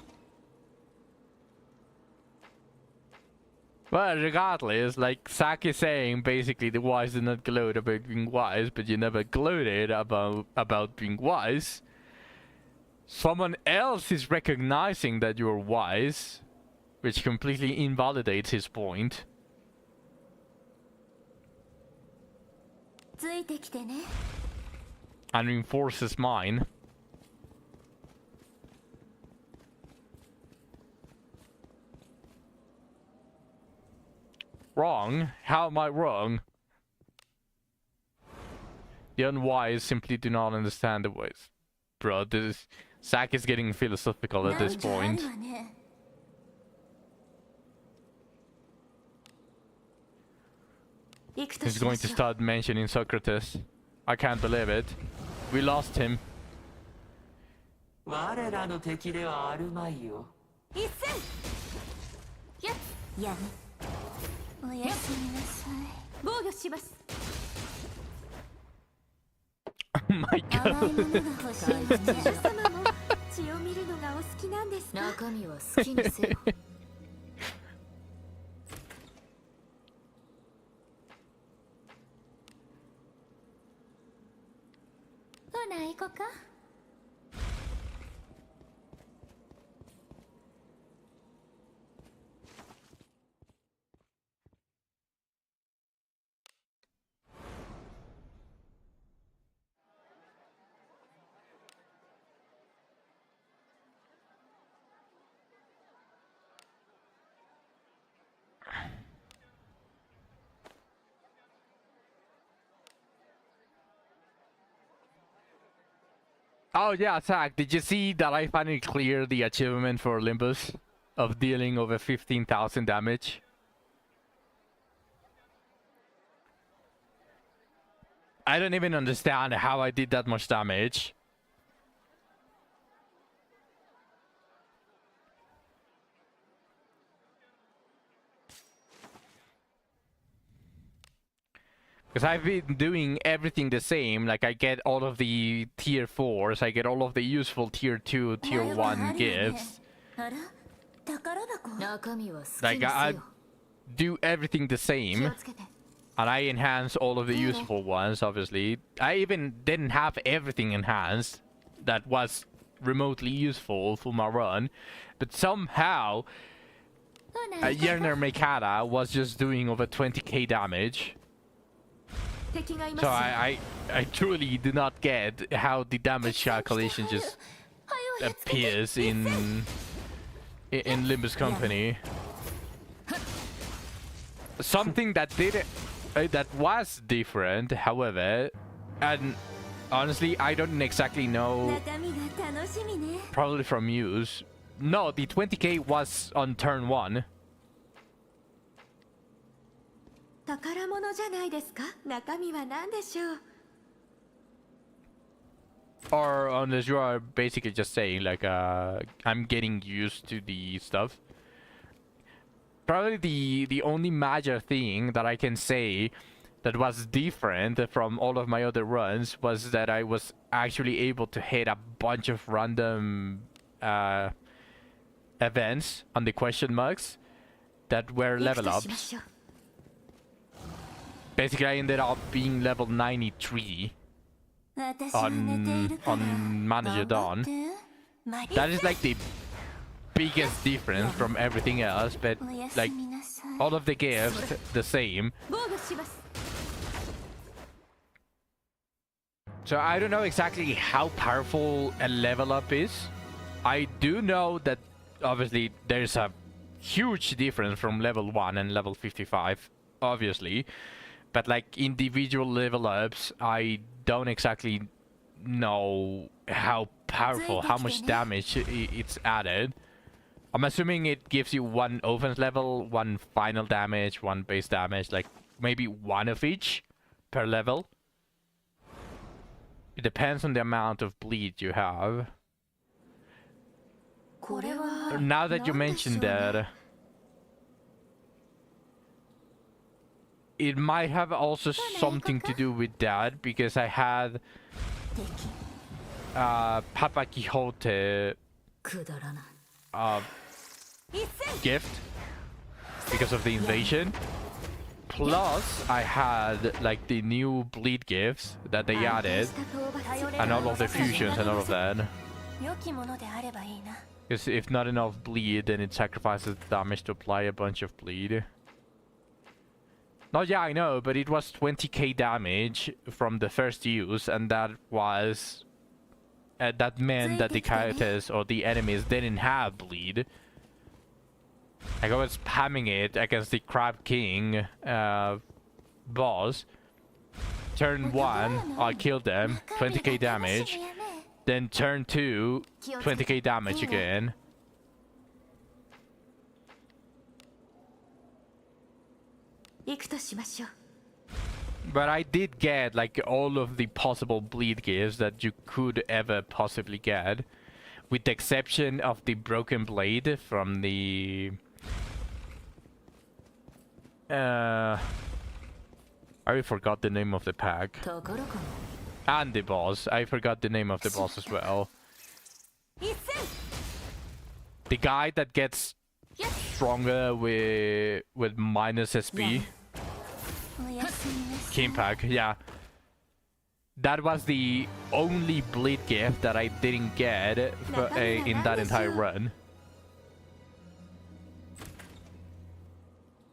Well, regardless, like Zack is saying, basically the wise do not gloat about being wise, but you never gloated about being wise. Someone else is recognizing that you're wise, which completely invalidates his point. ついてきてね And reinforces mine. Wrong? How am I wrong? The unwise simply do not understand the ways. Bro, Zack is getting philosophical at this なんかあ point. るわね 行くと He's しま going to しょう start mentioning Socrates. I can't believe it. We lost him. 我らの敵ではあるまいよ。一戦やおやすみなさい防御します Oh my 甘 god. いものが欲しいわね皆様も血を見るのがお好きなんですか中身は好きにせよほな行こか Oh yeah, Zack, did you see that I finally cleared the achievement for Olympus of dealing over 15,000 damage? I don't even understand how I did that much damage. Because I've been doing everything the same, like I get all of the tier 4s, I get all of the useful tier 2, tier 1 gifts. あら宝箱中身は好き Like にせ I よ do everything the 気 same. をつけて And I enhanced all of the useful ones, obviously. I even didn't have everything enhanced that was remotely useful for my run. But somehow, Yerner Mikata was just doing over 20k damage. 敵がいます So I truly do not get how the damage calculation just appears in Limbus Company. Something that that was different, however, and honestly, I don't exactly know. 中身が楽しみね Probably from Muse. No, the 20k was on turn 1. 宝物じゃないですか。中身は何でしょう。 Or unless you are basically just saying like I'm getting used to the stuff. Probably the only major thing that I can say that was different from all of my other runs was that I was actually able to hit a bunch of random events on the question marks that were level 行くとしま ups. しょう Basically, I ended up being level 93 私は寝ているから on Manager 頑張 Dawn. ってマリ That is like the biggest difference from everything else, but おやす like みなさい all of the gifts the same. 防護します So I don't know exactly how powerful a level up is. I do know that obviously there's a huge difference from level 1 and level 55, obviously. But like individual level ups, I don't exactly know how powerful, how much damage it's added. I'm assuming it gives you one offense level, one final damage, one base damage, like maybe one of each per level. It depends on the amount of bleed you have. これは Now that you 何でしょう mentioned ね that, it might have also something to do with that because I had 敵 Papa Quixote くだらない gift because of the invasion. Plus, I had like the new bleed gifts that they 安定 added した討伐 and all of the fusions and all of that. 良きものであればいいな Because if not enough bleed, then it sacrifices the damage to apply a bunch of bleed. No, yeah, I know, but it was 20k damage from the first use, and that was... that meant that the characters or the enemies didn't have bleed. Like I was spamming it against the Crab King boss. Turn 1, I killed them, 20k damage. Then turn 2, 20k damage again. 行くとしましょう But I did get like all of the possible bleed gifts that you could ever possibly get. With the exception of the broken blade from the... I forgot the name of the pack. ところかも And the boss. I forgot the name of the boss as well. 一戦 The guy that gets stronger with minus SP. おやすみなさい King pack, yeah. That was the only bleed gift that I didn't get in that entire run.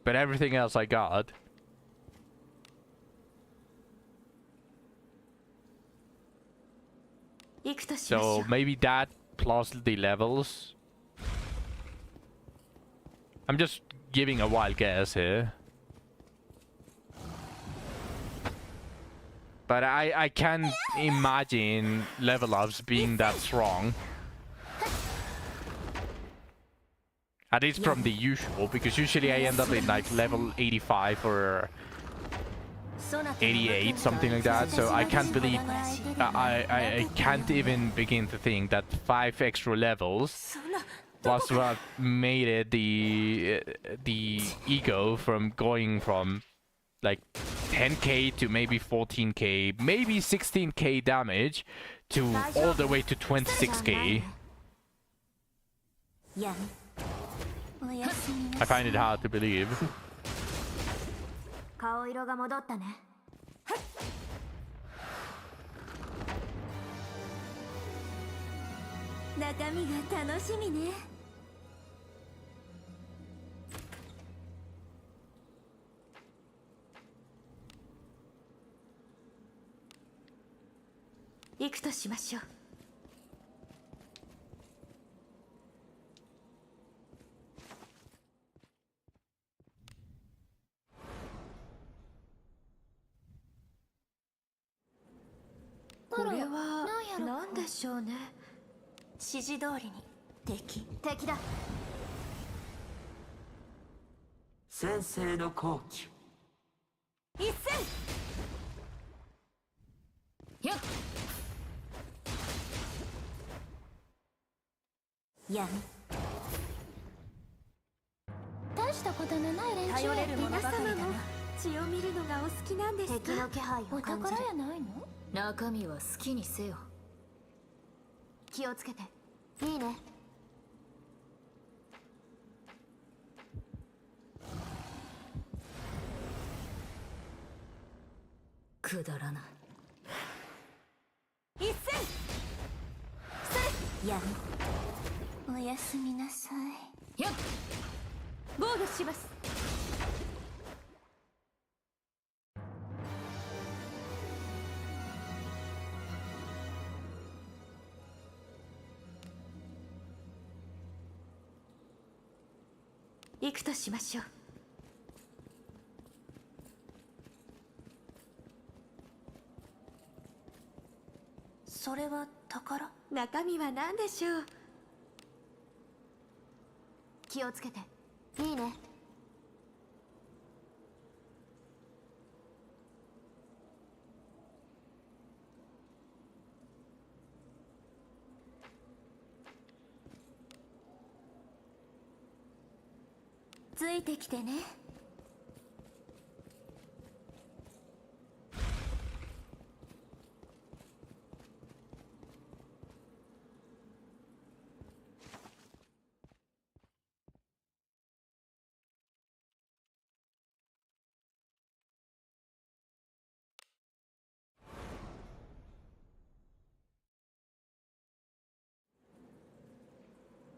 But everything else I got. 行くとしましょ So maybe that plus the levels. I'm just giving a wild guess here. But I can't imagine level ups being that strong. At least from the usual, because usually I end up in like level 85 or 88, something like that. So I can't believe, I can't even begin to think that 5 extra levels was what made it the ego from going from like 10k to maybe 14k, maybe 16k damage to all the way to 26k. やんおやすみな I さい find it hard to believe. 顔色が戻ったね。中身が楽しみね。行くとしましょう。これは何でしょうね。指示通りに敵だ。先生の好機。一戦。よっ。やめ。大したことのない連中。頼れるものばかりだな。血を見るのがお好きなんですか。敵の気配を感じる。お宝やないの？中身は好きにせよ。気をつけて。いいね。くだらない。一戦。やめ。おやすみなさい。よっ。防御します。行くとしましょう。それは宝？中身は何でしょう。気をつけて。いいね。ついてきてね。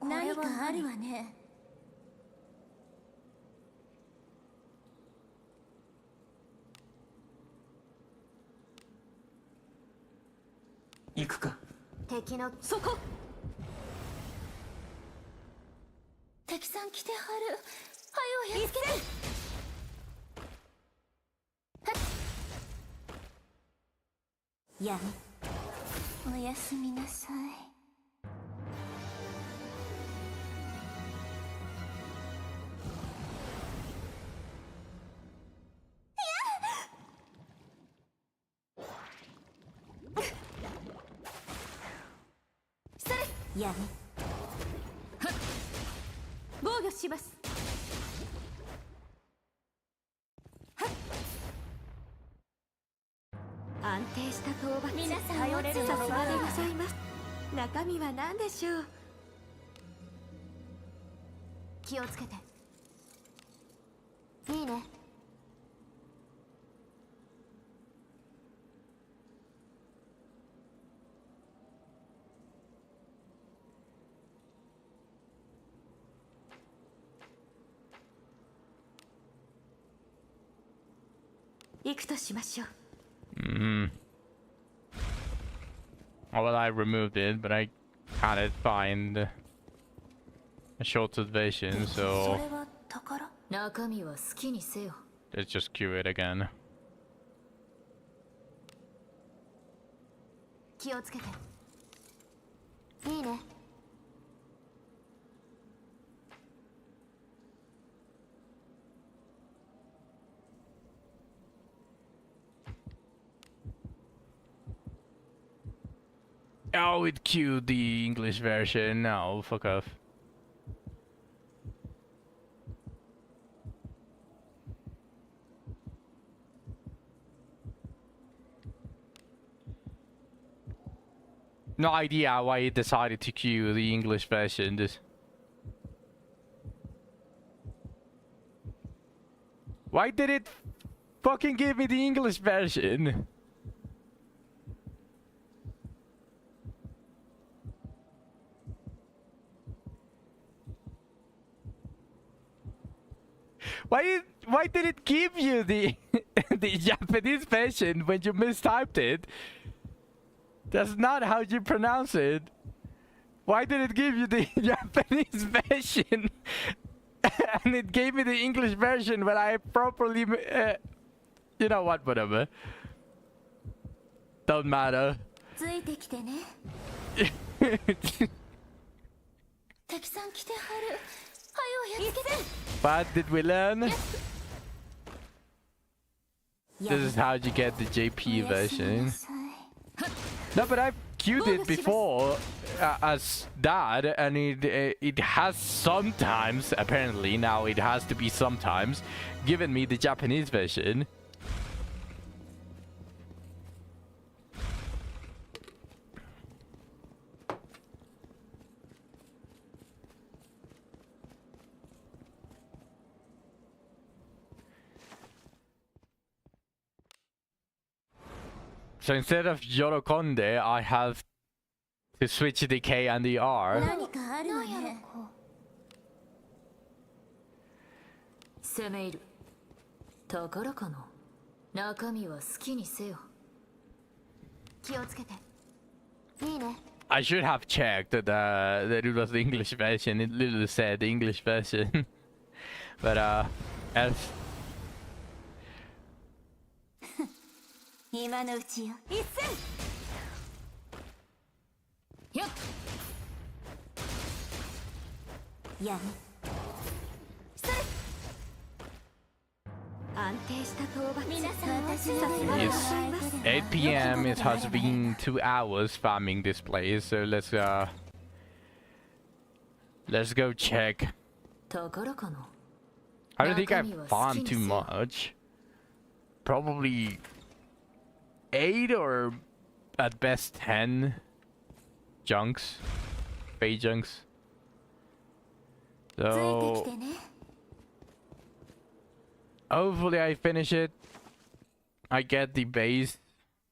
何かあるわね。行くか。敵のそこ。敵さん来てはる。はよやっつけて。やめ。おやすみなさい。やめ。防御します。安定した討伐。皆さん頼れるお強いさすがでございます。中身は何でしょう。気をつけて。いいね。行くとしましょう。Well, I removed it, but I can't find a shorted version, そ so れは宝？中身は好きにせよ。 let's just queue it again. 気をつけて。いいね。Oh, it queued the English version. No, fuck off. No idea why it decided to queue the English version. Why did it Fucking give me the English version. Why did it give you the the Japanese version when you mistyped it? That's not how you pronounce it. Why did it give you the Japanese version and it gave me the English version when I properly you know what, whatever. Don't matter. ついてきてね。敵さん来てはる。はよやっつけて。 What did we learn? This is how you get the JP version. No, but I've queued it before as that, and it has sometimes, apparently now it has to be sometimes, given me the Japanese version. So instead of Yorokonde, I have to switch the K and the R. 何かあるわね。攻め入る。宝かな。中身は好きにせよ。気をつけて。いいね。 I should have checked that it was the English version. It literally said the English version. But else. 今のうちよ。一戦。よっ。やめ。それ。安定した討伐。皆さん私の It's 8 p.m. It has been 2 hours farming this place, so let's go check. 宝かな。 I don't think I farmed too much. Probably 8 or at best 10 junks, Fey junks. ついて So きてね。 hopefully I finish it. I get the base,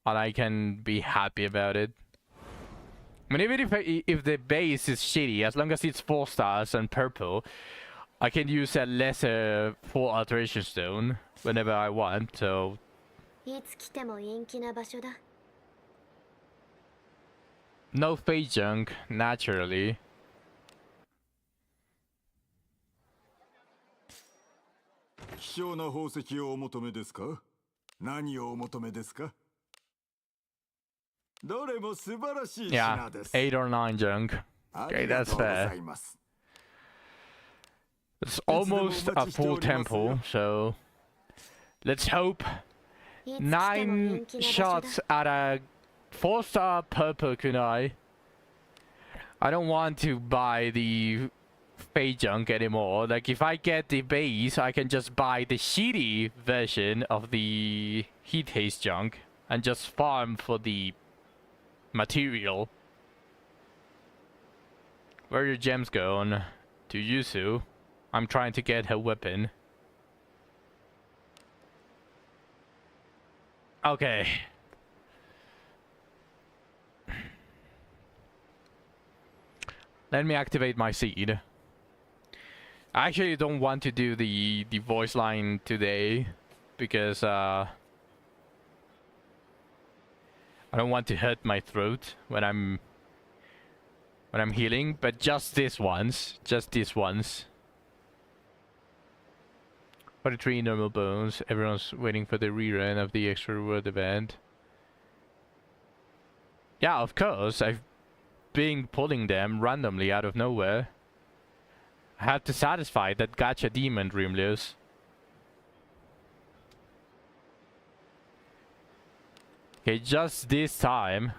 and I can be happy about it. I mean, even if the base is shitty, as long as it's 4 stars and purple, I can use a lesser full alteration stone whenever I want. So いつ来ても陰気な場所だ。 no Fey junk naturally. 希少な宝石をお求めですか？何をお求めですか？どれも素晴らしい Yeah, 品です。 8 or 9 junk. あ Okay, りが that's とうござ fair. います。 It's almost a full temple, so let's hope いつ来ても陰 9 気な場所だ。 shots at a 4-star purple kunai. I don't want to buy the Fey junk anymore. Like, if I get the base, I can just buy the shitty version of the heat haste junk and just farm for the material. Where are your gems going? To Yuzu. I'm trying to get her weapon. Okay. Let me activate my seed. I actually don't want to do the voice line today because I don't want to hurt my throat when I'm healing, but just this once. 43 normal bones. Everyone's waiting for the rerun of the extra reward event. Yeah, of course. I've been pulling them randomly out of nowhere. I had to satisfy that gacha demon, Dreamless. Okay, just this time.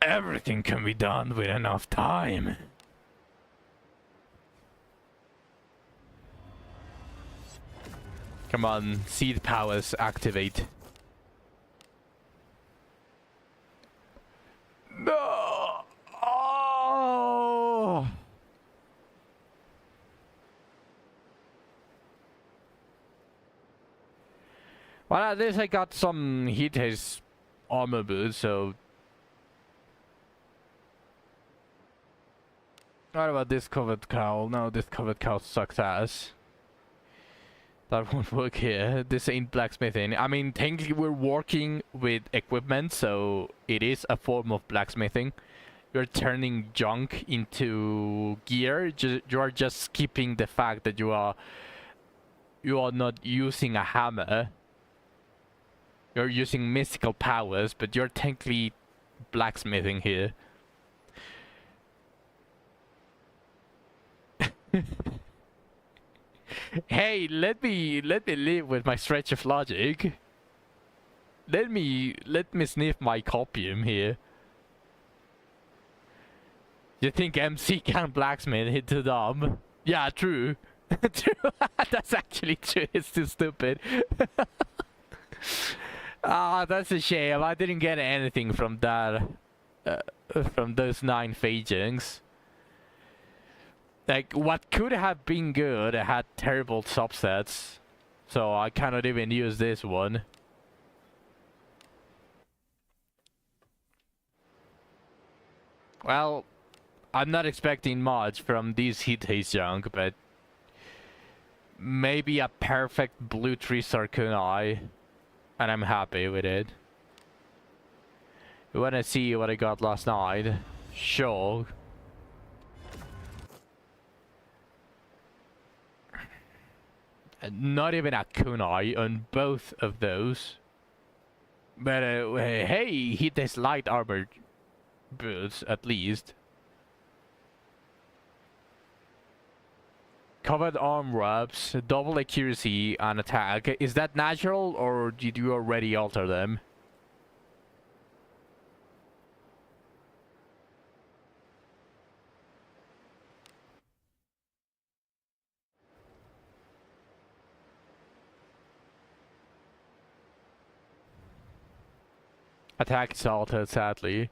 Everything can be done with enough time. Come on, seed powers activate. No! Oh! Well, at least I got some heat haze armor boots, so... What about this covered cowl? No, this covered cowl sucks ass. That won't work here. This ain't blacksmithing. I mean, technically we're working with equipment, so it is a form of blacksmithing. You're turning junk into gear. You are just skipping the fact that you are not using a hammer. You're using mystical powers, but you're technically blacksmithing here. Hey, let me live with my stretch of logic. Let me sniff my copium here. You think MC can blacksmith hit the dumb? Yeah, true. True. That's actually true. It's too stupid. Ah, that's a shame. I didn't get anything from that. From those 9 Phagings. Like, what could have been good had terrible subsets. So I cannot even use this one. Well, I'm not expecting much from these heat haze junk, but maybe a perfect blue 3-star kunai, and I'm happy with it. You wanna see what I got last night? Sure. Not even a kunai on both of those. But hey, he has light armor boots at least. Covered arm wraps, double accuracy and attack. Is that natural or did you already alter them? Attack is altered, sadly.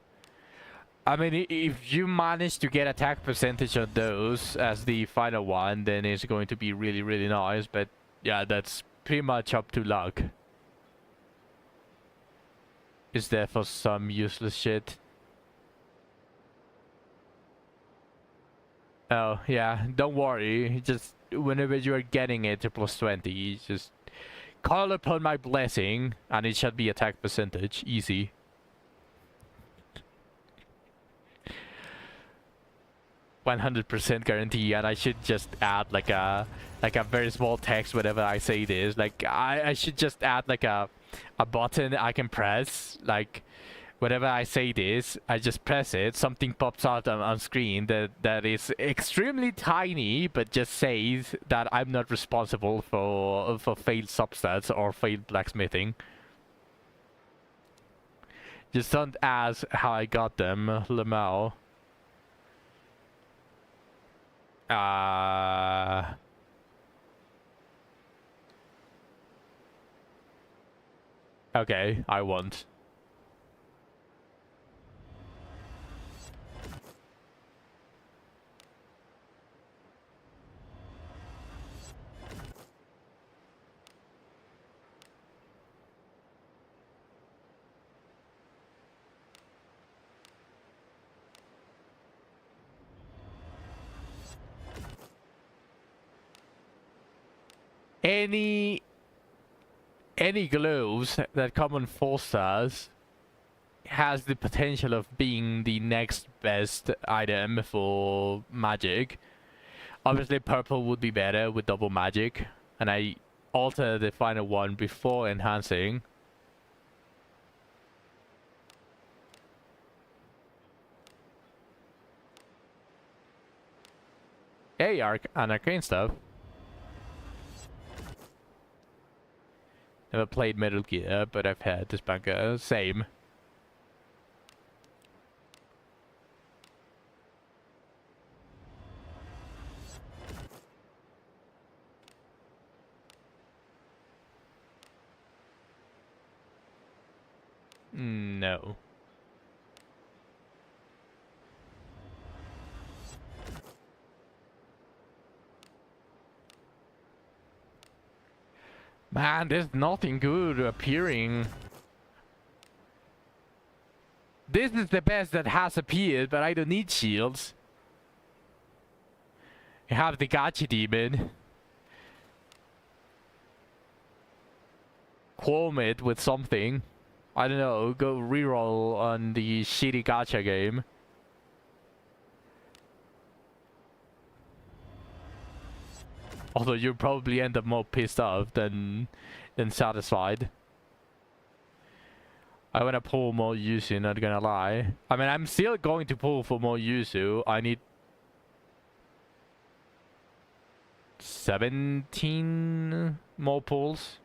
I mean, if you manage to get attack percentage on those as the final one, then it's going to be really, really nice. But yeah, that's pretty much up to luck. Is there for some useless shit? Oh, yeah, don't worry. Just whenever you're getting it to +20, just call upon my blessing, and it should be attack percentage. Easy. %100 guarantee, and I should just add like a very small text whenever I say this. Like I should just add like a button I can press. Like whenever I say this, I just press it. Something pops out on screen that is extremely tiny, but just says that I'm not responsible for failed substats or failed blacksmithing. Just don't ask how I got them, Lamau. Okay, I won't. Any gloves that come on 4 stars has the potential of being the next best item for magic. Obviously purple would be better with double magic, and I alter the final one before enhancing. Hey, and arcane stuff. Never played Metal Gear, but I've had this bunker. Same. No. Man, there's nothing good appearing. This is the best that has appeared, but I don't need shields. You have the Gachi Demon. Qualm it with something. I don't know, go reroll on the shitty gacha game. Although you'll probably end up more pissed off than satisfied. I wanna pull more Yuzu, not gonna lie. I mean, I'm still going to pull for more Yuzu. I need 17 more pulls.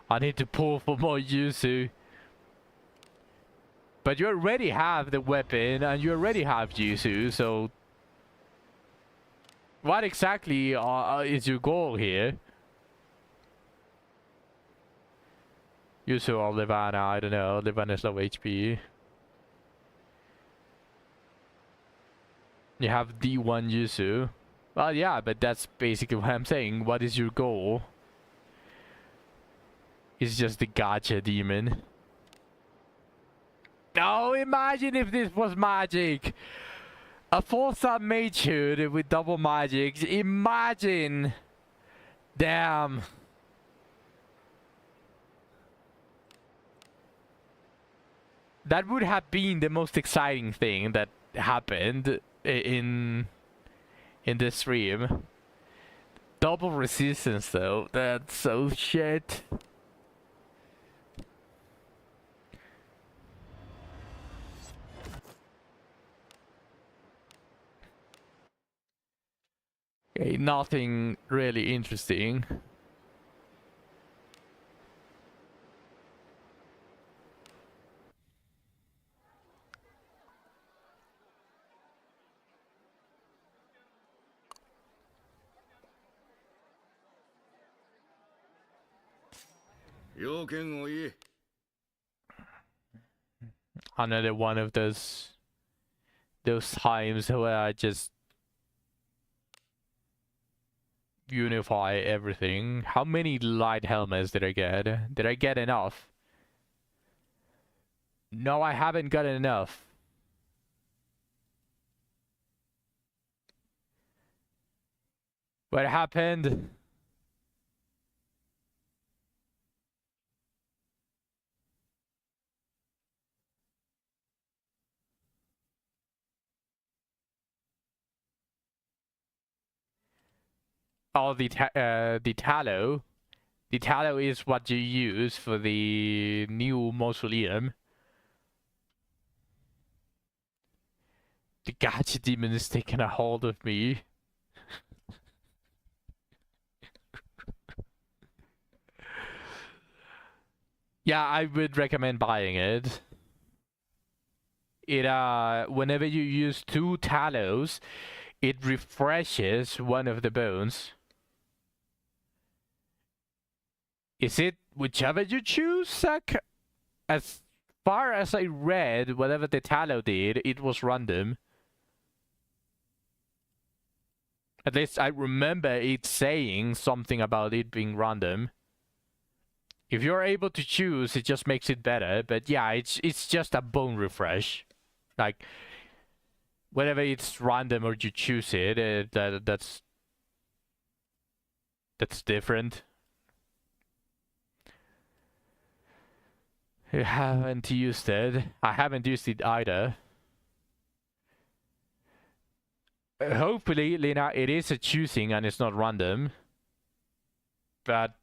I need to pull for more Yuzu. But you already have the weapon and you already have Yuzu, so... What exactly is your goal here? Yuzu or Livana, I don't know. Livana's low HP. You have D1 Yuzu. Well, yeah, but that's basically what I'm saying. What is your goal? It's just the gacha demon. Now imagine if this was magic. A 4-star magehood with double magics. Imagine. Damn. That would have been the most exciting thing that happened in this stream. Double resistance though. That's so shit. Okay, nothing really interesting. Another one of those times where I just unify everything. How many light helmets did I get? Did I get enough? No, I haven't got enough. What happened? Oh, the tallow. The tallow is what you use for the new mausoleum. The gacha demon is taking a hold of me. Yeah, I would recommend buying it. It whenever you use 2 tallows, it refreshes one of the bones. Is it whichever you choose, Zach? As far as I read, whatever the tallow did, it was random. At least I remember it saying something about it being random. If you're able to choose, it just makes it better. But yeah, it's just a bone refresh. Like, whether it's random or you choose it, that's different. You haven't used it. I haven't used it either. Hopefully, Lena, it is a choosing and it's not random. But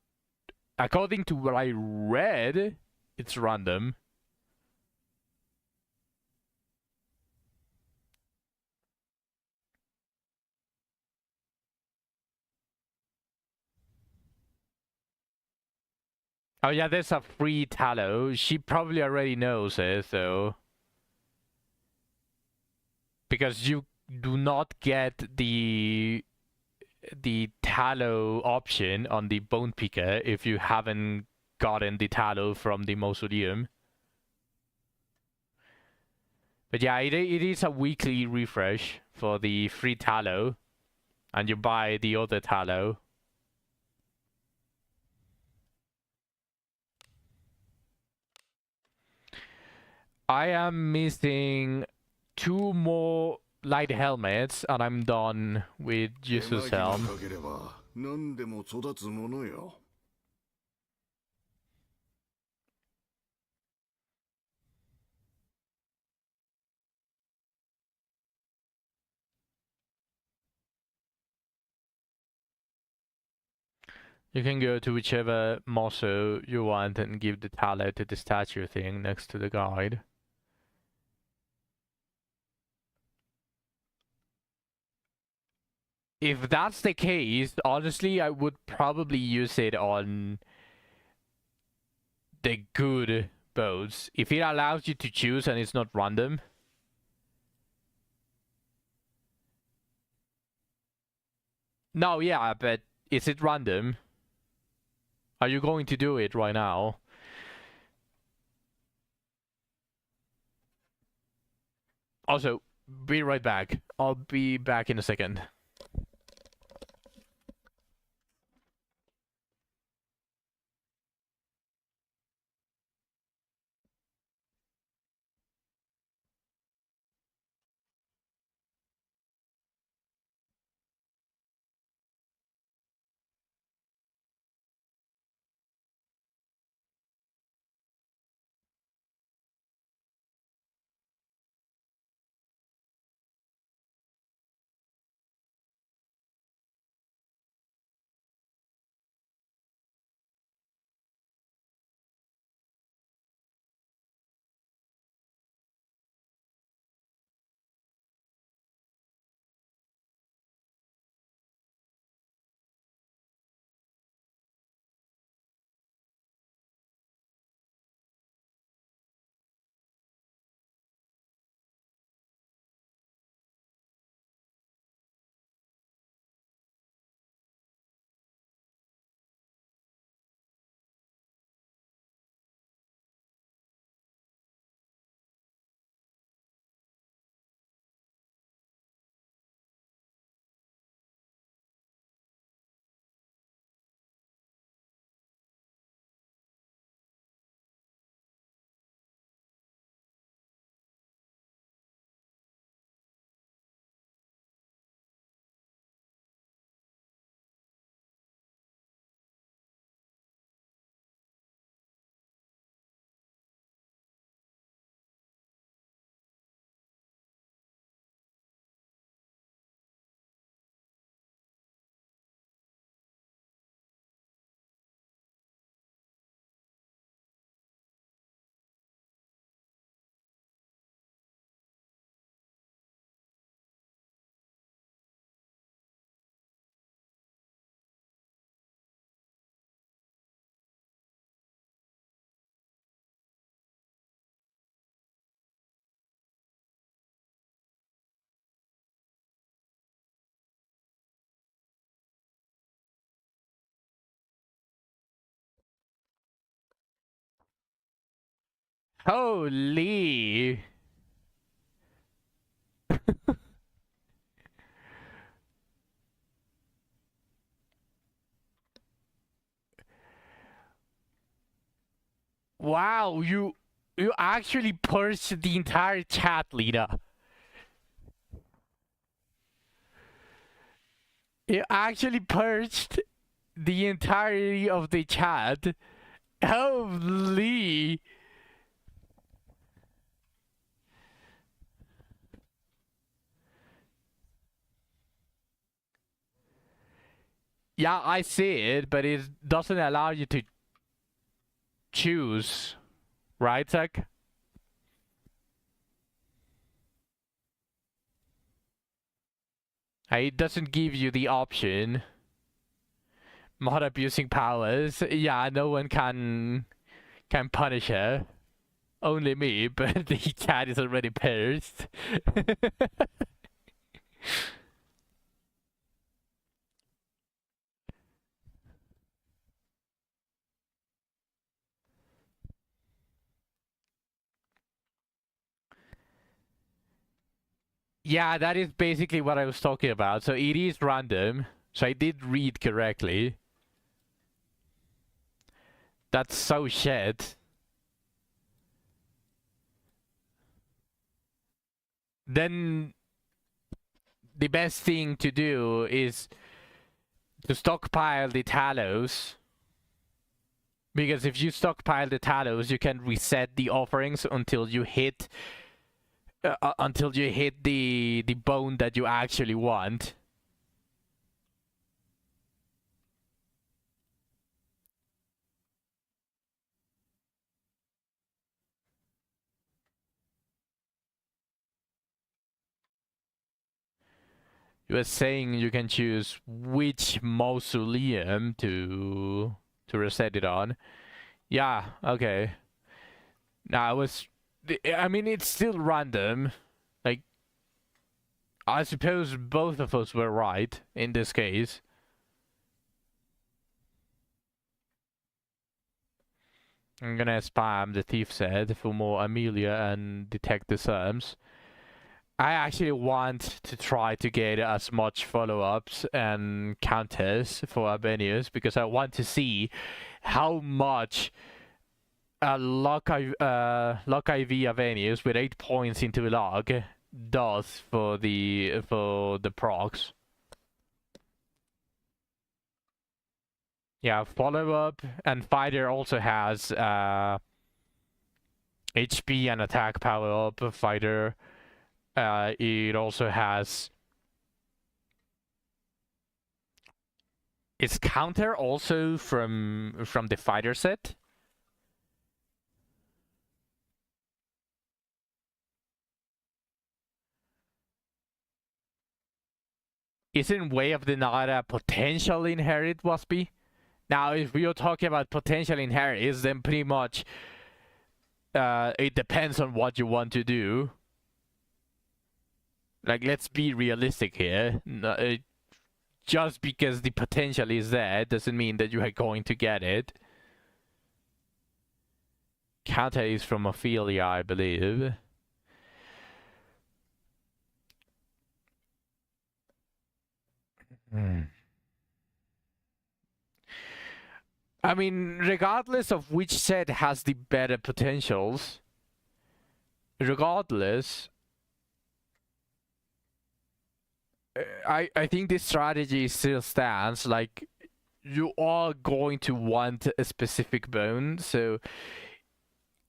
according to what I read, it's random. Oh yeah, there's a free tallow. She probably already knows it, so... Because you do not get the tallow option on the bone picker if you haven't gotten the tallow from the mausoleum. But yeah, it is a weekly refresh for the free tallow, and you buy the other tallow. I am missing 2 more light helmets and I'm done with 手間 Yusu's 暇 helm. かければ何でも育つものよ。You can go to whichever mosso you want and give the talent to the statue thing next to the guide. If that's the case, honestly, I would probably use it on the good boats. If it allows you to choose and it's not random. No, yeah, but is it random? Are you going to do it right now? Also, be right back. I'll be back in a second. Holy! Wow, you actually purged the entire chat, Lina. You actually purged the entirety of the chat. Holy! Yeah, I see it, but it doesn't allow you to choose, right, Zach? It doesn't give you the option. Mod abusing powers. Yeah, no one can punish her. Only me, but the chat is already purged. Yeah, that is basically what I was talking about. So it is random. So I did read correctly. That's so shit. then the best thing to do is to stockpile the Talos. Because if you stockpile the Talos, you can reset the offerings until you hit the bone that you actually want. You were saying you can choose which mausoleum to reset it on. Yeah, okay. Now I mean, it's still random. Like, I suppose both of us were right in this case. I'm gonna spam the thief said for more Amelia and detect the Serms. I actually want to try to get as much follow-ups and counters for Arbenius because I want to see how much Lock IV Arbenius with 8 points into log does for the procs. Yeah, follow-up and fighter also has HP and attack power up. Fighter. It also has its counter also from the fighter set. Isn't Way of the Nada potential inherit, Waspy? Now, if we are talking about potential inherit, then pretty much it depends on what you want to do. Like, let's be realistic here. Just because the potential is there doesn't mean that you are going to get it. Counter is from Ophelia, I believe. I mean, regardless of which set has the better potentials, regardless, I think this strategy still stands. Like, you are going to want a specific bone, so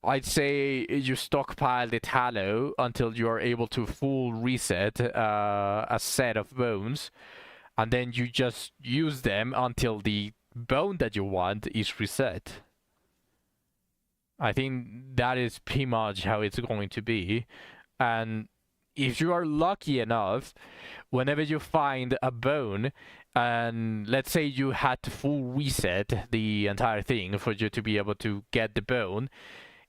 I'd say you stockpile the Tallow until you are able to full reset a set of bones, and then you just use them until the bone that you want is reset. I think that is pretty much how it's going to be. And if you are lucky enough, whenever you find a bone, and let's say you had to full reset the entire thing for you to be able to get the bone,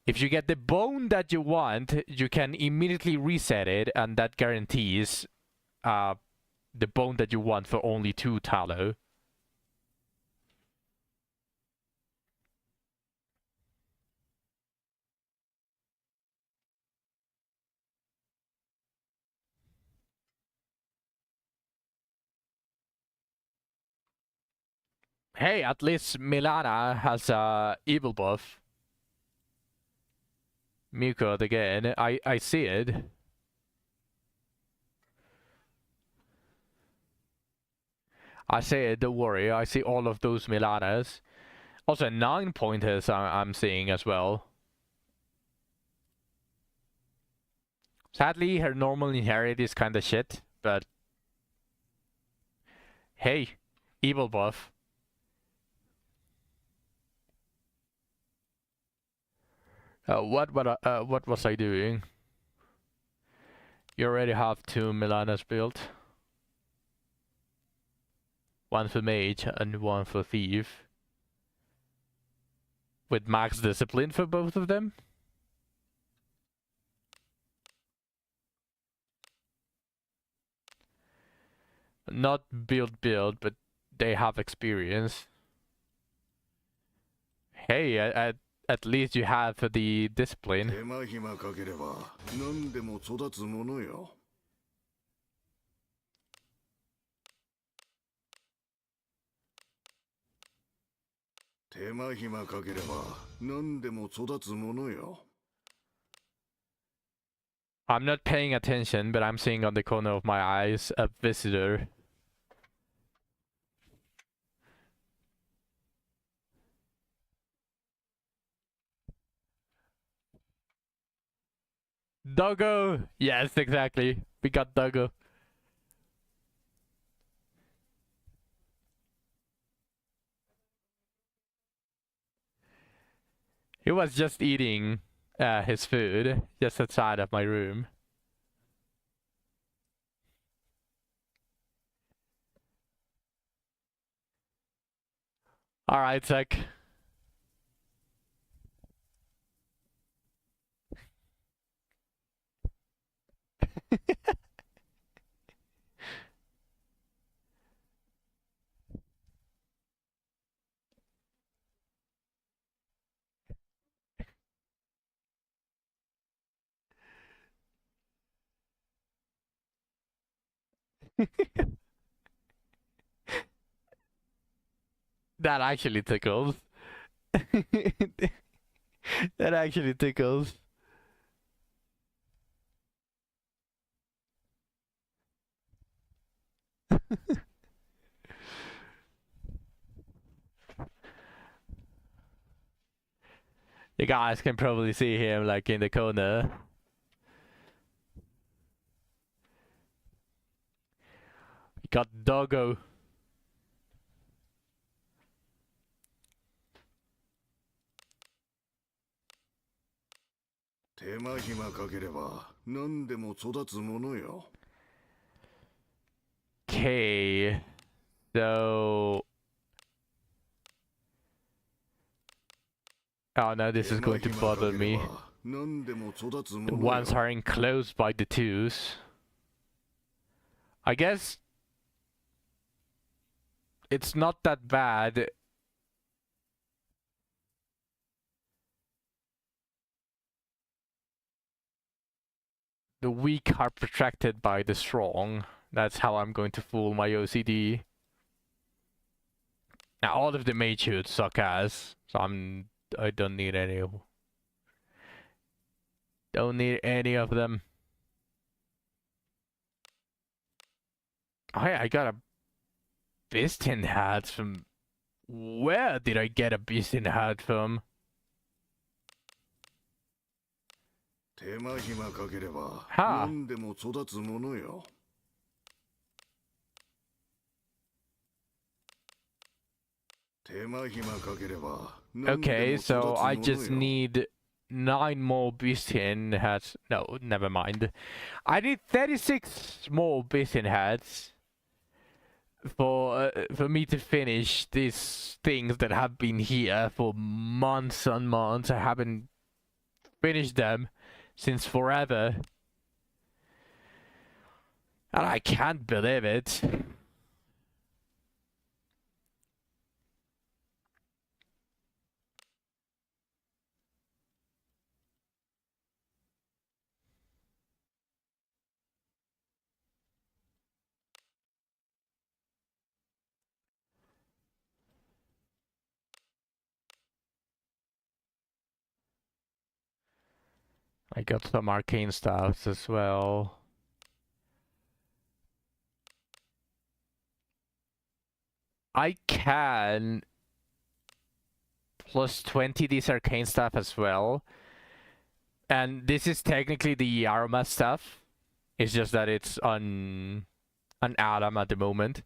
if you get the bone that you want, you can immediately reset it, and that guarantees the bone that you want for only 2 tallow. Hey, at least Milana has a evil buff. Miko again. I see it. I see it, don't worry. I see all of those Milanas. Also 9 pointers I'm seeing as well. Sadly, her normal inherit is kinda shit, but hey, evil buff. What was I doing? You already have 2 Milanas built. One for mage and one for thief. With max discipline for both of them. Not build, but they have experience. Hey, at least you have the discipline. 手間暇かければ何でも育つものよ。手間暇かければ何でも育つものよ。I'm not paying attention, but I'm seeing on the corner of my eyes a visitor. Doggo! Yes, exactly. We got Doggo. He was just eating his food just outside of my room. Alright, Zach. That actually tickles. That actually tickles. You guys can probably see him like in the corner. We got Doggo. Okay, so oh no, this is going to bother me. The ones are enclosed by the twos. I guess it's not that bad. The weak are protected by the strong. That's how I'm going to fool my OCD. Now all of the mage shoots suck ass, so I don't need any. Don't need any of them. I got a Bistin hat from. Where did I get a Bistin hat from? Huh. Okay, so I just need 9 more Bistin hats. No, never mind. I need 36 more Bistin hats for me to finish these things that have been here for months and months. I haven't finished them since forever. And I can't believe it. I got some arcane stuffs as well. I can plus 20 these arcane stuff as well. And this is technically the aroma stuff. It's just that it's on an Adam at the moment.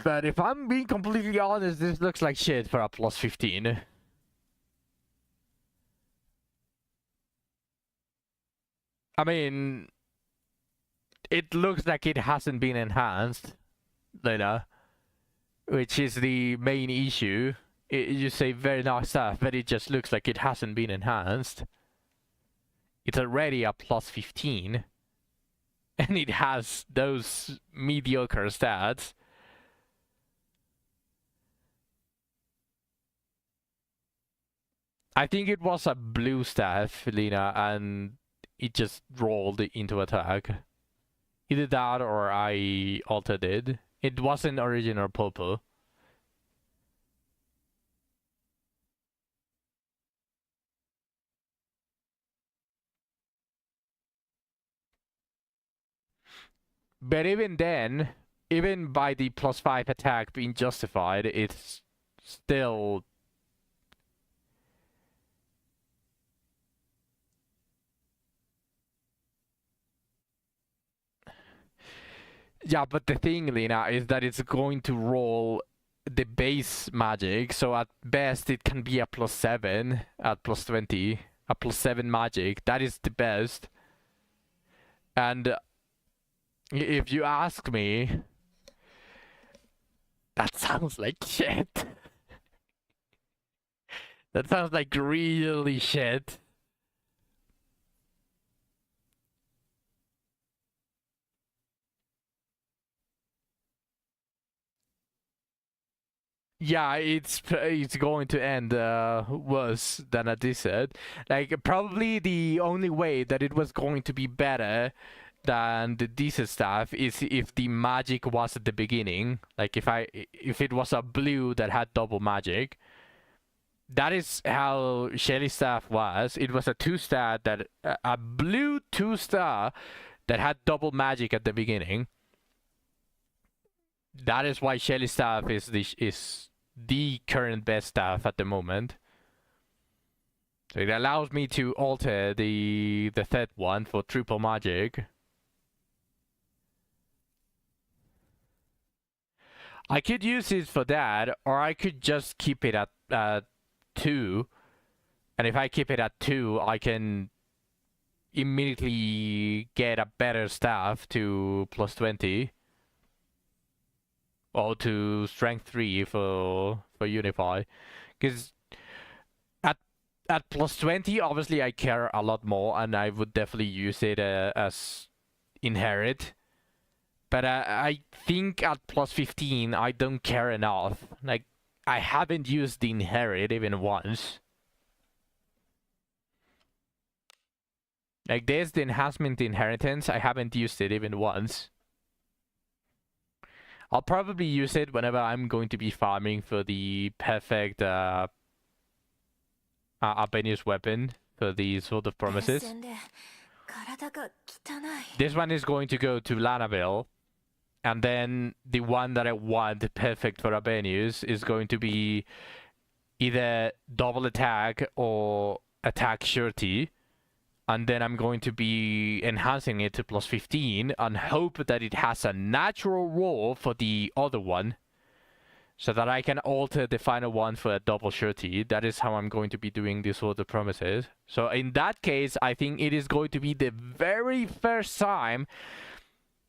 But if I'm being completely honest, this looks like shit for a plus 15. I mean, it looks like it hasn't been enhanced, you know, which is the main issue. You say very nice stuff, but it just looks like it hasn't been enhanced. It's already a plus 15, and it has those mediocre stats. I think it was a blue staff, Lena, and it just rolled into attack. Either that or I altered it. It wasn't original purple. But even then, even by the +5 attack being justified, it's still... Yeah, but the thing, Lena, is that it's going to roll the base magic, so at best it can be a +7 at +20. A +7 magic, that is the best. And if you ask me, that sounds like shit. That sounds like really shit. Yeah, it's going to end worse than a Decet. Like, probably the only way that it was going to be better than the Decet staff is if the magic was at the beginning. Like, if it was a blue that had double magic. That is how Shelly staff was. It was a 2-star that a blue 2-star that had double magic at the beginning. That is why Shelly staff is the current best staff at the moment. So it allows me to alter the third one for triple magic. I could use it for that, or I could just keep it at 2. And if I keep it at 2, I can immediately get a better staff to +20. Or to strength 3 for Unify. Because at +20, obviously I care a lot more, and I would definitely use it as inherit. But I think at +15, I don't care enough. Like, I haven't used the inherit even once. Like, there's the enhancement inheritance, I haven't used it even once. I'll probably use it whenever I'm going to be farming for the perfect Albanius weapon for the Sword of Promises. This one is going to go to Lanavel, and then the one that I want perfect for Albanius is going to be either double attack or attack surety. And then I'm going to be enhancing it to +15 and hope that it has a natural roll for the other one, so that I can alter the final one for a double surety. That is how I'm going to be doing this Sword of Promises. So in that case, I think it is going to be the very first time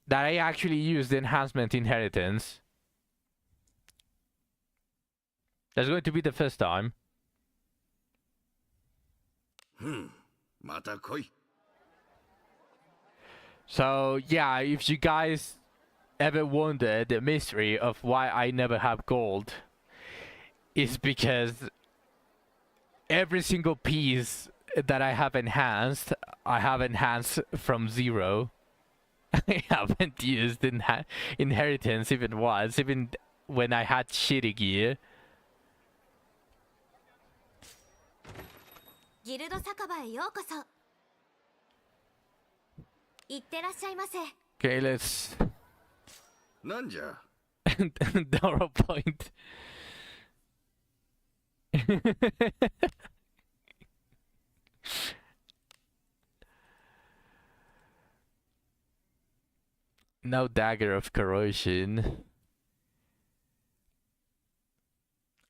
that I actually use the enhancement inheritance. That's going to be the first time. So yeah, if you guys ever wonder the mystery of why I never have gold, it's because every single piece that I have enhanced from 0. I haven't used inheritance even once, even when I had shitty gear. ギルド酒場へようこそ。行ってらっしゃいませ。 Okay, let's なんじゃ Dora point. No dagger of corrosion.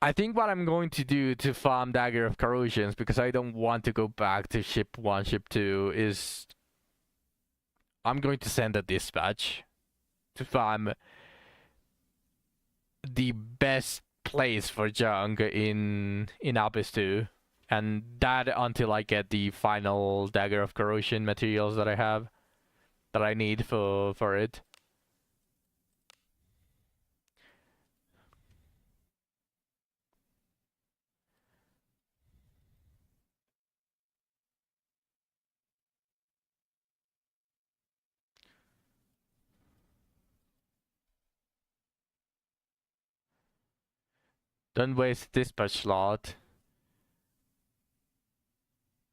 I think what I'm going to do to farm Dagger of Corrosions, because I don't want to go back to ship 1, ship 2, is I'm going to send a dispatch to farm the best place for junk in Abyss 2, and that until I get the final Dagger of Corrosion materials that I need for it. Don't waste dispatch slot.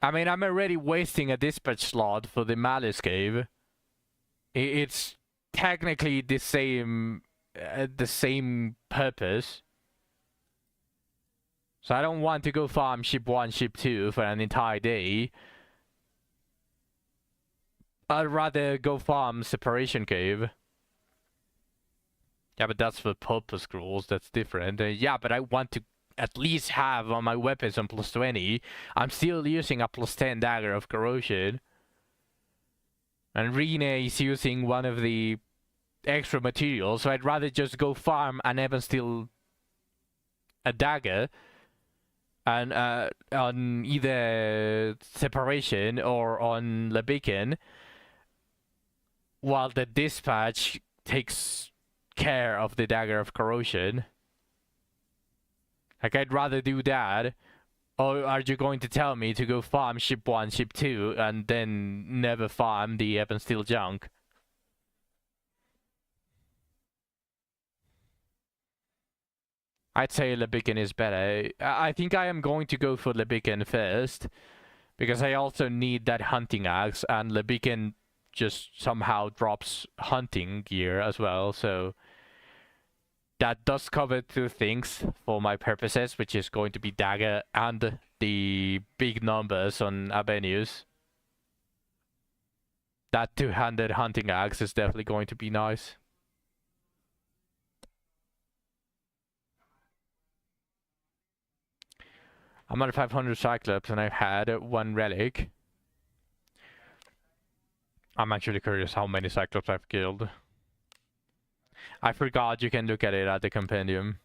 I mean, I'm already wasting a dispatch slot for the Malice Cave. It's technically the same purpose. So I don't want to go farm ship 1, ship 2 for an entire day. I'd rather go farm Separation Cave. Yeah, but that's for purpose scrolls, that's different. Yeah, but I want to at least have on my weapons on +20. I'm still using a +10 Dagger of Corrosion. And Rene is using one of the extra materials, so I'd rather just go farm an Ebon Steel a dagger and on either Separation or on Le Beacon, while the Dispatch takes care of the Dagger of Corrosion. Like, I'd rather do that. Or are you going to tell me to go farm ship 1, ship 2, and then never farm the Ebon Steel junk? I'd say Le Beacon is better. I think I am going to go for Le Beacon first, because I also need that hunting axe, and Le Beacon just somehow drops hunting gear as well, so that does cover 2 things for my purposes, which is going to be dagger and the big numbers on Abenius. That 2-handed hunting axe is definitely going to be nice. I'm at 500 Cyclops and I've had 1 relic. I'm actually curious how many Cyclops I've killed. I forgot you can look at it at the compendium.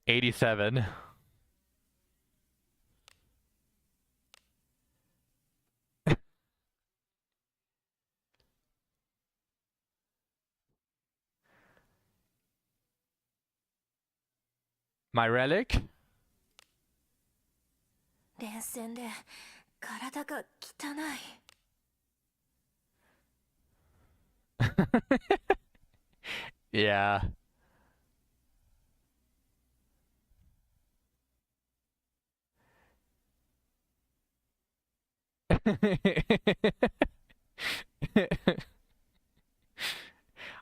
$87. My relic? 連戦で体が汚い。Yeah.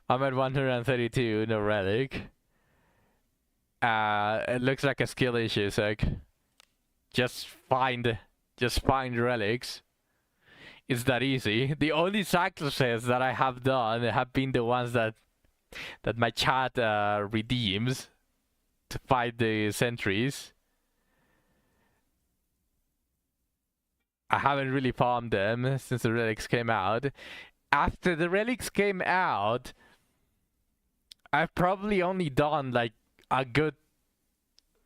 I'm at 132, no relic. It looks like a skill issue, Sec. Just find relics. It's that easy. The only sacrifices that I have done have been the ones that my chat redeems to fight the sentries. I haven't really farmed them since the relics came out. After the relics came out, I've probably only done like a good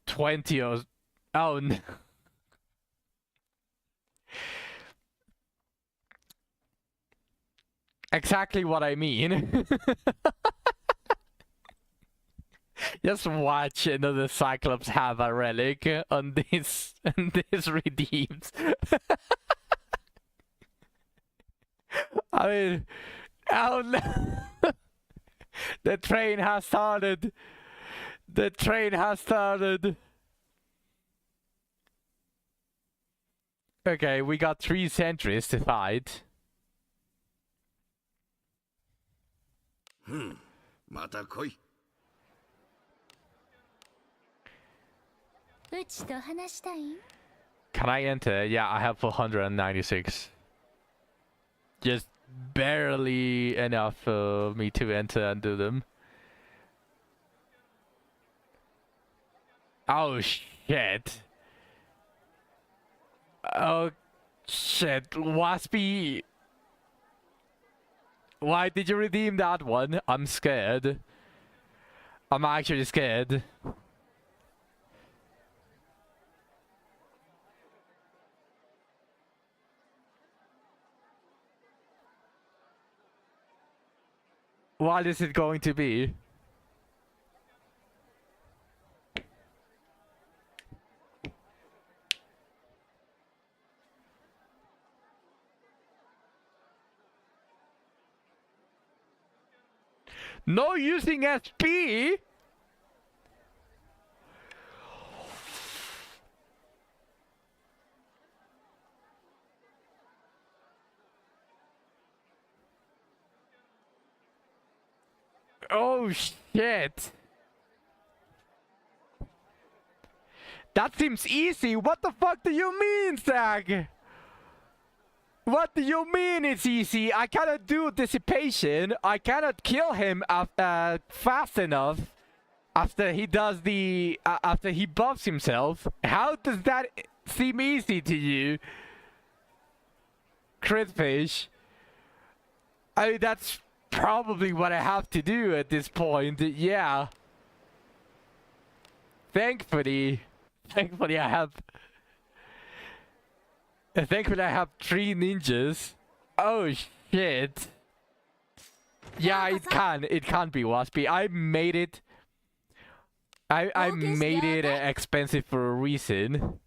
20 or... Oh no. Exactly what I mean. Just watch another Cyclops have a relic on this redeems. I mean, oh no. The train has started. The train has started. Okay, we got 3 sentries to fight. また来い。うちと話したい？ Can I enter? Yeah, I have 496. Just barely enough for me to enter and do them. Oh shit. Oh shit. Waspy. Why did you redeem that one? I'm scared. I'm actually scared. What is it going to be? No using SP? Oh shit. That seems easy. What the fuck do you mean, Zach? What do you mean it's easy? I cannot do dissipation. I cannot kill him fast enough after he does the after he buffs himself. How does that seem easy to you, Critfish? I mean, that's probably what I have to do at this point. Yeah. Thankfully I have. Thankfully I have 3 ninjas. Oh shit. Yeah, it can be Waspy. I made it. I made it expensive for a reason.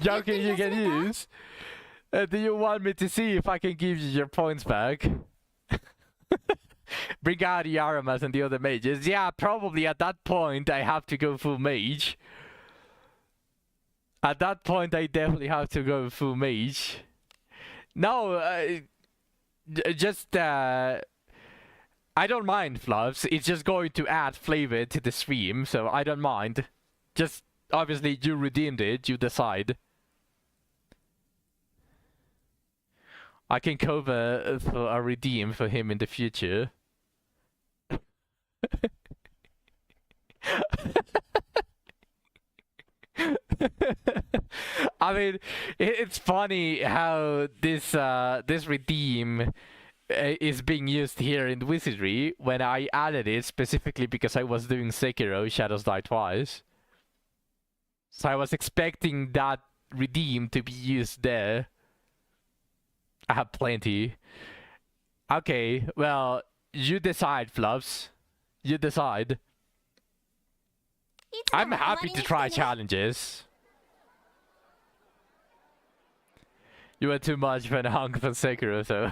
Joking you can use. Do you want me to see if I can give you your points back? Bring out the Aramas and the other mages. Yeah, probably at that point I have to go full mage. At that point I definitely have to go full mage. No, just I don't mind, Fluffs. It's just going to add flavor to the stream, so I don't mind. Just obviously you redeemed it, you decide. I can cover for a redeem for him in the future. I mean, it's funny how this this redeem is being used here in Wizardry when I added it specifically because I was doing Sekiro Shadows Die Twice. So I was expecting that redeem to be used there. I have plenty. Okay, well, you decide, Fluffs. You decide. I'm happy to try challenges. You were too much for the hunk for Sekiro, so.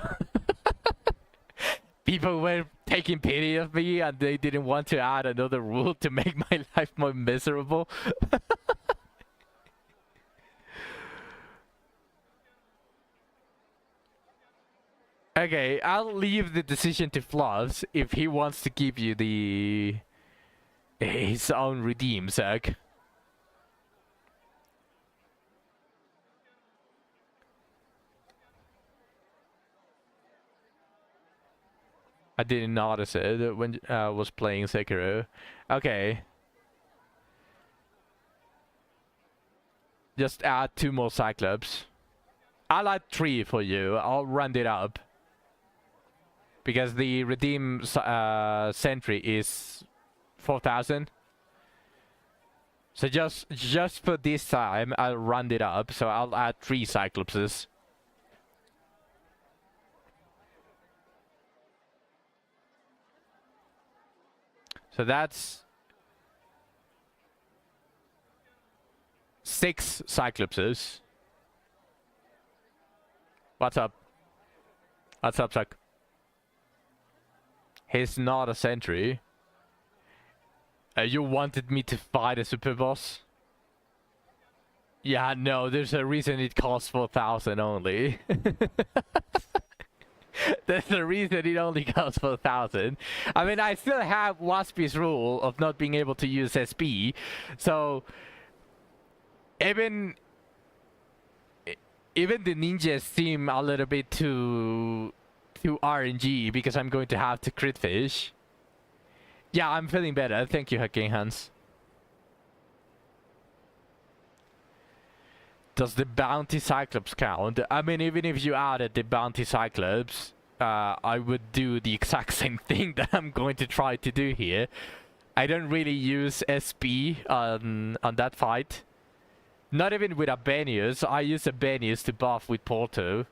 People were taking pity of me and they didn't want to add another rule to make my life more miserable. Okay, I'll leave the decision to Fluffs if he wants to give you his own redeem, Zach. I didn't notice it when I was playing Sekiro. Okay. Just add 2 more Cyclops. I'll add 3 for you. I'll round it up. Because the redeem sentry is 4,000. So just for this time, I'll round it up. So I'll add 3 Cyclopses. So that's 6 Cyclopses. What's up? What's up, Chuck? He's not a sentry. You wanted me to fight a super boss? Yeah, no, there's a reason it costs 4,000 only. There's a reason it only costs 4,000. I mean, I still have Waspy's rule of not being able to use SP, so even the ninjas seem a little bit too RNG because I'm going to have to crit fish. Yeah, I'm feeling better. Thank you, Hacking Hans. Does the bounty Cyclops count? I mean, even if you added the bounty Cyclops, I would do the exact same thing that I'm going to try to do here. I don't really use SP on that fight. Not even with Abenius. I use Abenius to buff with Porto.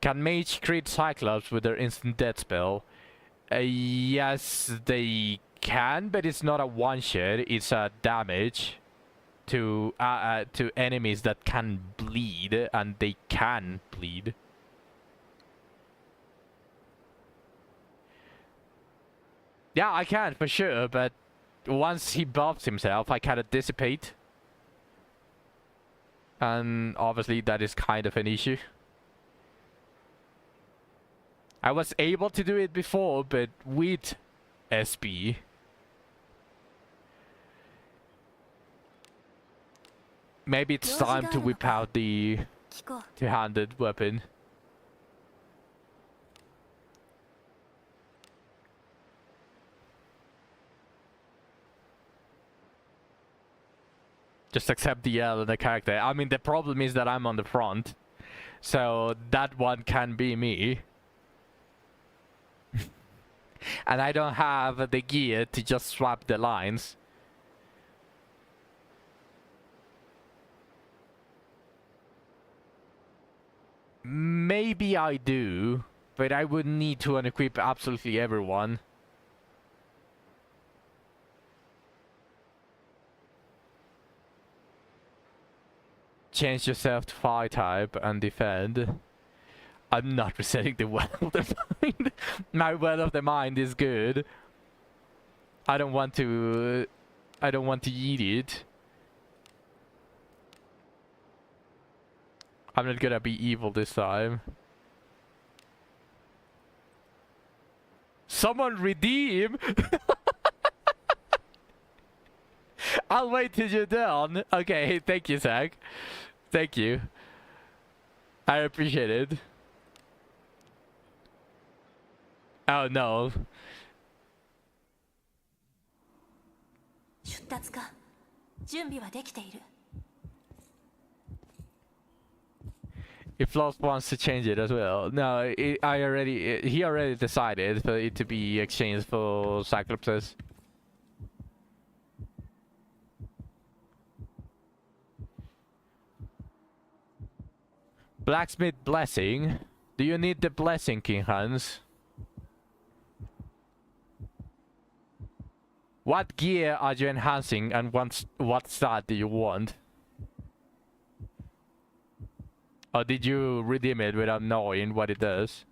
Can mage crit Cyclops with their instant death spell? Yes, they can, but it's not a one-shot, it's a damage. to enemies that can bleed, and they can bleed. Yeah, I can for sure, but once he buffs himself, I kind of dissipate. And obviously that is kind of an issue. I was able to do it before, but with SB. Maybe it's time to whip out the two-handed weapon. Just accept the L in the character. I mean, the problem is that I'm on the front. So that one can be me. And I don't have the gear to just swap the lines. Maybe I do, but I would need to unequip absolutely everyone. Change yourself to fire type and defend. I'm not resetting the well of the mind. My well of the mind is good. I don't want to eat it. I'm not gonna be evil this time. Someone redeem! I'll wait till you're done. Okay, thank you, Zach. Thank you. I appreciate it. Oh no. 出立か。準備はできている。 If Lost wants to change it as well. No, he already decided for it to be exchanged for Cyclopses. Blacksmith blessing. Do you need the blessing, King Hans? What gear are you enhancing, and what stat do you want? Or did you redeem it without knowing what it does?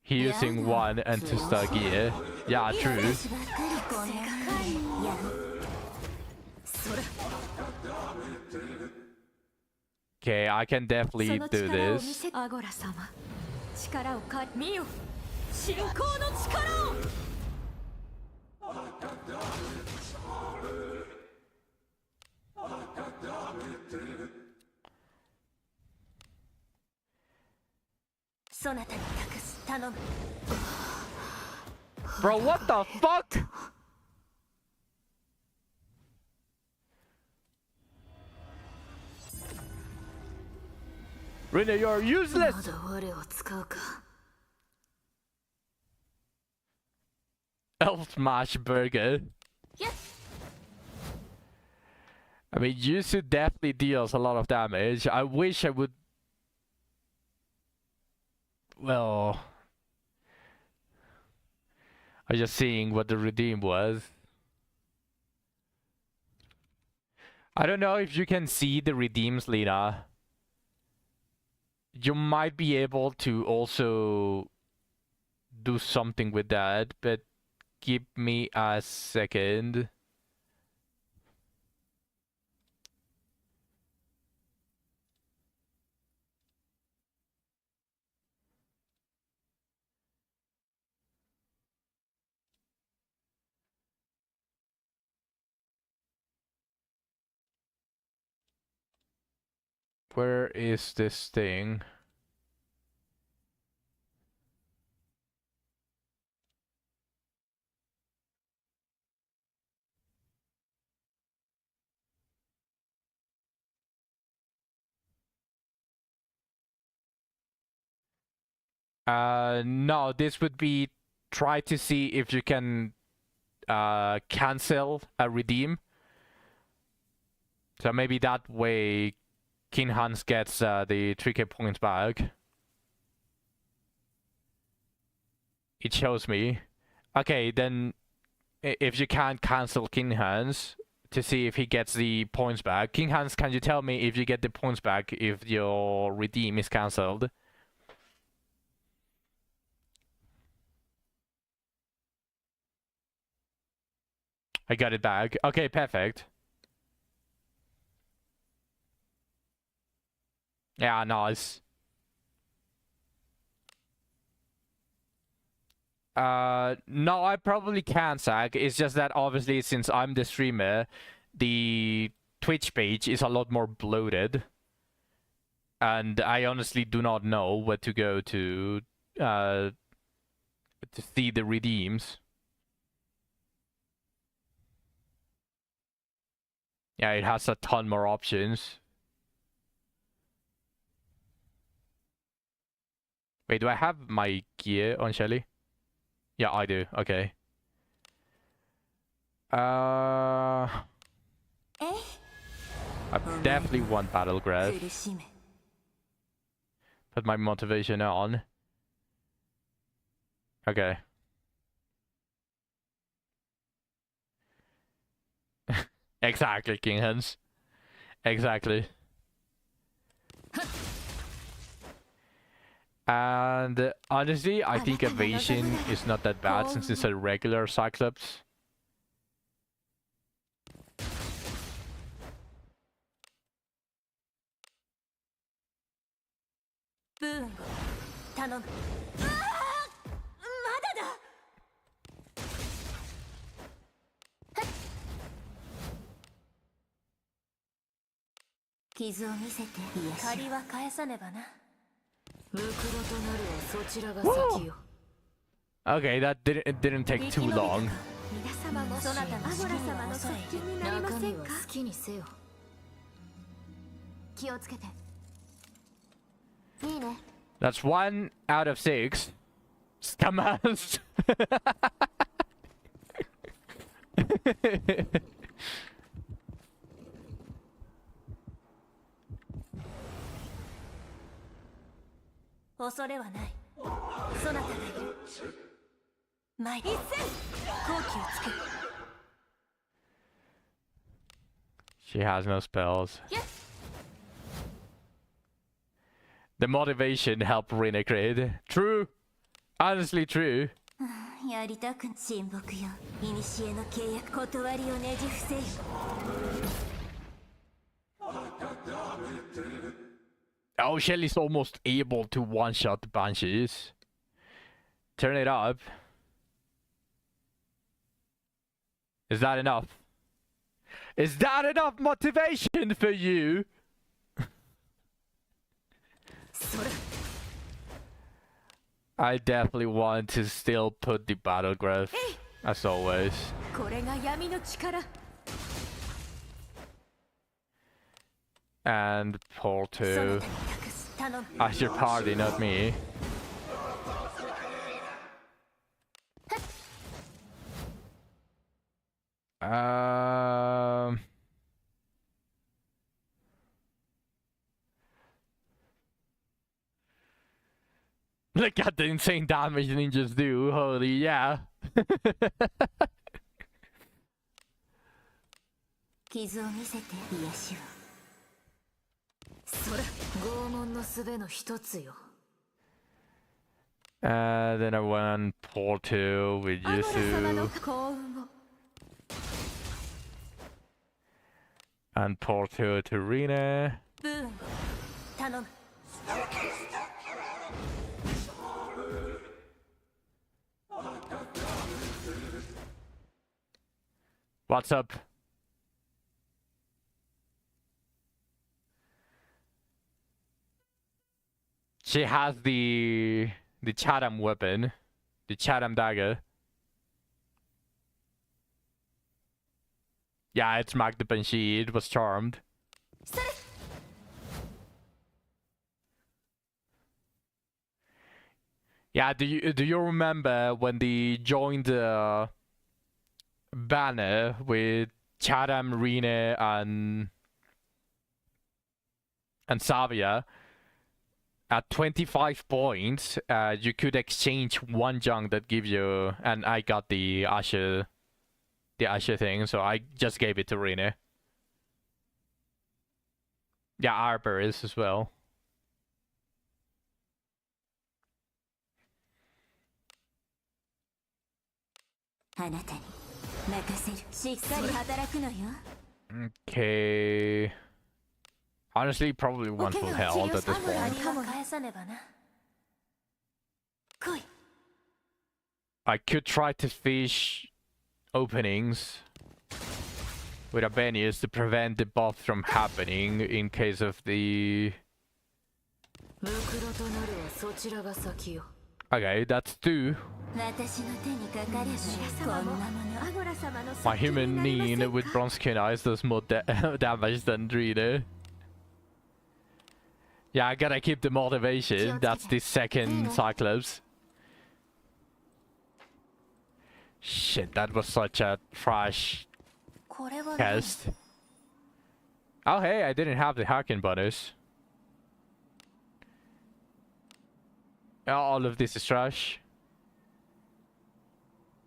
He using 1 and 2-star gear. Yeah, true. Okay, I can definitely do this. アゴラ様、力を見よ、信仰の力を。そなたに託す、頼む。 Bro, what the fuck? Rina, you're useless! まだ我を使うか。 Elf Smash Burger. I mean, Yusu definitely deals a lot of damage. I wish I would... Well... I'm just seeing what the redeem was. I don't know if you can see the redeems, Lena. You might be able to also do something with that, but give me a second. Where is this thing? No, this would be try to see if you can cancel a redeem. So maybe that way King Hans gets the 3k points back. It shows me. Okay, then if you can't cancel King Hans to see if he gets the points back. King Hans, can you tell me if you get the points back if your redeem is cancelled? I got it back. Okay, perfect. Yeah, nice. No, I probably can, Zach. It's just that obviously since I'm the streamer, the Twitch page is a lot more bloated. And I honestly do not know where to go to see the redeems. Yeah, it has a ton more options. Wait, do I have my gear on Shelly? Yeah, I do. Okay. I definitely want Battle Graph. Put my motivation on. Okay. Exactly, King Hans. Exactly. And honestly, I think evasion is not that bad since it's a regular Cyclops. Okay, that didn't take too long. That's 1 out of 6. Scammers. She has no spells. The motivation helped Renegade. True. Honestly true. Oh, Shelly's almost able to one-shot the Banshees. Turn it up. Is that enough? Is that enough motivation for you? I definitely want to still put the Battle Graph, as always. And Porto. As your party, not me. Look at the insane damage ninjas do. Holy yeah. Then I went Porto with Yusu. And Porto to Rina. What's up? She has the Chatham weapon, the Chatham dagger. Yeah, it's marked the Banshee. It was charmed. Yeah, do you remember when they joined banner with Chatham, Rina, and Savia? At 25 points, you could exchange one junk that gives you, and I got the Asher the Asher thing, so I just gave it to Rene. Yeah, Arbor is as well. あなたに任せる。しっかり働くのよ。 Okay. Honestly, probably one full health at this point. 返さねばな。来い。 I could try to fish openings with Abenius to prevent the buff from happening in case of the... ムクロとなるはそちらが先よ。 Okay, that's 2. 私の手にかかればこんなもの。 My human Neen with bronze skin eyes does more damage than Drina. Yeah, I gotta keep the motivation. That's the second Cyclops. Shit, that was such a trash これはね test. Oh hey, I didn't have the hacking bonus. All of this is trash.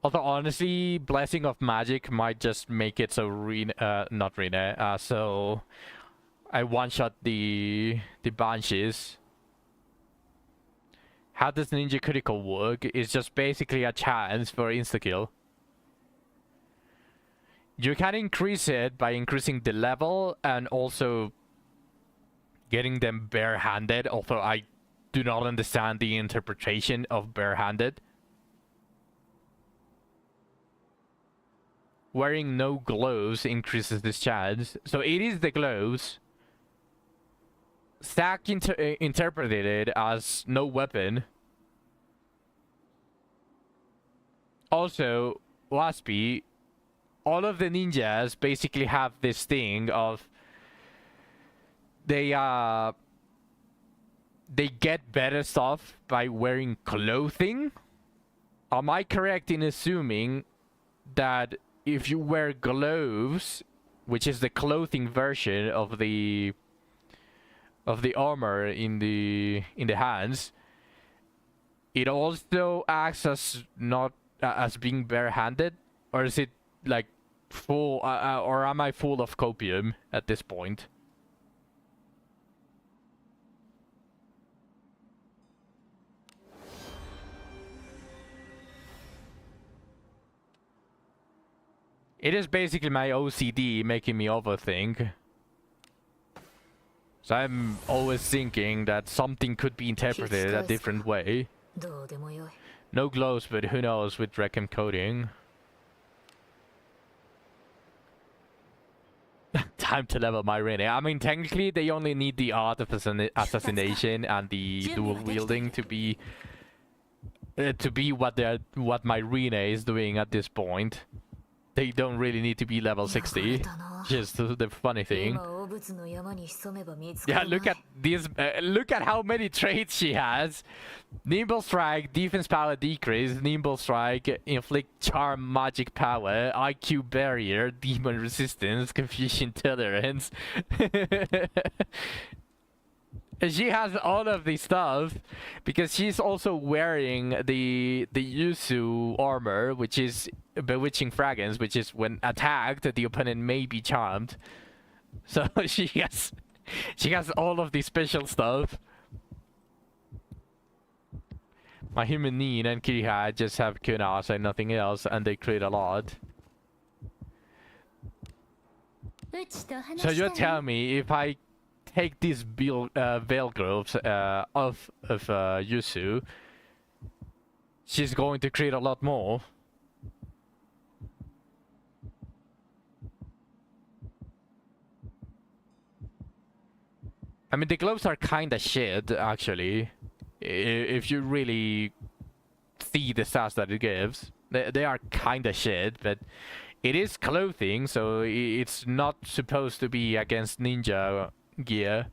Although honestly, Blessing of Magic might just make it so not Rene, so I one-shot the Banshees. How does Ninja Critical work? It's just basically a chance for insta-kill. You can increase it by increasing the level and also getting them barehanded, although I do not understand the interpretation of barehanded. Wearing no gloves increases this chance. So it is the gloves. Stack interpreted it as no weapon. Also, Waspy, all of the ninjas basically have this thing of they get better stuff by wearing clothing. Am I correct in assuming that if you wear gloves, which is the clothing version of the armor in the hands, it also acts as not as being barehanded, or is it like full, or am I full of copium at this point? It is basically my OCD making me overthink. So I'm always thinking that something could be interpreted a different way. どうでもよい。 No gloves, but who knows with Rechem coding. Time to level my Rene. I mean, technically, they only need the art of assassination and the dual wielding to be what my Rene is doing at this point. They don't really need to be level 60. Just the funny thing. Yeah, look at these. Look at how many traits she has. Nimble Strike, defense power decrease. Nimble Strike, inflict charm, magic power, IQ barrier, demon resistance, confusion tolerance. She has all of this stuff because she's also wearing the Yusu armor, which is bewitching fragrance, which is when attacked the opponent may be charmed. So she has all of the special stuff. My human Neen and Kiriha just have Kunas and nothing else, and they create a lot. So you're telling me if I take these veil gloves off of Yusu, she's going to create a lot more. I mean, the gloves are kinda shit, actually. If you really see the stats that it gives, they are kinda shit, but it is clothing, so it's not supposed to be against ninja gear.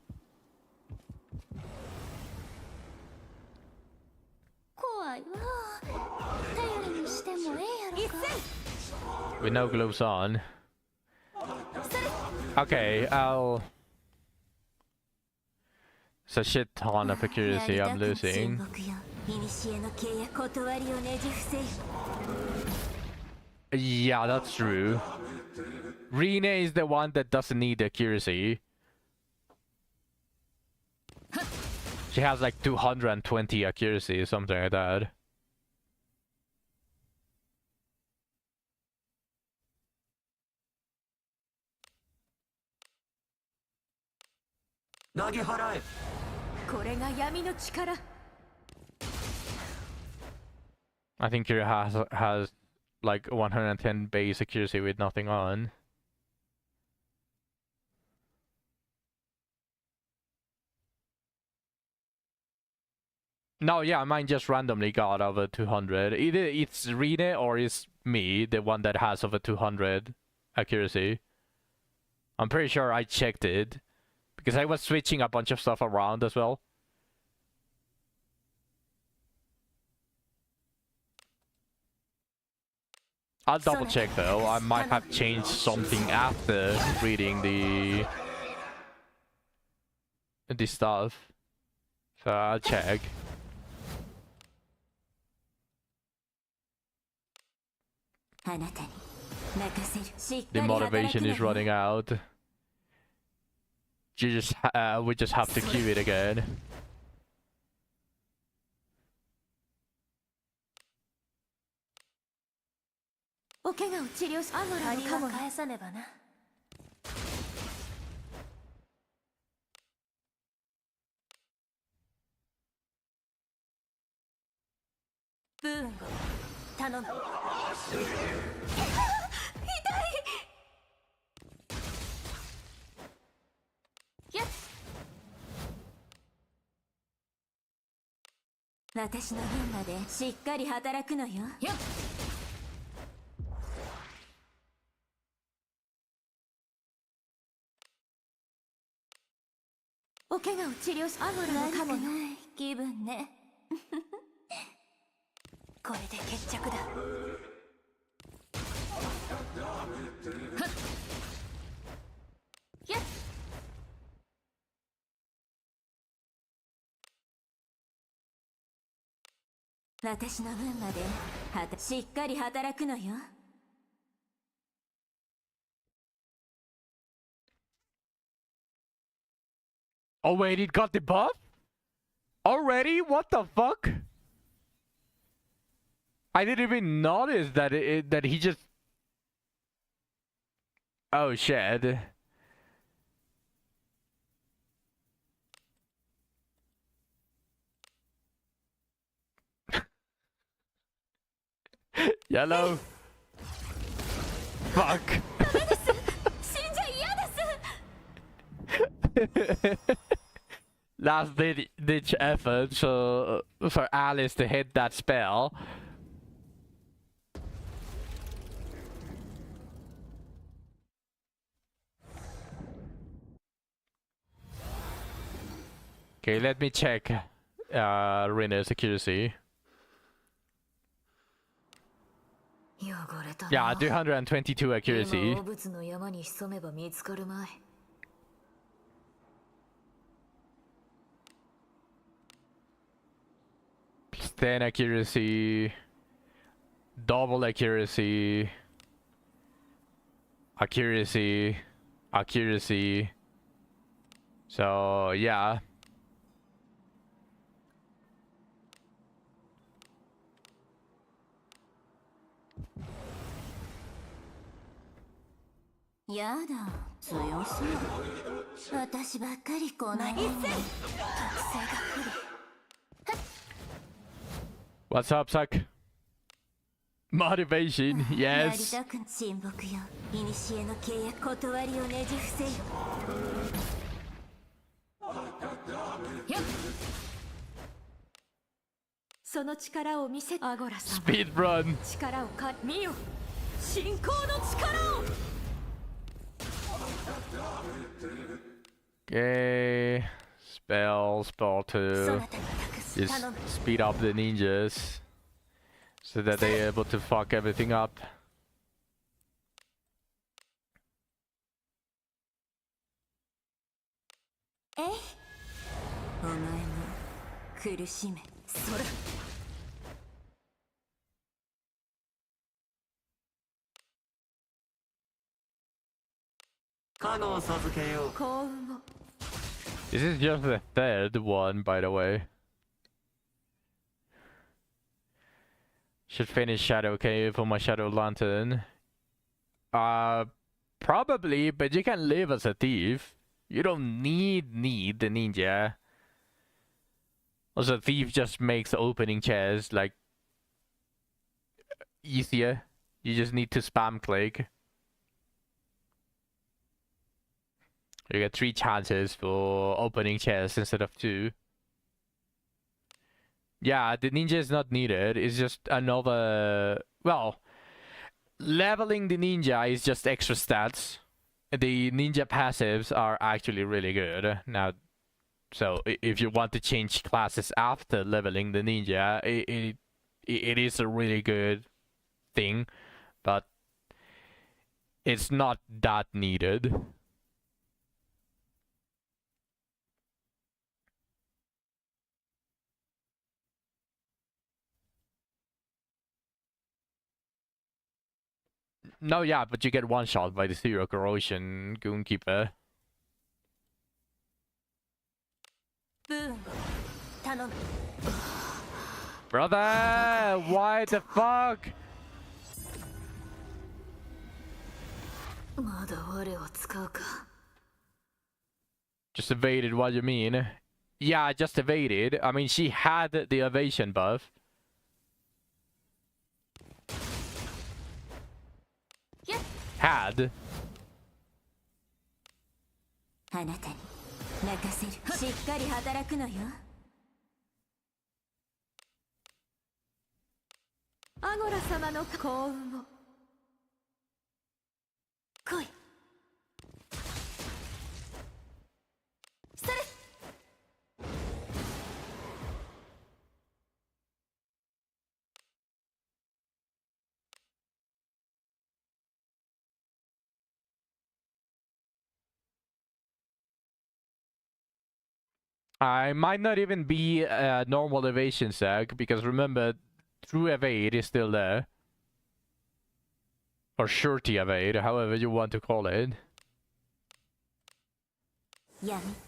With no gloves on. Okay, I'll... It's a shit ton of accuracy I'm losing. Yeah, that's true. Rene is the one that doesn't need accuracy. She has like 220 accuracy, something like that. I think Kira has like 110 base accuracy with nothing on. No, yeah, mine just randomly got over 200. Either it's Rene or it's me, the one that has over 200 accuracy. I'm pretty sure I checked it because I was switching a bunch of stuff around as well. I'll double check though. I might have changed something after reading the stuff. So I'll check. The motivation is running out. We just have to queue it again. Oh wait, it got the buff? Already? What the fuck? I didn't even notice that that he just... Oh shit. Yellow. Fuck. Last ditch effort for Alice to hit that spell. Okay, let me check Rene's accuracy. Yeah, 222 accuracy. 10 accuracy, double accuracy, accuracy. So yeah. What's up, Suck? Motivation, yes. Speed run. Okay. Spell 2. Just speed up the ninjas so that they're able to fuck everything up. かの授けよう。幸運を。 This is just the third one, by the way. Should finish Shadow Cave for my Shadow Lantern. Probably, but you can live as a thief. You don't need the ninja. Also, thief just makes opening chest like easier. You just need to spam click. You get 3 chances for opening chests instead of 2. Yeah, the ninja is not needed. It's just another... Well, leveling the ninja is just extra stats. The ninja passives are actually really good. Now, so if you want to change classes after leveling the ninja, it is a really good thing. But it's not that needed. No, yeah, but you get one shot by the Zero Corrosion Goonkeeper. ブーン頼む。 Brother, why the fuck? まだ我を使うか。 Just evaded, what do you mean? Yeah, just evaded. I mean, she had the evasion buff. Had. あなたに任せる。しっかり働くのよ。アゴラ様の幸運を。来い。それ。 I might not even be a normal evasion sack, because remember, true evade is still there. Or surety evade, however you want to call it.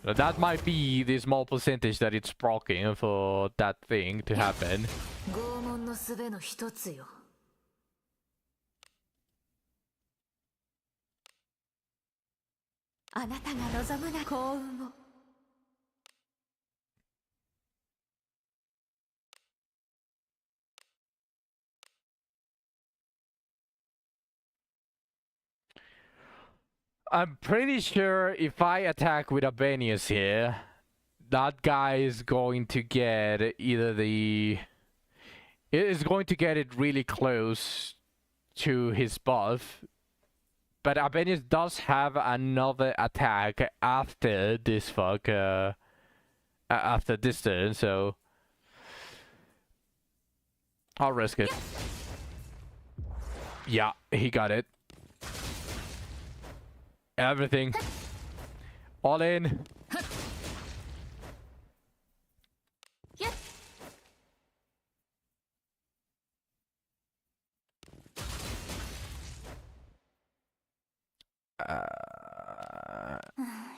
So that might be the small percentage that it's proccing for that thing to happen. 拷問の術の一つよ。あなたが望むな幸運を。 I'm pretty sure if I attack with Abenius here, that guy is going to get either the... It is going to get it really close to his buff. But Abenius does have another attack after this fuck, after this turn, so... I'll risk it. Yeah, he got it. Everything. All in.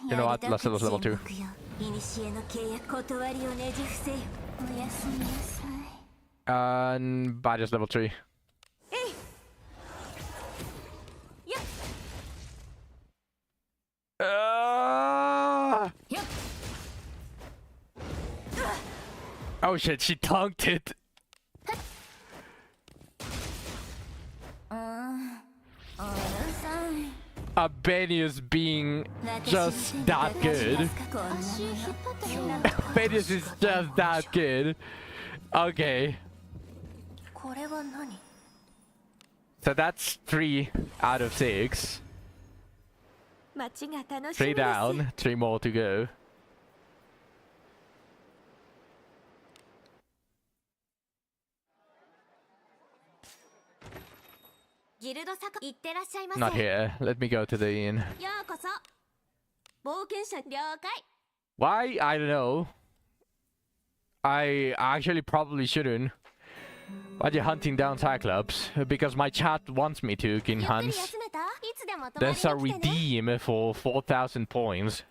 You know what? Let's level 2. いにしえの契約断りをねじ伏せよ。おやすみなさい。Bad is level 3. Oh shit, she tanked it. Abenius being just that good. Abenius is just that good. Okay. これは何？ So that's 3 out of 6. 街が楽しみ 3です。 down, 3 more to go. ギルドサカ行ってらっしゃいませ。 Not here. Let me go to the inn. ようこそ。冒険者了解。 Why? I don't know. I actually probably shouldn't. Why are you hunting down Cyclops? Because my chat wants me to, King ゆっくり Hans. 休めた？いつでも There's a redeem for 4,000 points.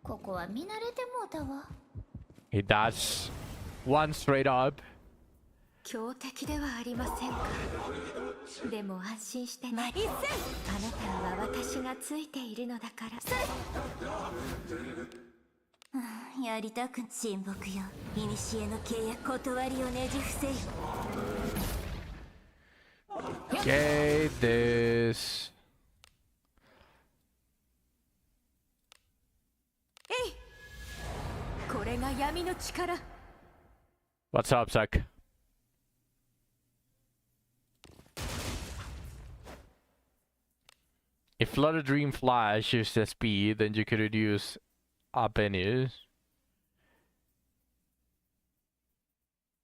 ここは見慣れてもうたわ。 He does one straight up. 強敵ではありませんか。でも安心してね。一戦。あなたは私がついているのだから。やりたく親睦よ。古の契約断りをねじ伏せよ。 Okay, this. これが闇の力。 What's up, Zack? If Flutter Dream Flash is the speed, then you could reduce Abenius.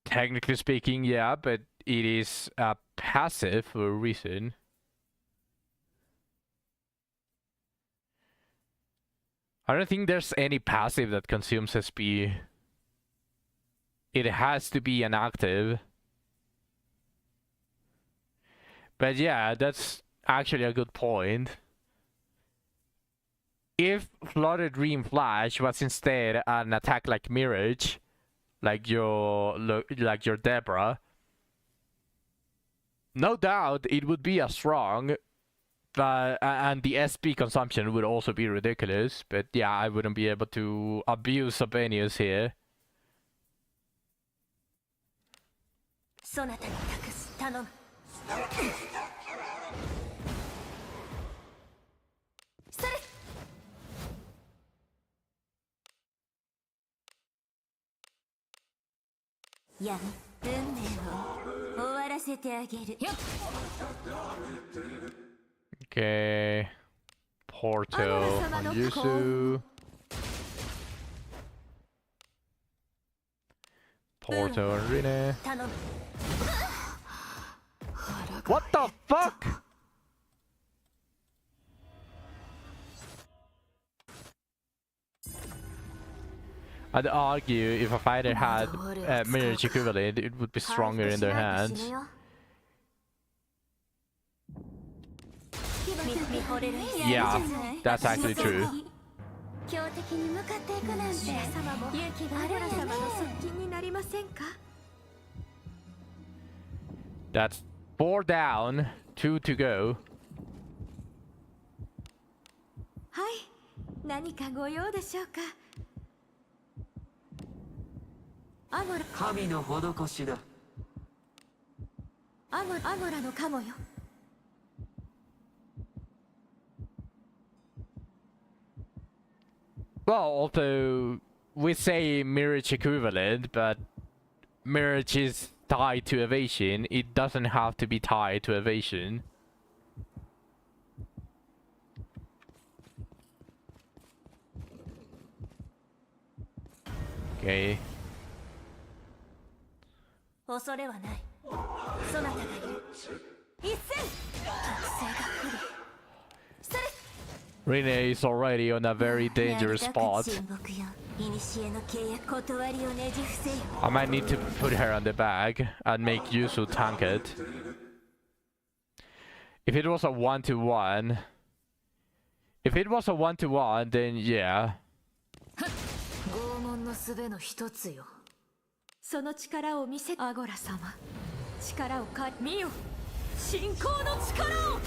Technically speaking, yeah, but it is passive for a reason. I don't think there's any passive that consumes SP. It has to be an active. But yeah, that's actually a good point. If Flutter Dream Flash was instead an attack like Mirage, like your Deborah, no doubt it would be as strong, but and the SP consumption would also be ridiculous. But yeah, I wouldn't be able to abuse Sabenius here. そなたに託す。頼む。それ。やむ。運命を終わらせてあげる。 Okay, Porto on Yusu. Porto and Rene. 頼む。 What the fuck? I'd argue if a fighter had Mirage equivalent, it would be stronger in their hands. 見惚れる。 Yeah, that's actually true. 強敵に向かっていくなんて勇気があるんだね。 気になりませんか。 That's 4 down, 2 to go. はい。何かご用でしょうか。アゴラ。神の施しだ。アゴラのカモよ。 Well, although we say Mirage equivalent, but Mirage is tied to evasion, it doesn't have to be tied to evasion. Okay. 恐れはない。そなたがいる。一戦。特性が不利。それ。 Rene is already on a very dangerous spot. I might need to put her on the bag and make Yusu tank it. If it was a 1-to-1, then yeah. 拷問の術の一つよ。その力を見せ、アゴラ様。力を見よ。信仰の力を。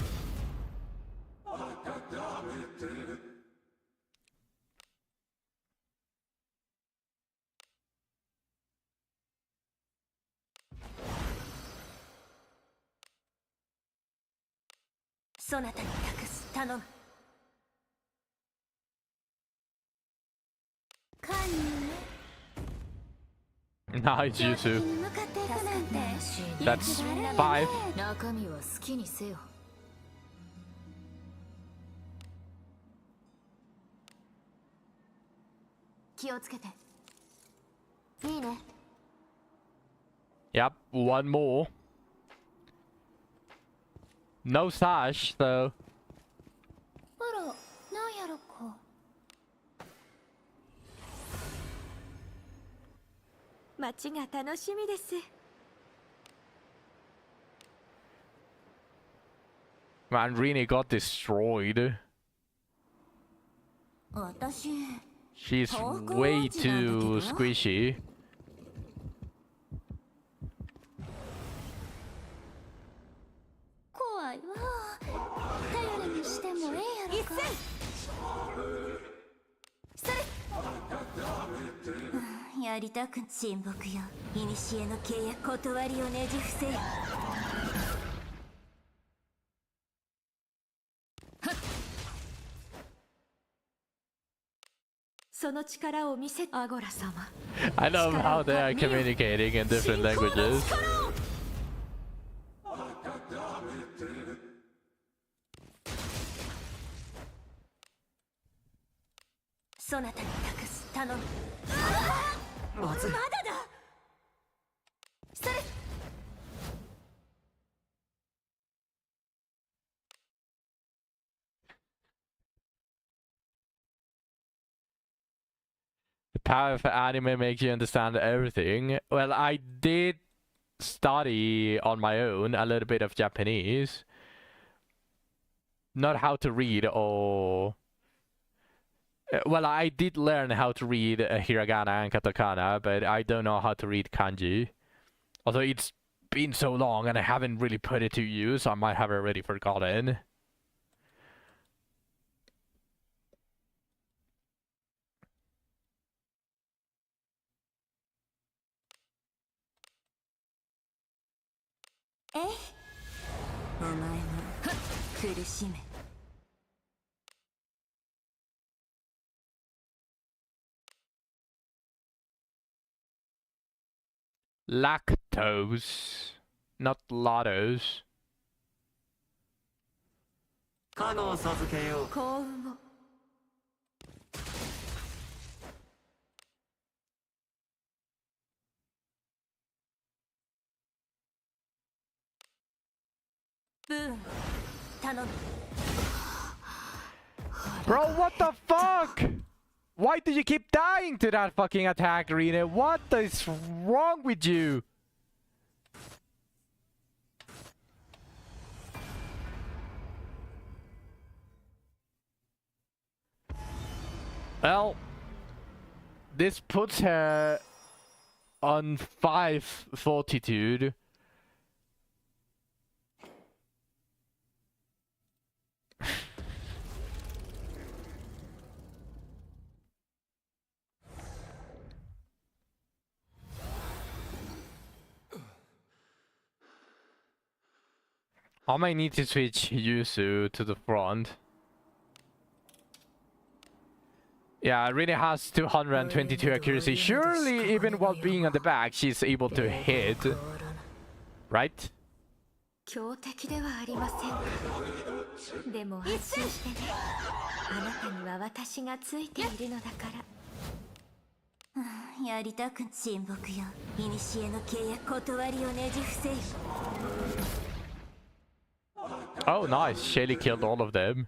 そなたに託す。頼む。Nice, Yusu. That's 5. 中身は好きにせよ。 気をつけて。いいね。 Yep, one more. No sash, though. あら、なんやろか。街が楽しみです。 Man, Rini got destroyed. 私 She's way too squishy. 怖いわ。頼りにしてもええやろか。それやりたく親睦よ。古の契約断りをねじ伏せよ。その力を見せアゴラ様。 I love how they are communicating in different languages. そなたに託す。頼む。まずい。まだだ。それ The power of anime makes you understand everything. Well, I did study on my own a little bit of Japanese. Not how to read or... Well, I did learn how to read hiragana and katakana, but I don't know how to read kanji. Although it's been so long and I haven't really put it to use, I might have already forgotten. Eh? お前も苦しめ。 Lactose, not lottos. 加納授けよう。幸運を。 ブーン頼む。 Bro, what the fuck? Why do you keep dying to that fucking attack, Rina? What is wrong with you? Well, this puts her on 5 fortitude. I might need to switch Yuzu to the front. Yeah, it really has 222 accuracy. Surely, even while being on the back, she's able to hit. Right? 強敵ではありません。でも安心してね。あなたには私がついているのだから。やりたく親睦よ。古の契約断りをねじ伏せよ。 Oh, nice. Shelly killed all of them.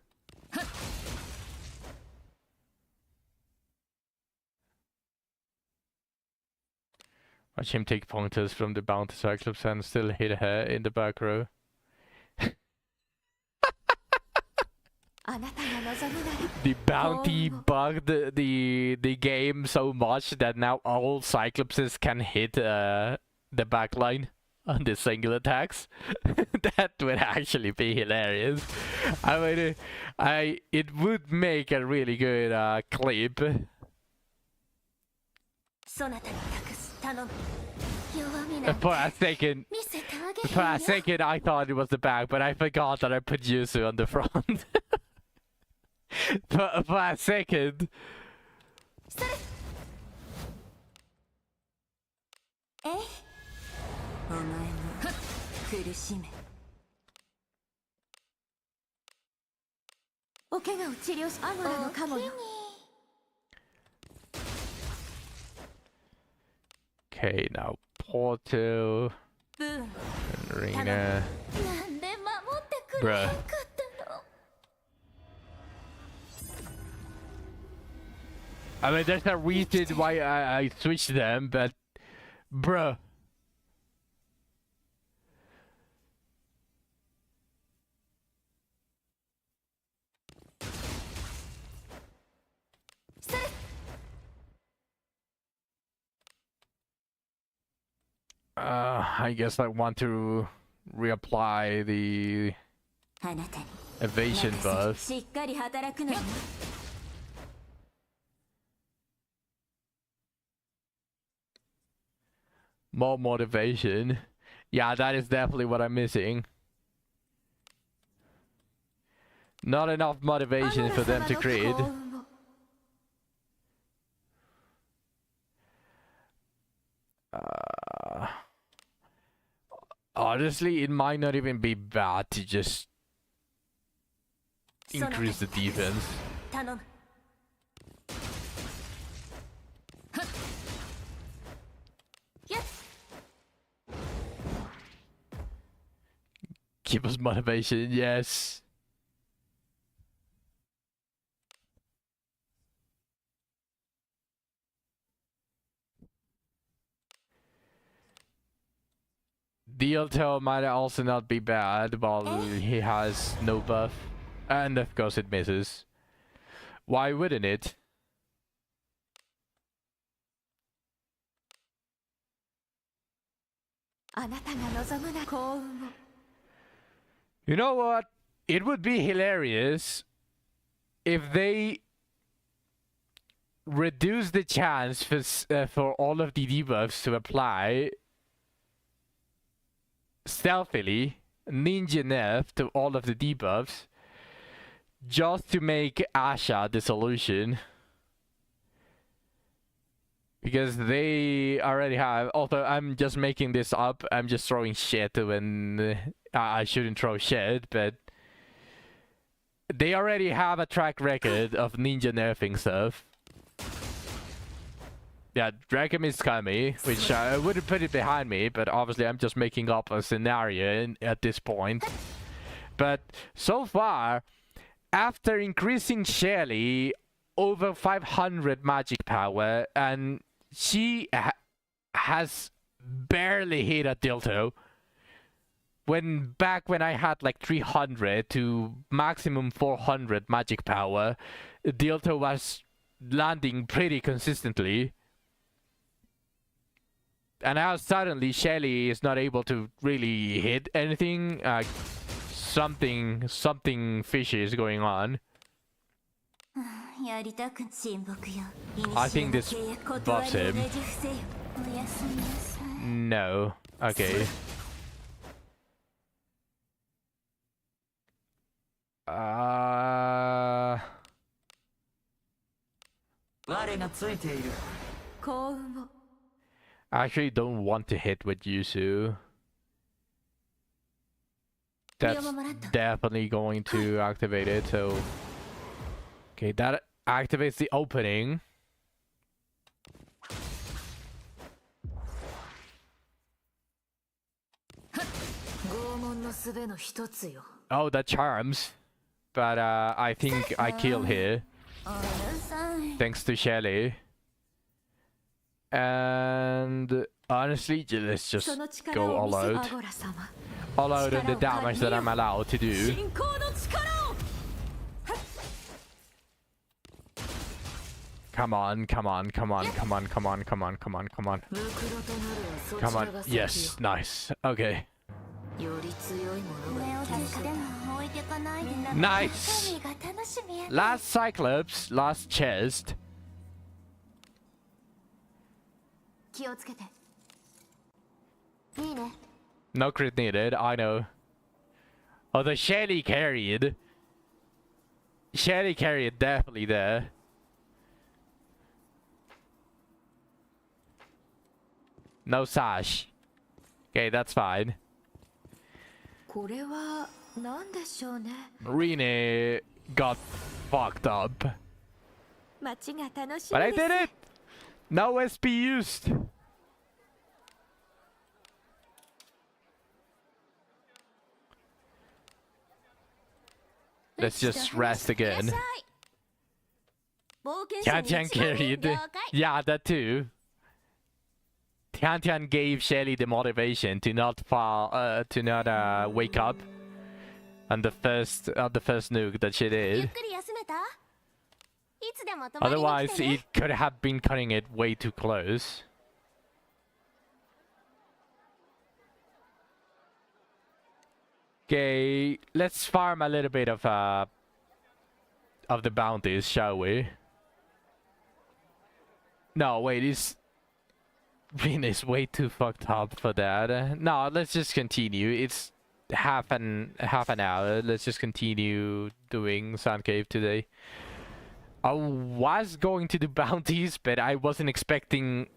Watch him take pointers from the bounty Cyclops and still hit her in the back row. The bounty bugged the game so much that now all Cyclopses can hit the backline on the single attacks. That would actually be hilarious. I mean, it would make a really good clip. For a second, I thought it was the back, but I forgot that I put Yuzu on the front. for a second. Eh? お前も苦しめ。お怪我を治療しアゴラのカモよ。 Okay, now Porto, Arena. Bruh. I mean, there's a reason why I switched them, but Bruh. I guess I want to reapply the あなたに evasion 任せ buff. しっかり働くのよ More motivation. Yeah, that is definitely what I'm missing. Not enough motivation for them to create. Honestly, it might not even be bad to just increase the defense. 頼む Give us motivation, yes. Dialto might also not be bad while he has no buff. And of course it misses. Why wouldn't it? You know what? It would be hilarious if they reduce the chance for all of the debuffs to apply stealthily, ninja nerf to all of the debuffs, just to make Asha the solution. Because they already have, although I'm just making this up, I'm just throwing shit when I shouldn't throw shit, but they already have a track record of ninja nerfing stuff. Yeah, Dragon is Kami, which I wouldn't put it behind me, but obviously I'm just making up a scenario at this point. But so far, after increasing Shelly over 500 magic power, and she has barely hit a Dilto. Back when I had like 300 to maximum 400 magic power, Dilto was landing pretty consistently. And now suddenly Shelly is not able to really hit anything. Something fishy is going on. I think this buffs him. No. Okay. I actually don't want to hit with Yuzu. That's definitely going to activate it, so... Okay, that activates the opening. Oh, that charms. But I think I kill here. Thanks to Shelly. And honestly, let's just go all out. All out on the damage that I'm allowed to do. Come on, come on, come on, come on, come on, come on, come on, come on. Come on, yes, nice. Okay. Nice! Last Cyclops, last chest. No crit needed, I know. Oh, the Shelly carried. Shelly carried definitely there. No sash. Okay, that's fine. Rene got fucked up. But I did it! No SP used. Let's just rest again. Tian carried. Yeah, that too. Tian Tian gave Shelly the motivation to not wake up on the first nuke that she ゆっ did. くり休めた？いつでも泊まりに来 Otherwise, てね。 it could have been cutting it way too close. Okay, let's farm a little bit of the bounties, shall we? No, wait, Rin is way too fucked up for that. No, let's just continue. It's half an hour. Let's just continue doing Sand Cave today. I was going to do bounties, but I wasn't expecting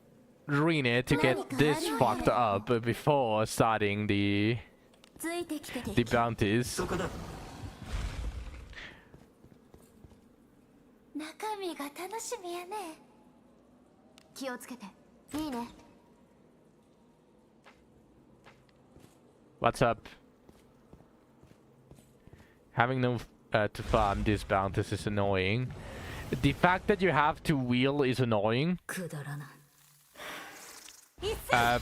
Rine to get this fucked up before starting the ついてきてて。 bounties. そこだ。中身が楽しみやね。気をつけて。いいね。 What's up? Having no to farm these bounties is annoying. The fact that you have to wheel is annoying. くだらない。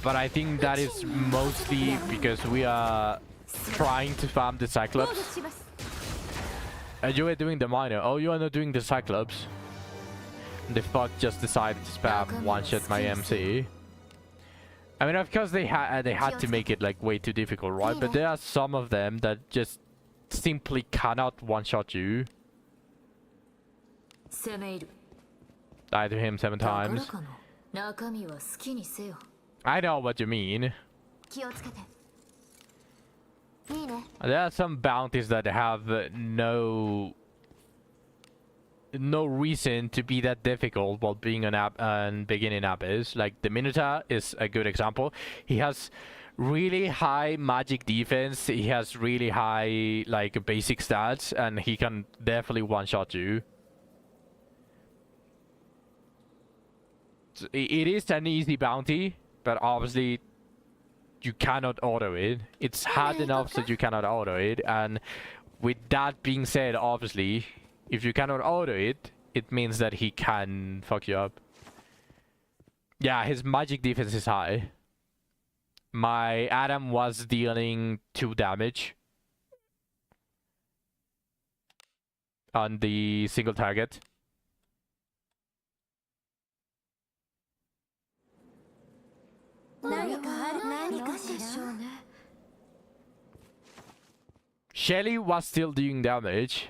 But I think that is mostly because we are trying to farm the 防御 Cyclops. します。 You were doing the minor. Oh, you are not doing the Cyclops. The fuck just decided to spam one-shot my MC. I mean, of course they had to make it like way too difficult, right? But there are some of them that just simply cannot one-shot you. 攻め入る。 Died to him 7だから times. かの中身は好きにせよ。 I know what you mean. 気をつけて。いいね。 There are some bounties that have no reason to be that difficult while being an beginning abyss. Like the Minotaur is a good example. He has really high magic defense. He has really high like basic stats, and he can definitely one-shot you. It is an easy bounty, but obviously you cannot auto it. It's hard enough that you cannot auto it, and with that being said, obviously, if you cannot auto it, it means that he can fuck you up. Yeah, his magic defense is high. My Adam was dealing 2 damage on the single target. 何かある？何かしら。 Shelly was still doing damage,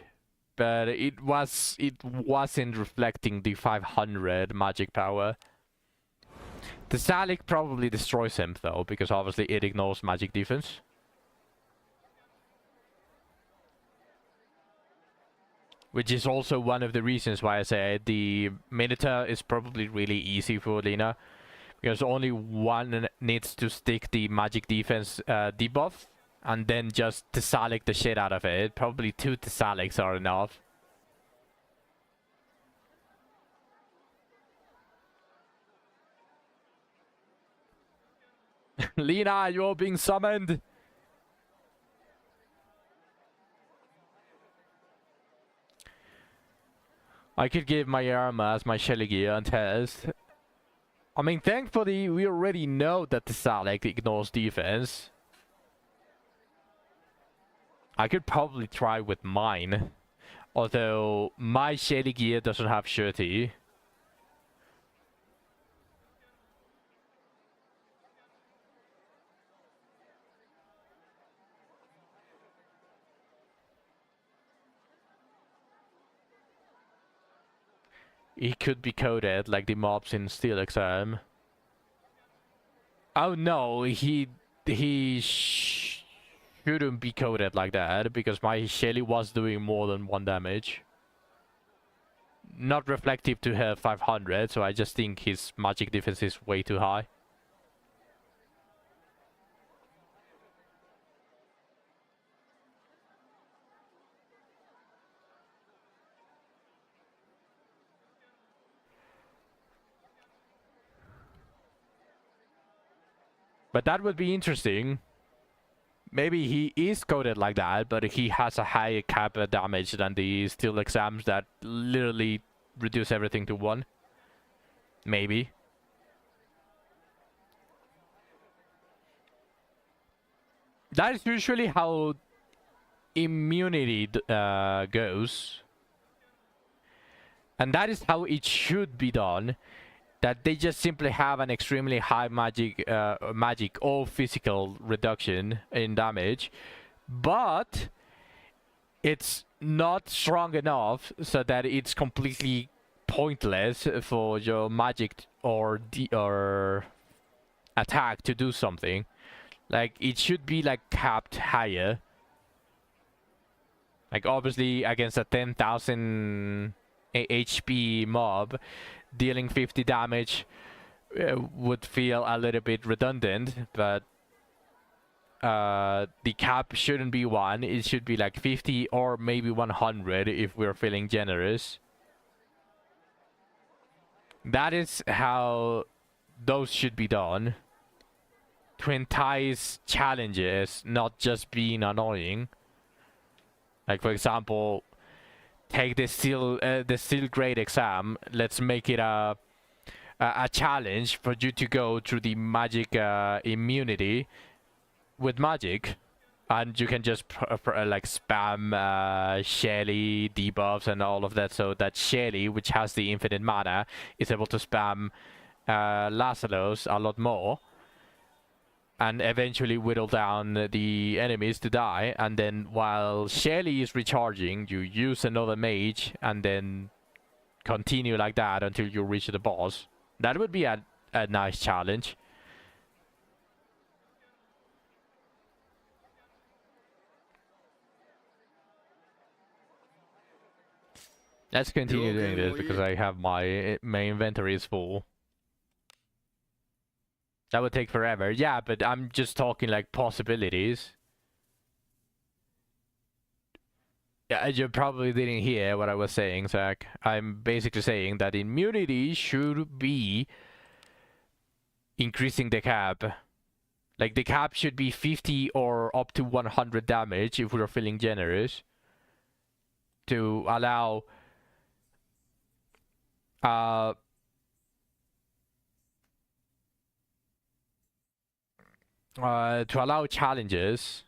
but it wasn't reflecting the 500 magic power. The Salik probably destroys him though, because obviously it ignores magic defense. Which is also one of the reasons why I say the Minotaur is probably really easy for Lina. Because only one needs to stick the magic defense debuff, and then just Tesalic the shit out of it. Probably 2 Tesalics are enough. Lina, you're being summoned! I could give my armor as my Shelly gear and test. I mean, thankfully, we already know that the Salak ignores defense. I could probably try with mine. Although, my Shady gear doesn't have surety. He could be coded like the mobs in Steel Exam. Oh no, he shouldn't be coded like that, because my Shelly was doing more than 1 damage. Not reflective to her 500, so I just think his magic defense is way too high. But that would be interesting. Maybe he is coded like that, but he has a higher cap damage than the Steel Exams that literally reduce everything to 1. Maybe. That is usually how immunity goes. And that is how it should be done. That they just simply have an extremely high magic or physical reduction in damage. But it's not strong enough so that it's completely pointless for your magic or attack to do something. Like, it should be like capped higher. Like, obviously against a 10,000 HP mob, dealing 50 damage would feel a little bit redundant, but the cap shouldn't be 1. It should be like 50 or maybe 100 if we're feeling generous. That is how those should be done, to entice challenges, not just being annoying. Like, for example, take the steel grade exam. Let's make it a challenge for you to go through the magic immunity with magic, and you can just like spam Shelly debuffs and all of that, so that Shelly, which has the infinite mana, is able to spam Lazarus a lot more, and eventually whittle down the enemies to die. And then while Shelly is recharging, you use another mage and then continue like that until you reach the boss. That would be a nice challenge. Let's continue doing this because I have my inventory is full. That would take forever. Yeah, but I'm just talking like possibilities. Yeah, you probably didn't hear what I was saying, Zach. I'm basically saying that immunity should be increasing the cap. Like, the cap should be 50 or up to 100 damage if we're feeling generous, to allow challenges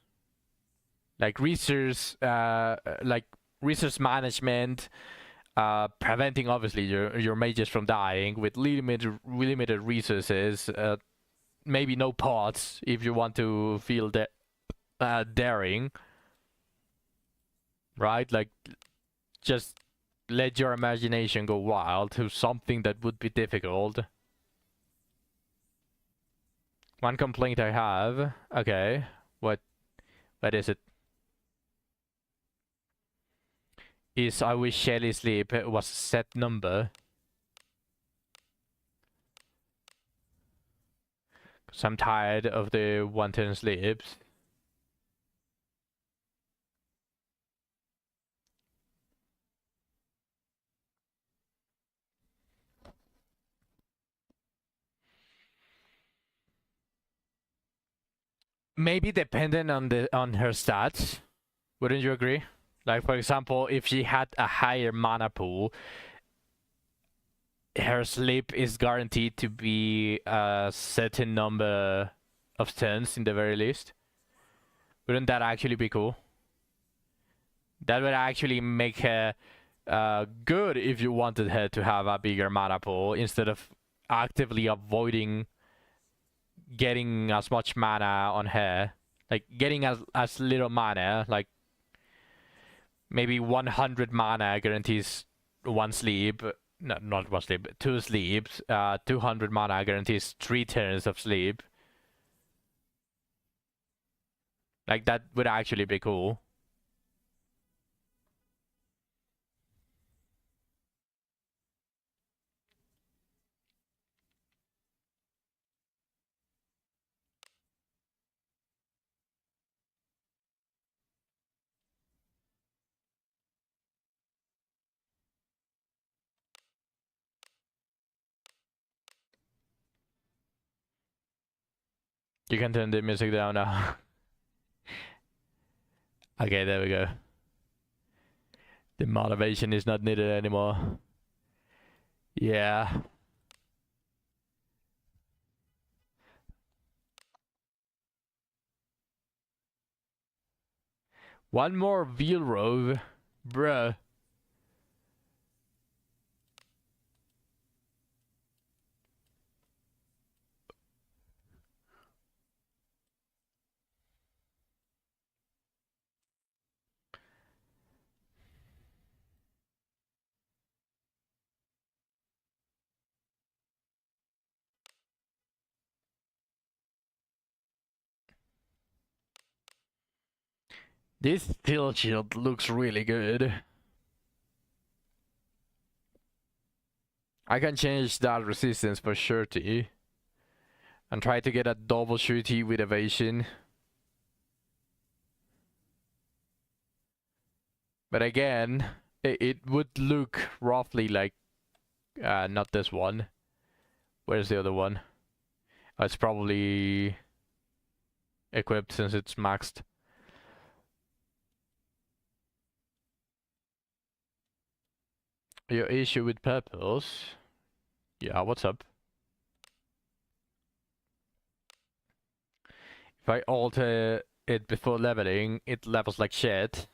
like resource management, preventing obviously your mages from dying with limited resources, maybe no pots if you want to feel daring, right? Like, just let your imagination go wild to something that would be difficult. One complaint I have. Okay, what is it? Is I wish Shelly sleep was a set number. Cause I'm tired of the 110 sleeps. Maybe dependent on her stats. Wouldn't you agree? Like, for example, if she had a higher mana pool, her sleep is guaranteed to be a certain number of turns in the very least. Wouldn't that actually be cool? That would actually make her good if you wanted her to have a bigger mana pool, instead of actively avoiding getting as much mana on her. Like, getting as little mana, like maybe 100 mana guarantees 1 sleep. No, not 1 sleep, 2 sleeps. 200 mana guarantees 3 turns of sleep. Like, that would actually be cool. You can turn the music down now. Okay, there we go. The motivation is not needed anymore. Yeah. One more Wheelrow, bruh. This steel shield looks really good. I can change that resistance for surety. And try to get a double surety with evasion. But again, it would look roughly like... not this one. Where's the other one? Oh, it's probably equipped since it's maxed. Your issue with purples? Yeah, what's up? If I alter it before leveling, it levels like shit.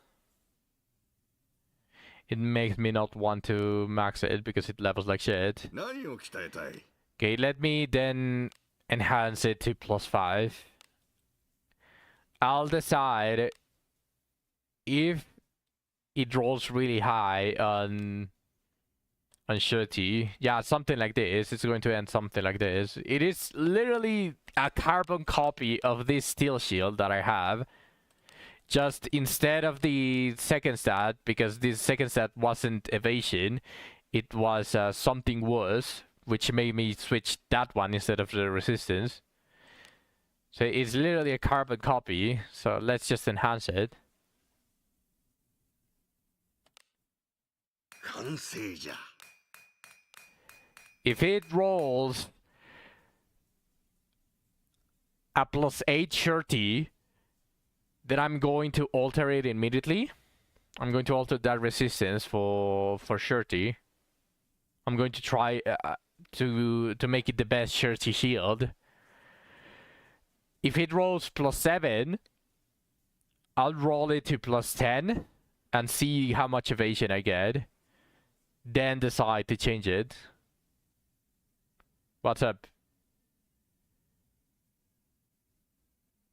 It makes me not want to max it because it levels like shit. 何を鍛えたい Okay, let me then enhance it to +5. I'll decide if it rolls really high on surety. Yeah, something like this. It's going to end something like this. It is literally a carbon copy of this steel shield that I have. Just instead of the second stat, because this second stat wasn't evasion, it was something worse, which made me switch that one instead of the resistance. So it's literally a carbon copy, so let's just enhance it. 完成じゃ If it rolls a +8 surety, then I'm going to alter it immediately. I'm going to alter that resistance for surety. I'm going to try to make it the best surety shield. If it rolls +7, I'll roll it to +10 and see how much evasion I get. Then decide to change it. What's up?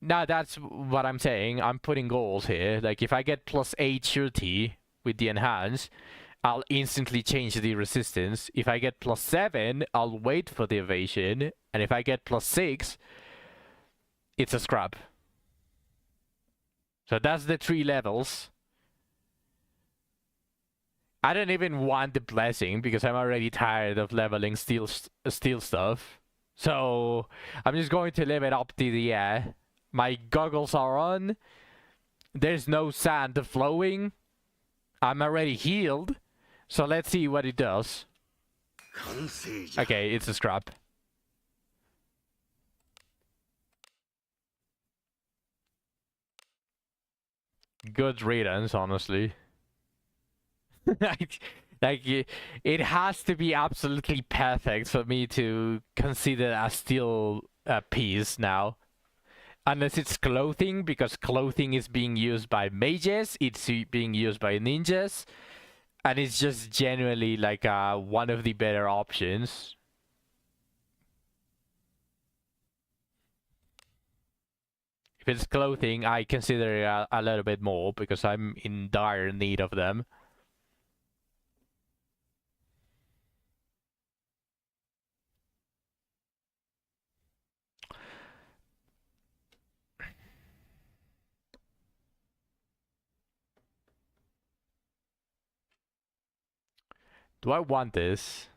No, that's what I'm saying. I'm putting goals here. Like, if I get +8 surety with the enhance, I'll instantly change the resistance. If I get +7, I'll wait for the evasion. And if I get +6, it's a scrap. So that's the 3 levels. I don't even want the blessing because I'm already tired of leveling steel stuff. So I'm just going to leave it up to the air. My goggles are on. There's no sand flowing. I'm already healed. So let's see what it does. 完成じゃ Okay, it's a scrap. Good riddance, honestly. It has to be absolutely perfect for me to consider a steel piece now. Unless it's clothing, because clothing is being used by mages, it's being used by ninjas, and it's just generally like one of the better options. If it's clothing, I consider it a little bit more because I'm in dire need of them. Do I want this?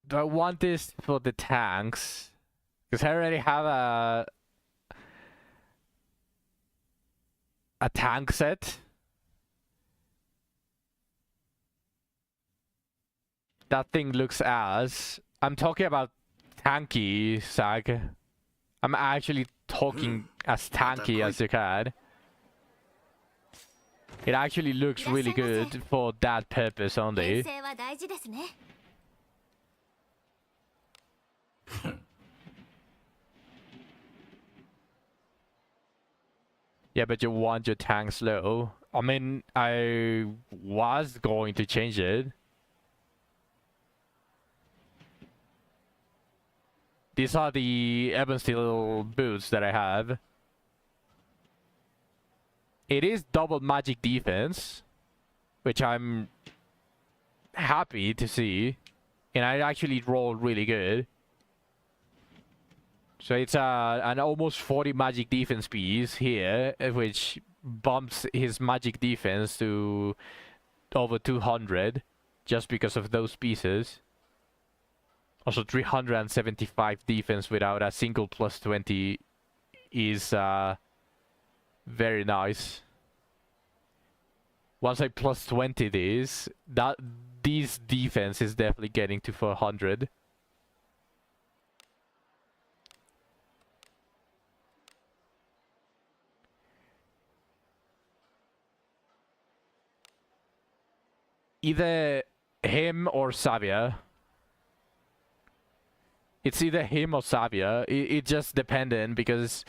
Do I want this for the tanks? Because I already have a tank set. That thing looks as... I'm talking about tanky, Sag. I'm actually talking as tanky as you can. It actually looks really good for that purpose only. 編成は大事ですね Yeah, but you want your tank slow. I mean, I was going to change it. These are the Ebon Steel boots that I have. It is double magic defense, which I'm happy to see. And I actually rolled really good. So it's an almost 40 magic defense piece here, which bumps his magic defense to over 200 just because of those pieces. Also 375 defense without a single plus 20 is very nice. Once I plus 20 this defense is definitely getting to 400. Either him or Savia. It's either him or Savia. It just dependent because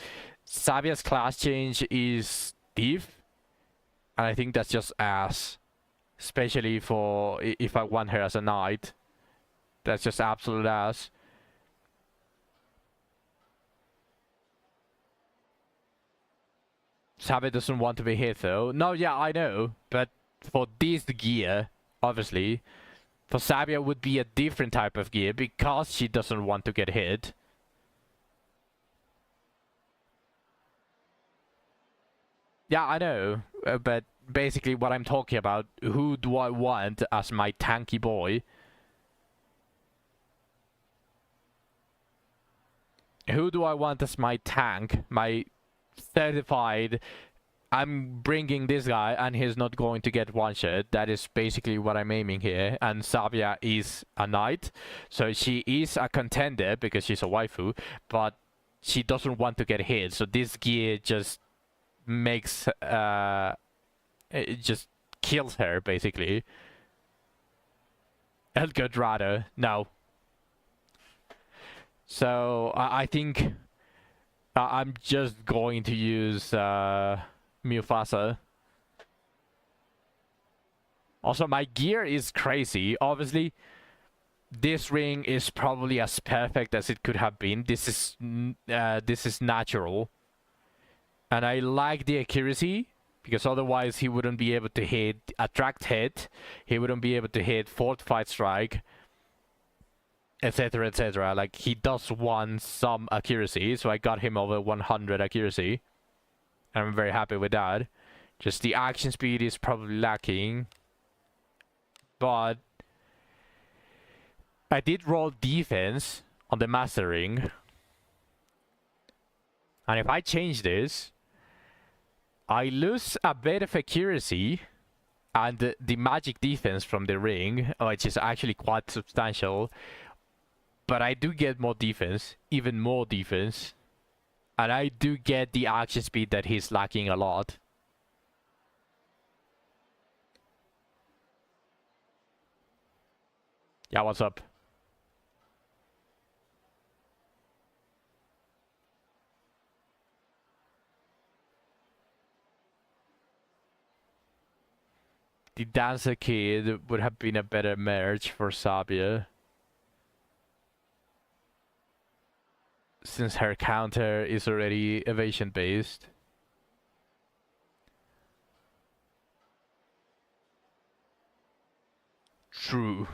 Savia's class change is Thief. And I think that's just ass. Especially for if I want her as a knight. That's just absolute ass. Savia doesn't want to be hit though. No, yeah, I know. But for this gear, obviously, for Savia would be a different type of gear because she doesn't want to get hit. Yeah, I know, but basically what I'm talking about, who do I want as my tanky boy? Who do I want as my tank, my certified, I'm bringing this guy and he's not going to get one shot. That is basically what I'm aiming here. And Savia is a knight, so she is a contender because she's a waifu, but she doesn't want to get hit. So this gear just makes it just kills her basically. El Gadrado, no. So I think I'm just going to use Mufasa. Also, my gear is crazy. Obviously, this ring is probably as perfect as it could have been. This is natural, and I like the accuracy because otherwise he wouldn't be able to hit attract hit. He wouldn't be able to hit fortified strike, etc., etc. Like, he does want some accuracy, so I got him over 100 accuracy. I'm very happy with that. Just the action speed is probably lacking. But I did roll defense on the Master Ring. And if I change this, I lose a bit of accuracy and the magic defense from the ring, which is actually quite substantial. But I do get more defense, even more defense. And I do get the action speed that he's lacking a lot. Yeah, what's up? The Dancer Kid would have been a better merge for Sabia, since her counter is already evasion based. True.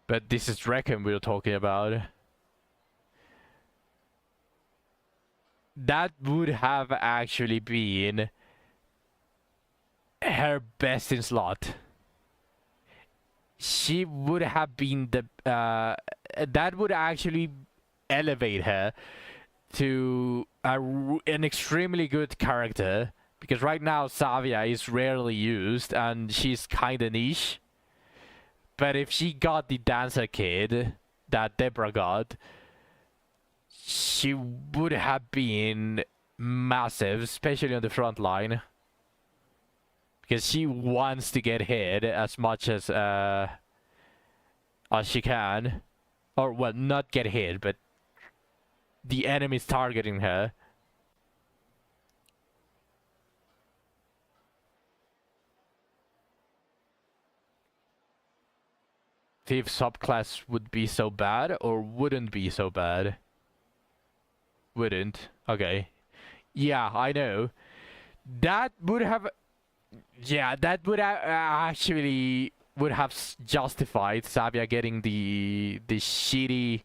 But this is Draken we're talking about. That would have actually been her best in slot. She would have been the that would actually elevate her to an extremely good character, because right now Savia is rarely used and she's kinda niche. But if she got the Dancer Kid that Deborah got, she would have been massive, especially on the front line. Because she wants to get hit as much as she can. Or, well, not get hit, but the enemy's targeting her. thief subclass would be so bad or wouldn't be so bad? Wouldn't. Okay. Yeah, I know. That would have... Yeah, that would have actually would have justified Savia getting the shitty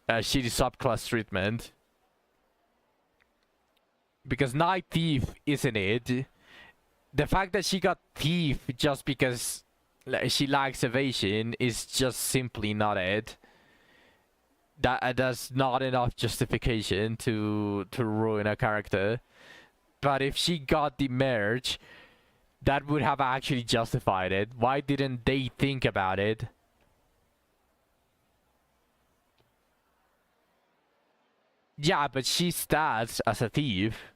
subclass treatment. Because Night Thief isn't it. The fact that she got Thief just because she lacks evasion is just simply not it. That's not enough justification to ruin a character. But if she got the merge, that would have actually justified it. Why didn't they think about it? Yeah, but she stats as a thief.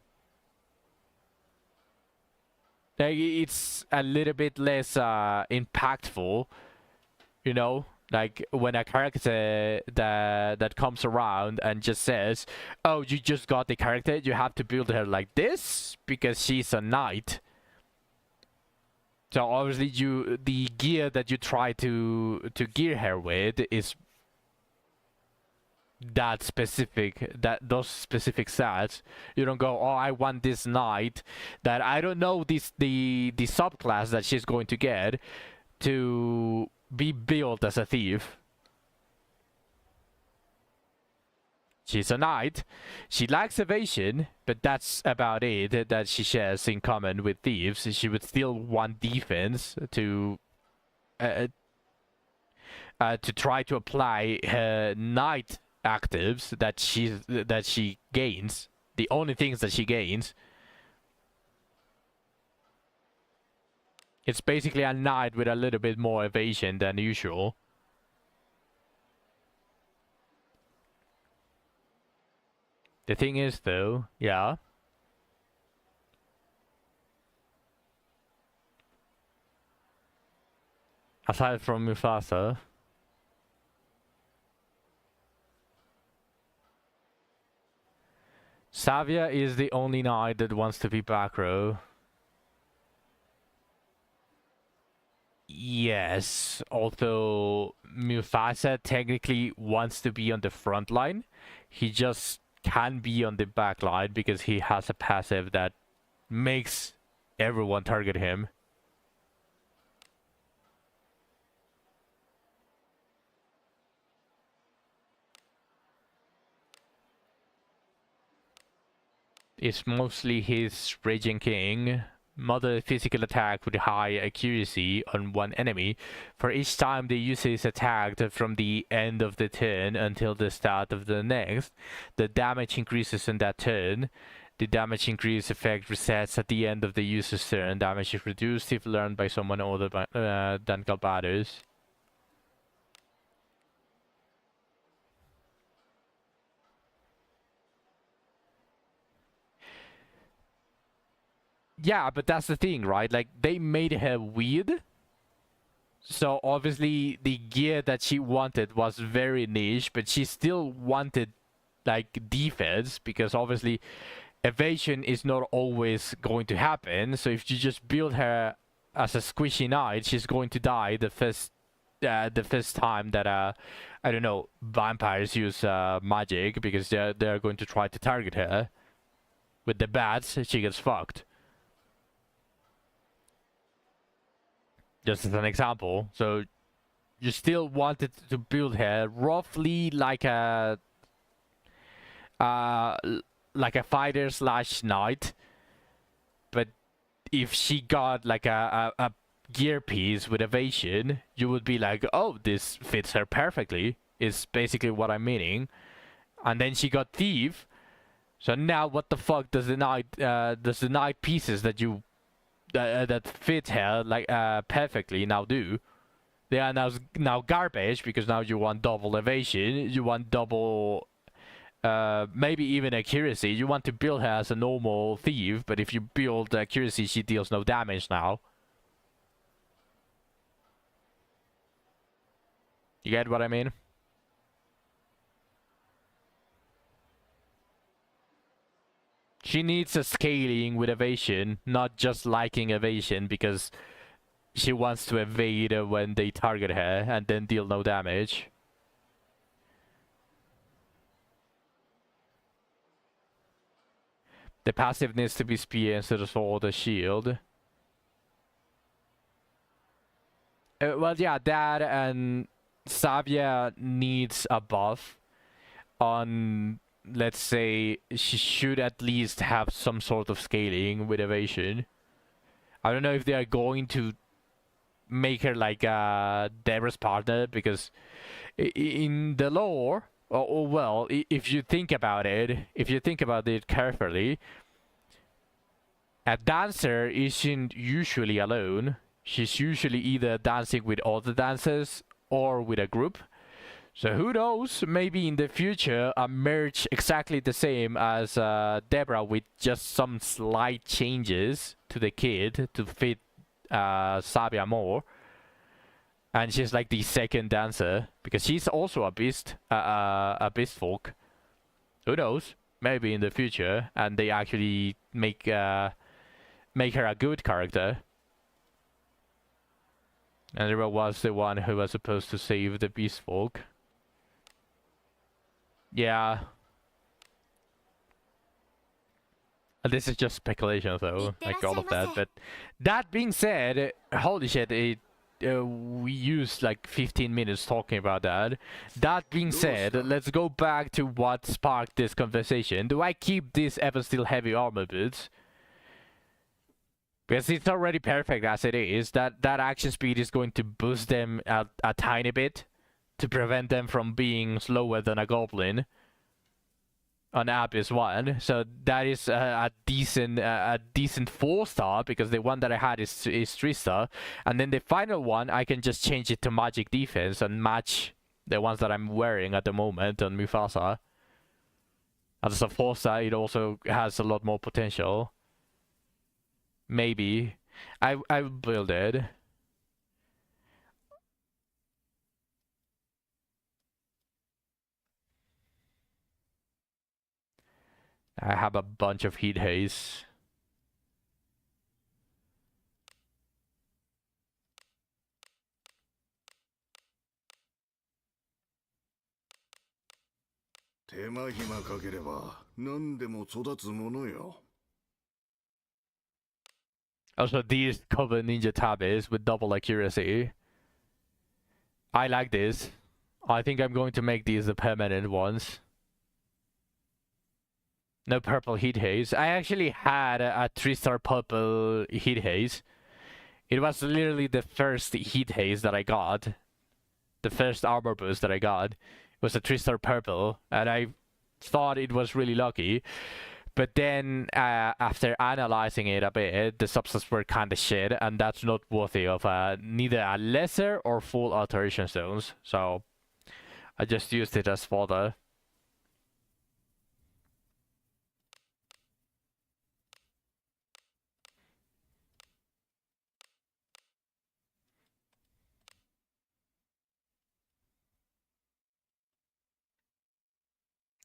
Like, it's a little bit less impactful, you know? Like, when a character that comes around and just says, oh, you just got the character, you have to build her like this because she's a knight. So obviously the gear that you try to gear her with is that specific, those specific stats. You don't go, oh, I want this knight that I don't know the subclass that she's going to get to be built as a thief. She's a knight. She lacks evasion, but that's about it that she shares in common with thieves. She would still want defense to try to apply her knight actives that she gains. The only things that she gains. It's basically a knight with a little bit more evasion than usual. The thing is, though, yeah. Aside from Mufasa. Savia is the only knight that wants to be back row. Yes, although Mufasa technically wants to be on the front line. He just can be on the back line because he has a passive that makes everyone target him. It's mostly his Raging King. Mother physical attack with high accuracy on one enemy. For each time the user is attacked from the end of the turn until the start of the next, the damage increases in that turn. The damage increase effect resets at the end of the user's turn. Damage is reduced if learned by someone other than Galbados. Yeah, but that's the thing, right? Like, they made her weird. So obviously the gear that she wanted was very niche, but she still wanted like defense because obviously evasion is not always going to happen. So if you just build her as a squishy knight, she's going to die the first time that I don't know, vampires use magic, because they're going to try to target her with the bats. She gets fucked. Just as an example. So you still wanted to build her roughly like a fighter slash knight, but if she got like a gear piece with evasion, you would be like, oh, this fits her perfectly, is basically what I'm meaning. And then she got thief, so now what the fuck does the knight pieces that you that fit her like perfectly now do? They are now garbage, because now you want double evasion, you want double maybe even accuracy. You want to build her as a normal thief, but if you build accuracy, she deals no damage now. You get what I mean? She needs a scaling with evasion, not just liking evasion because she wants to evade when they target her and then deal no damage. The passive needs to be spear instead of sword or shield. Well, yeah, that and Sabia needs a buff on, let's say, she should at least have some sort of scaling with evasion. I don't know if they are going to make her like Deborah's partner, because in the lore, well, if you think about it carefully, a dancer isn't usually alone. She's usually either dancing with other dancers or with a group. So who knows, maybe in the future a merge exactly the same as Deborah with just some slight changes to the kid to fit Sabia more. And she's like the second dancer, because she's also a beast folk. Who knows, maybe in the future, and they actually make her a good character. And Deborah was the one who was supposed to save the beast folk. Yeah. This is just speculation though, like all of that. But that being said, holy shit, we used like 15 minutes talking about that. That being said, let's go back to what sparked this conversation. Do I keep this Evan Steel heavy armor boots? Because it's already perfect as it is. That action speed is going to boost them a tiny bit to prevent them from being slower than a goblin on Abyss 1. So that is a decent 4-star, because the one that I had is 3-star. And then the final one, I can just change it to magic defense and match the ones that I'm wearing at the moment on Mufasa. As a 4-star, it also has a lot more potential. Maybe. I will build it. I have a bunch of heat haze. Also, these cover ninja tabis with double accuracy. I like this. I think I'm going to make these the permanent ones. No purple heat haze. I actually had a 3-star purple heat haze. It was literally the first heat haze that I got. The first armor boost that I got. It was a 3-star purple, and I thought it was really lucky. But then, after analyzing it a bit, the substats were kind of shit, and that's not worthy of neither a lesser or full alteration stones. So, I just used it as fodder.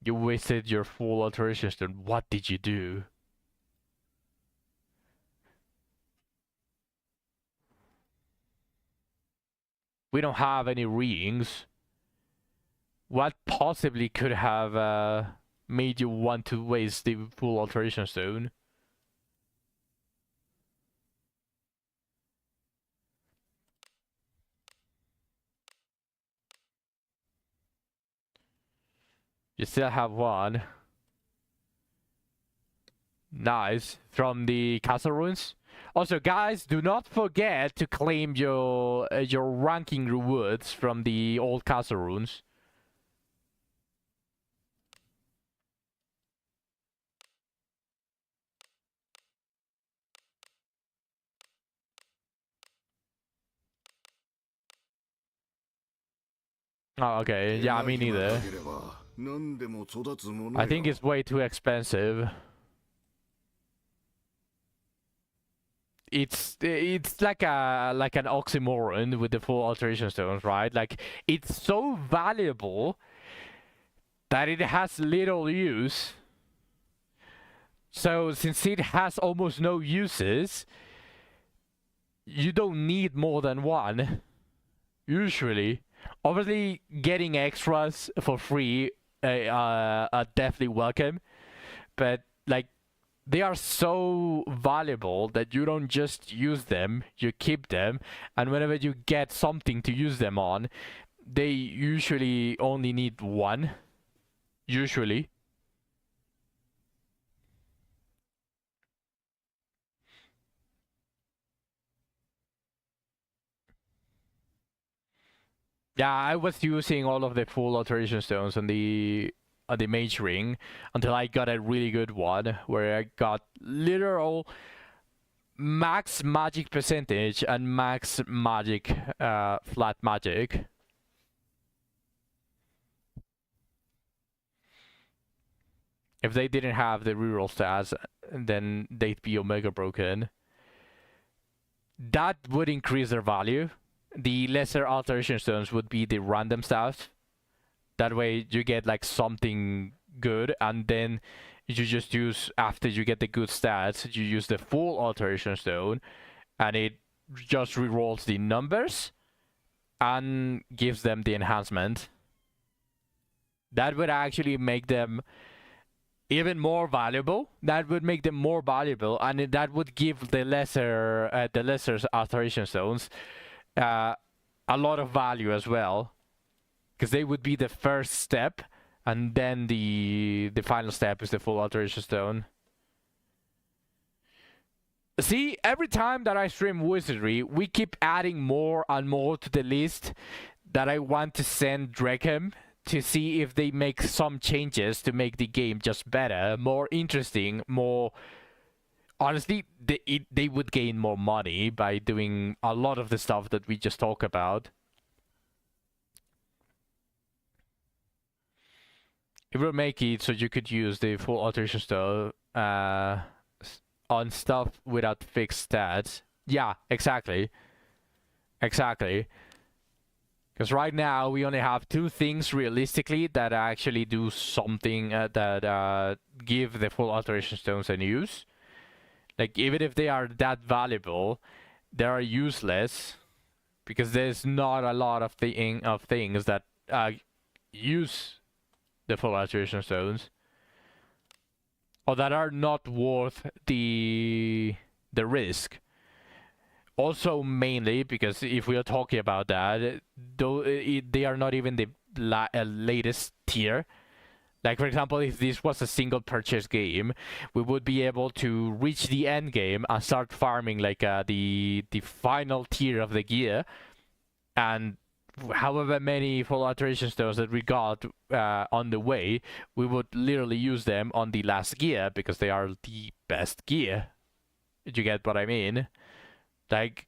You wasted your full alteration stone. What did you do? We don't have any rings. What possibly could have made you want to waste the full alteration stone? You still have one. Nice. From the castle ruins. Also, guys, do not forget to claim your ranking rewards from the old castle ruins. Oh, okay. Yeah, me neither. I think it's way too expensive. It's like an oxymoron with the full alteration stones, right? Like, it's so valuable that it has little use. So since it has almost no uses, you don't need more than one. Usually, obviously, getting extras for free are definitely welcome, but like they are so valuable that you don't just use them, you keep them, and whenever you get something to use them on, they usually only need one. Usually. Yeah, I was using all of the full alteration stones on the mage ring until I got a really good one where I got literal max magic percentage and max magic flat magic. If they didn't have the reroll stats, then they'd be omega broken. That would increase their value. The lesser alteration stones would be the random stuff. That way you get like something good, and then you just use, after you get the good stats, you use the full alteration stone, and it just rerolls the numbers and gives them the enhancement. That would actually make them even more valuable. That would make them more valuable, and that would give the lesser alteration stones a lot of value as well, because they would be the first step, and then the final step is the full alteration stone. See, every time that I stream Wizardry, we keep adding more and more to the list that I want to send Dreckham to see if they make some changes to make the game just better, more interesting, more... Honestly, they would gain more money by doing a lot of the stuff that we just talked about. It will make it so you could use the full alteration stone on stuff without fixed stats. Yeah, exactly. Exactly. Because right now we only have two things realistically that actually do something that give the full alteration stones a use. Like, even if they are that valuable, they are useless because there's not a lot of things that use the full alteration stones, or that are not worth the risk. Also, mainly because if we are talking about that, they are not even the latest tier. Like, for example, if this was a single purchase game, we would be able to reach the end game and start farming like the final tier of the gear, and however many full alteration stones that we got on the way, we would literally use them on the last gear because they are the best gear. Did you get what I mean? Like,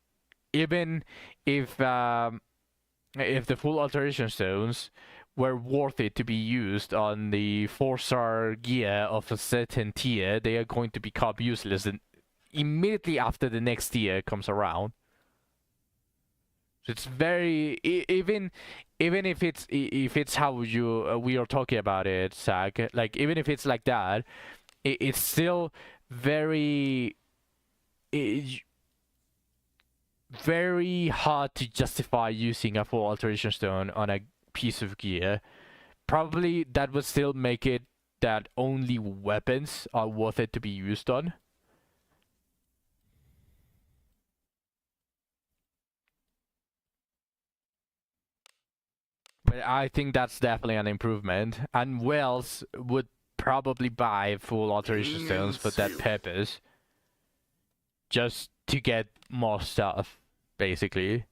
even if the full alteration stones were worth it to be used on the 4-star gear of a certain tier, they are going to become useless immediately after the next tier comes around. So it's very, even if it's how we are talking about it, Zach. Like, even if it's like that, it's still very very hard to justify using a full alteration stone on a piece of gear. Probably that would still make it that only weapons are worth it to be used on. But I think that's definitely an improvement, and Wells would probably buy full alteration stones for that purpose, just to get more stuff, basically.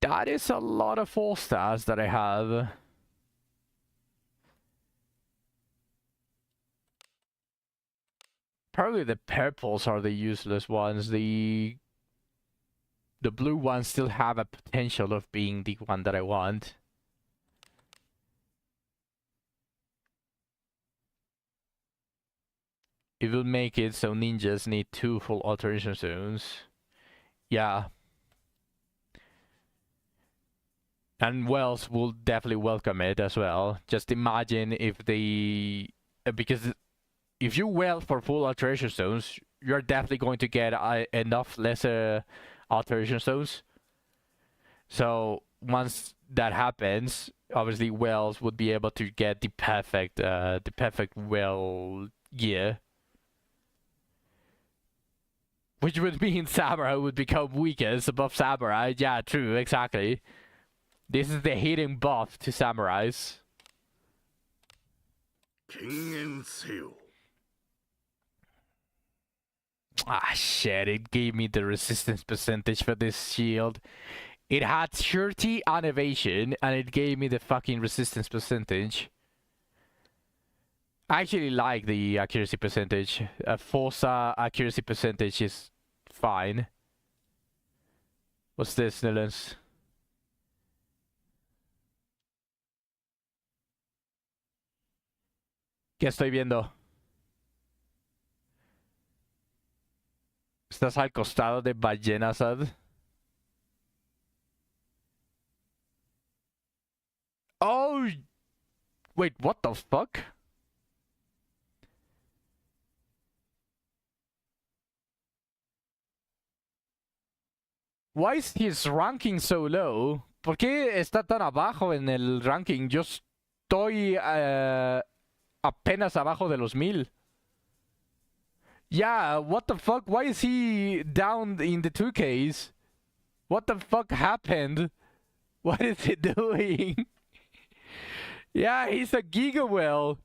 That is a lot of 4-stars that I have. Probably the purples are the useless ones. The blue ones still have a potential of being the one that I want. It will make it so ninjas need 2 full alteration stones. Yeah. And Wells will definitely welcome it as well. Just imagine if they... because if you weld for full alteration stones, you're definitely going to get enough lesser alteration stones. So once that happens, obviously Wells would be able to get the perfect well gear. Which would mean Samurai would become weakest above Samurai. Yeah, true, exactly. This is the hidden buff to Samurais. 権限せよ Ah, shit, it gave me the resistance percentage for this shield. It had surety and evasion, and it gave me the fucking resistance percentage. I actually like the accuracy percentage. Forza accuracy percentage is fine. What's this, Nilens? ¿Qué estoy viendo? ¿Estás al costado de Ballena Sad? Oh! Wait, what the fuck? Why is his ranking so low? ¿Por qué está tan abajo en el ranking? Yo estoy apenas abajo de los 1000. Yeah, what the fuck? Why is he down in the 2Ks? What the fuck happened? What is he doing? Yeah, he's a Gigawell.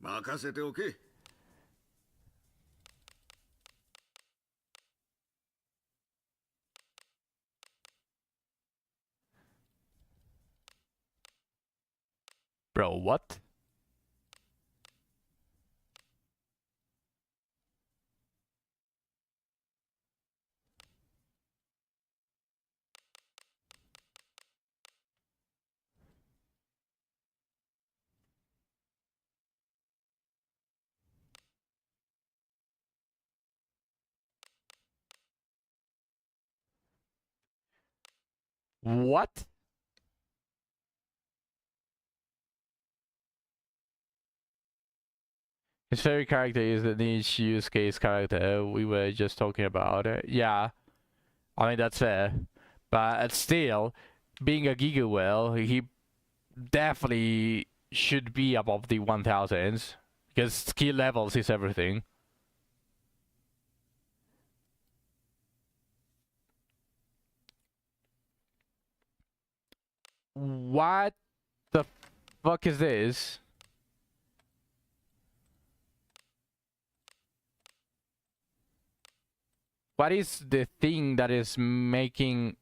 任せておけ Bro, what? What? His favorite character is the niche use case character we were just talking about. Yeah, I mean, that's fair. But still, being a Gigawell, he definitely should be above the 1000s. Because skill levels is everything. What the fuck is this? What is the thing that is making...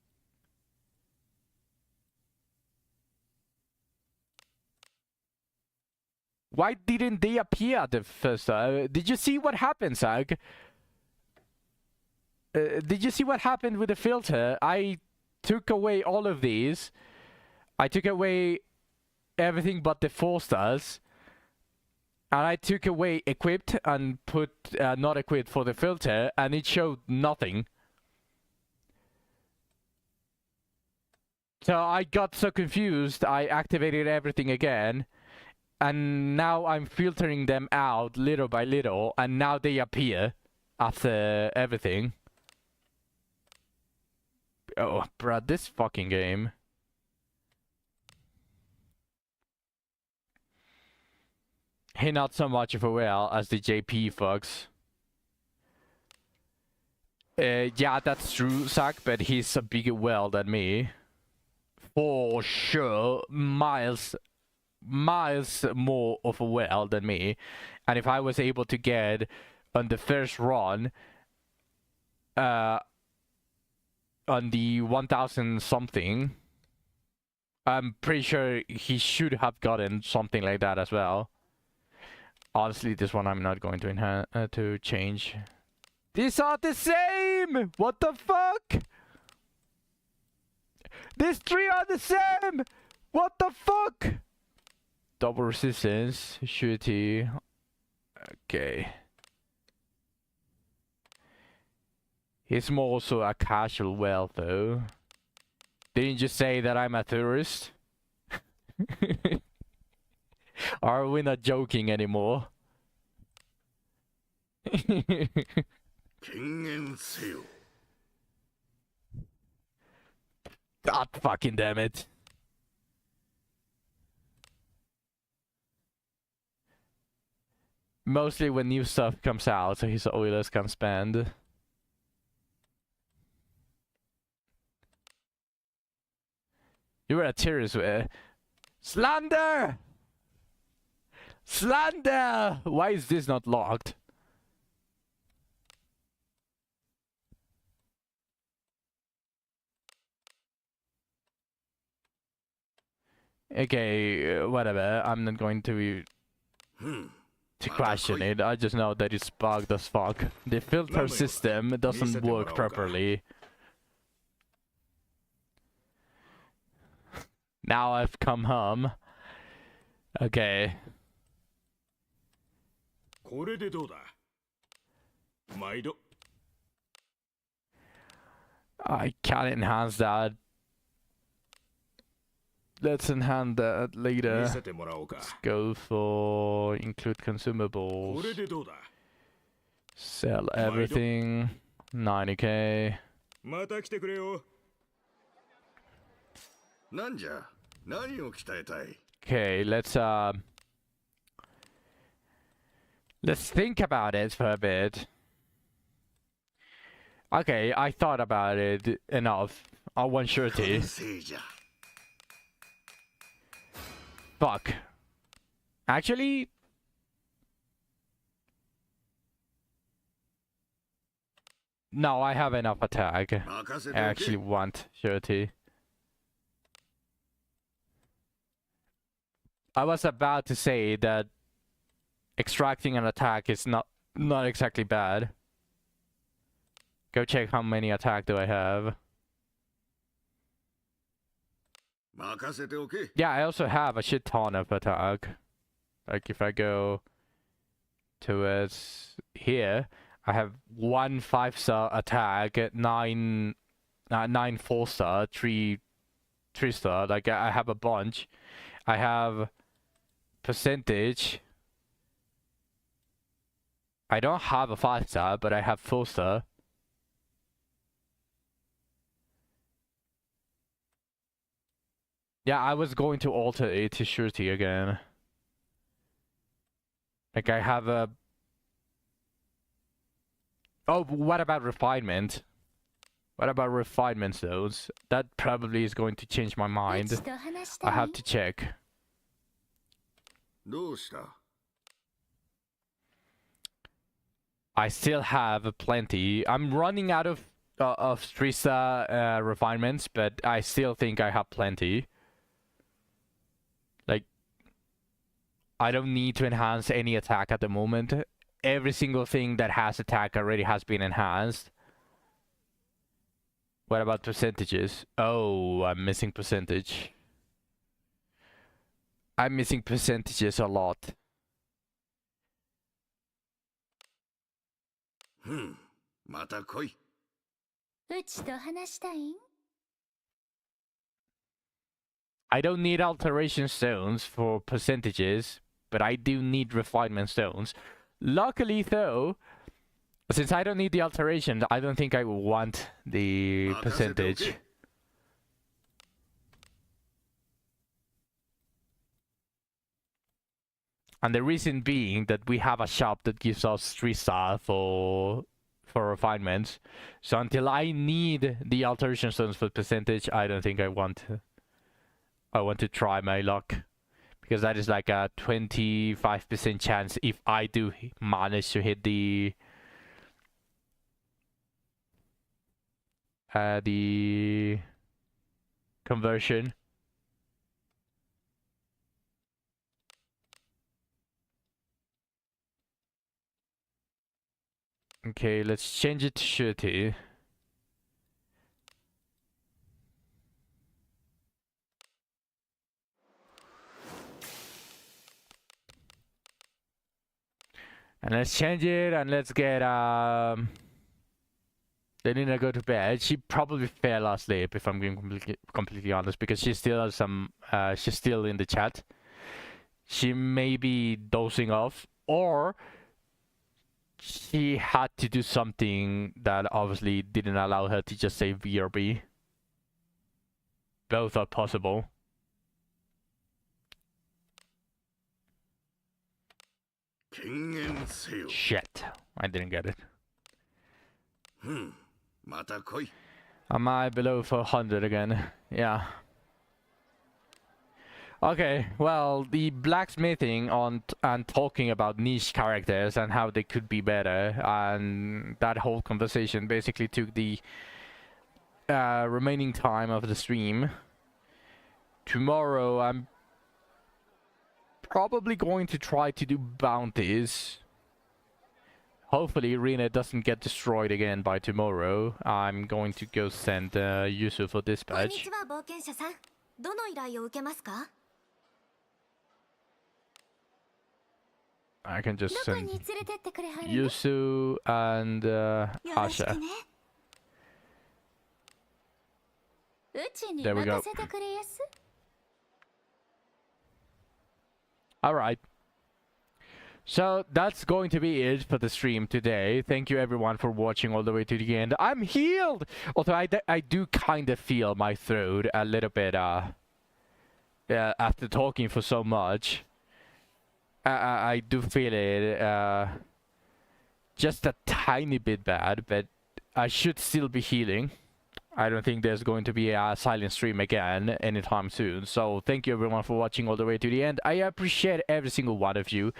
Why didn't they appear at the first time? Did you see what happened, Zag? Did you see what happened with the filter? I took away all of these. I took away everything but the 4 stars. And I took away equipped and put not equipped for the filter, and it showed nothing. So I got so confused, I activated everything again. And now I'm filtering them out little by little, and now they appear after everything. Oh, bruh, this fucking game. He not so much of a well as the JP fucks. Yeah, that's true, Zach, but he's a bigger well than me. For sure, miles more of a well than me. And if I was able to get on the first run on the 1000 something, I'm pretty sure he should have gotten something like that as well. Honestly, this one I'm not going to change. These are the same! What the fuck? These 3 are the same! What the fuck? Double resistance, surety. Okay. He's more also a casual well though. Didn't you say that I'm a tourist? Are we not joking anymore? 権限せよ。 God fucking damn it. Mostly when new stuff comes out, so his Oilers can spend. You were a terrorist. Slander! Slander! Why is this not locked? Okay, whatever. I'm not going to question it. I just know that it's bugged as fuck. The filter system doesn't work properly. Now I've come home. Okay. これでどうだ。毎度。 I can't enhance that. Let's enhance that 見 later. せてもらおうか。 Go for include これ consumables. でどうだ。 Sell everything. 90k. また来てくれよ。なんじゃ。何を鍛えたい。 Okay, let's think about it for a bit. Okay, I thought about it enough. I want surety. せいじゃ。 Fuck. Actually, no, I have enough attack. 任せ I てお actually け。 want surety. I was about to say that extracting an attack is not exactly bad. Go check how many attack do I have. 任せておけ。 Yeah, I also have a shit ton of attack. Like if I go towards here, I have 1 5-star attack, 9 4-star, 3 3-star. Like I have a bunch. I have percentage. I don't have a 5-star, but I have 4-star. Yeah, I was going to alter it to surety again. Like I have a... Oh, what about refinement? What about refinement zones? That probably is going to change my う mind. ちと話したい I have to check. どうした。 I still have plenty. I'm running out of Strisa refinements, but I still think I have plenty. Like, I don't need to enhance any attack at the moment. Every single thing that has attack already has been enhanced. What about percentages? Oh, I'm missing percentage. I'm missing percentages a lot. また来い。うちと話したいん I don't need alteration stones for percentages, but I do need refinement stones. Luckily, though, since I don't need the alteration, I don't think I want the percentage. And the reason being that we have a shop that gives us 3-star for refinements. So until I need the alteration stones for percentage, I don't think I want to try my luck. Because that is like a 25% chance if I do manage to hit the conversion. Okay, let's change it to surety. And let's change it and let's get Lenina go to bed. She probably fell asleep if I'm being completely honest, because she's still in the chat. she may be dozing off, or she had to do something that obviously didn't allow her to just say VRB. Both are possible. Shit, I didn't get it. Am I below 400 again? Yeah. Okay, well, the blacksmithing and talking about niche characters and how they could be better, and that whole conversation basically took the remaining time of the stream. Tomorrow, I'm probably going to try to do bounties. Hopefully, Rina doesn't get destroyed again by tomorrow. I'm going to go send Yusu for dispatch. 冒険者さん、どの依頼を受けますか? I can just どこ send に連れてってくれはるの? Yusu and よろし Asha. くね。うちに There we go. 任せてくれやす。Alright. So that's going to be it for the stream today. Thank you everyone for watching all the way to the end. I'm healed! Although I do kind of feel my throat a little bit after talking for so much. I do feel it just a tiny bit bad, but I should still be healing. I don't think there's going to be a silent stream again anytime soon. So thank you everyone for watching all the way to the end. I appreciate every single one of you.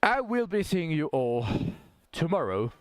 I will be seeing you all tomorrow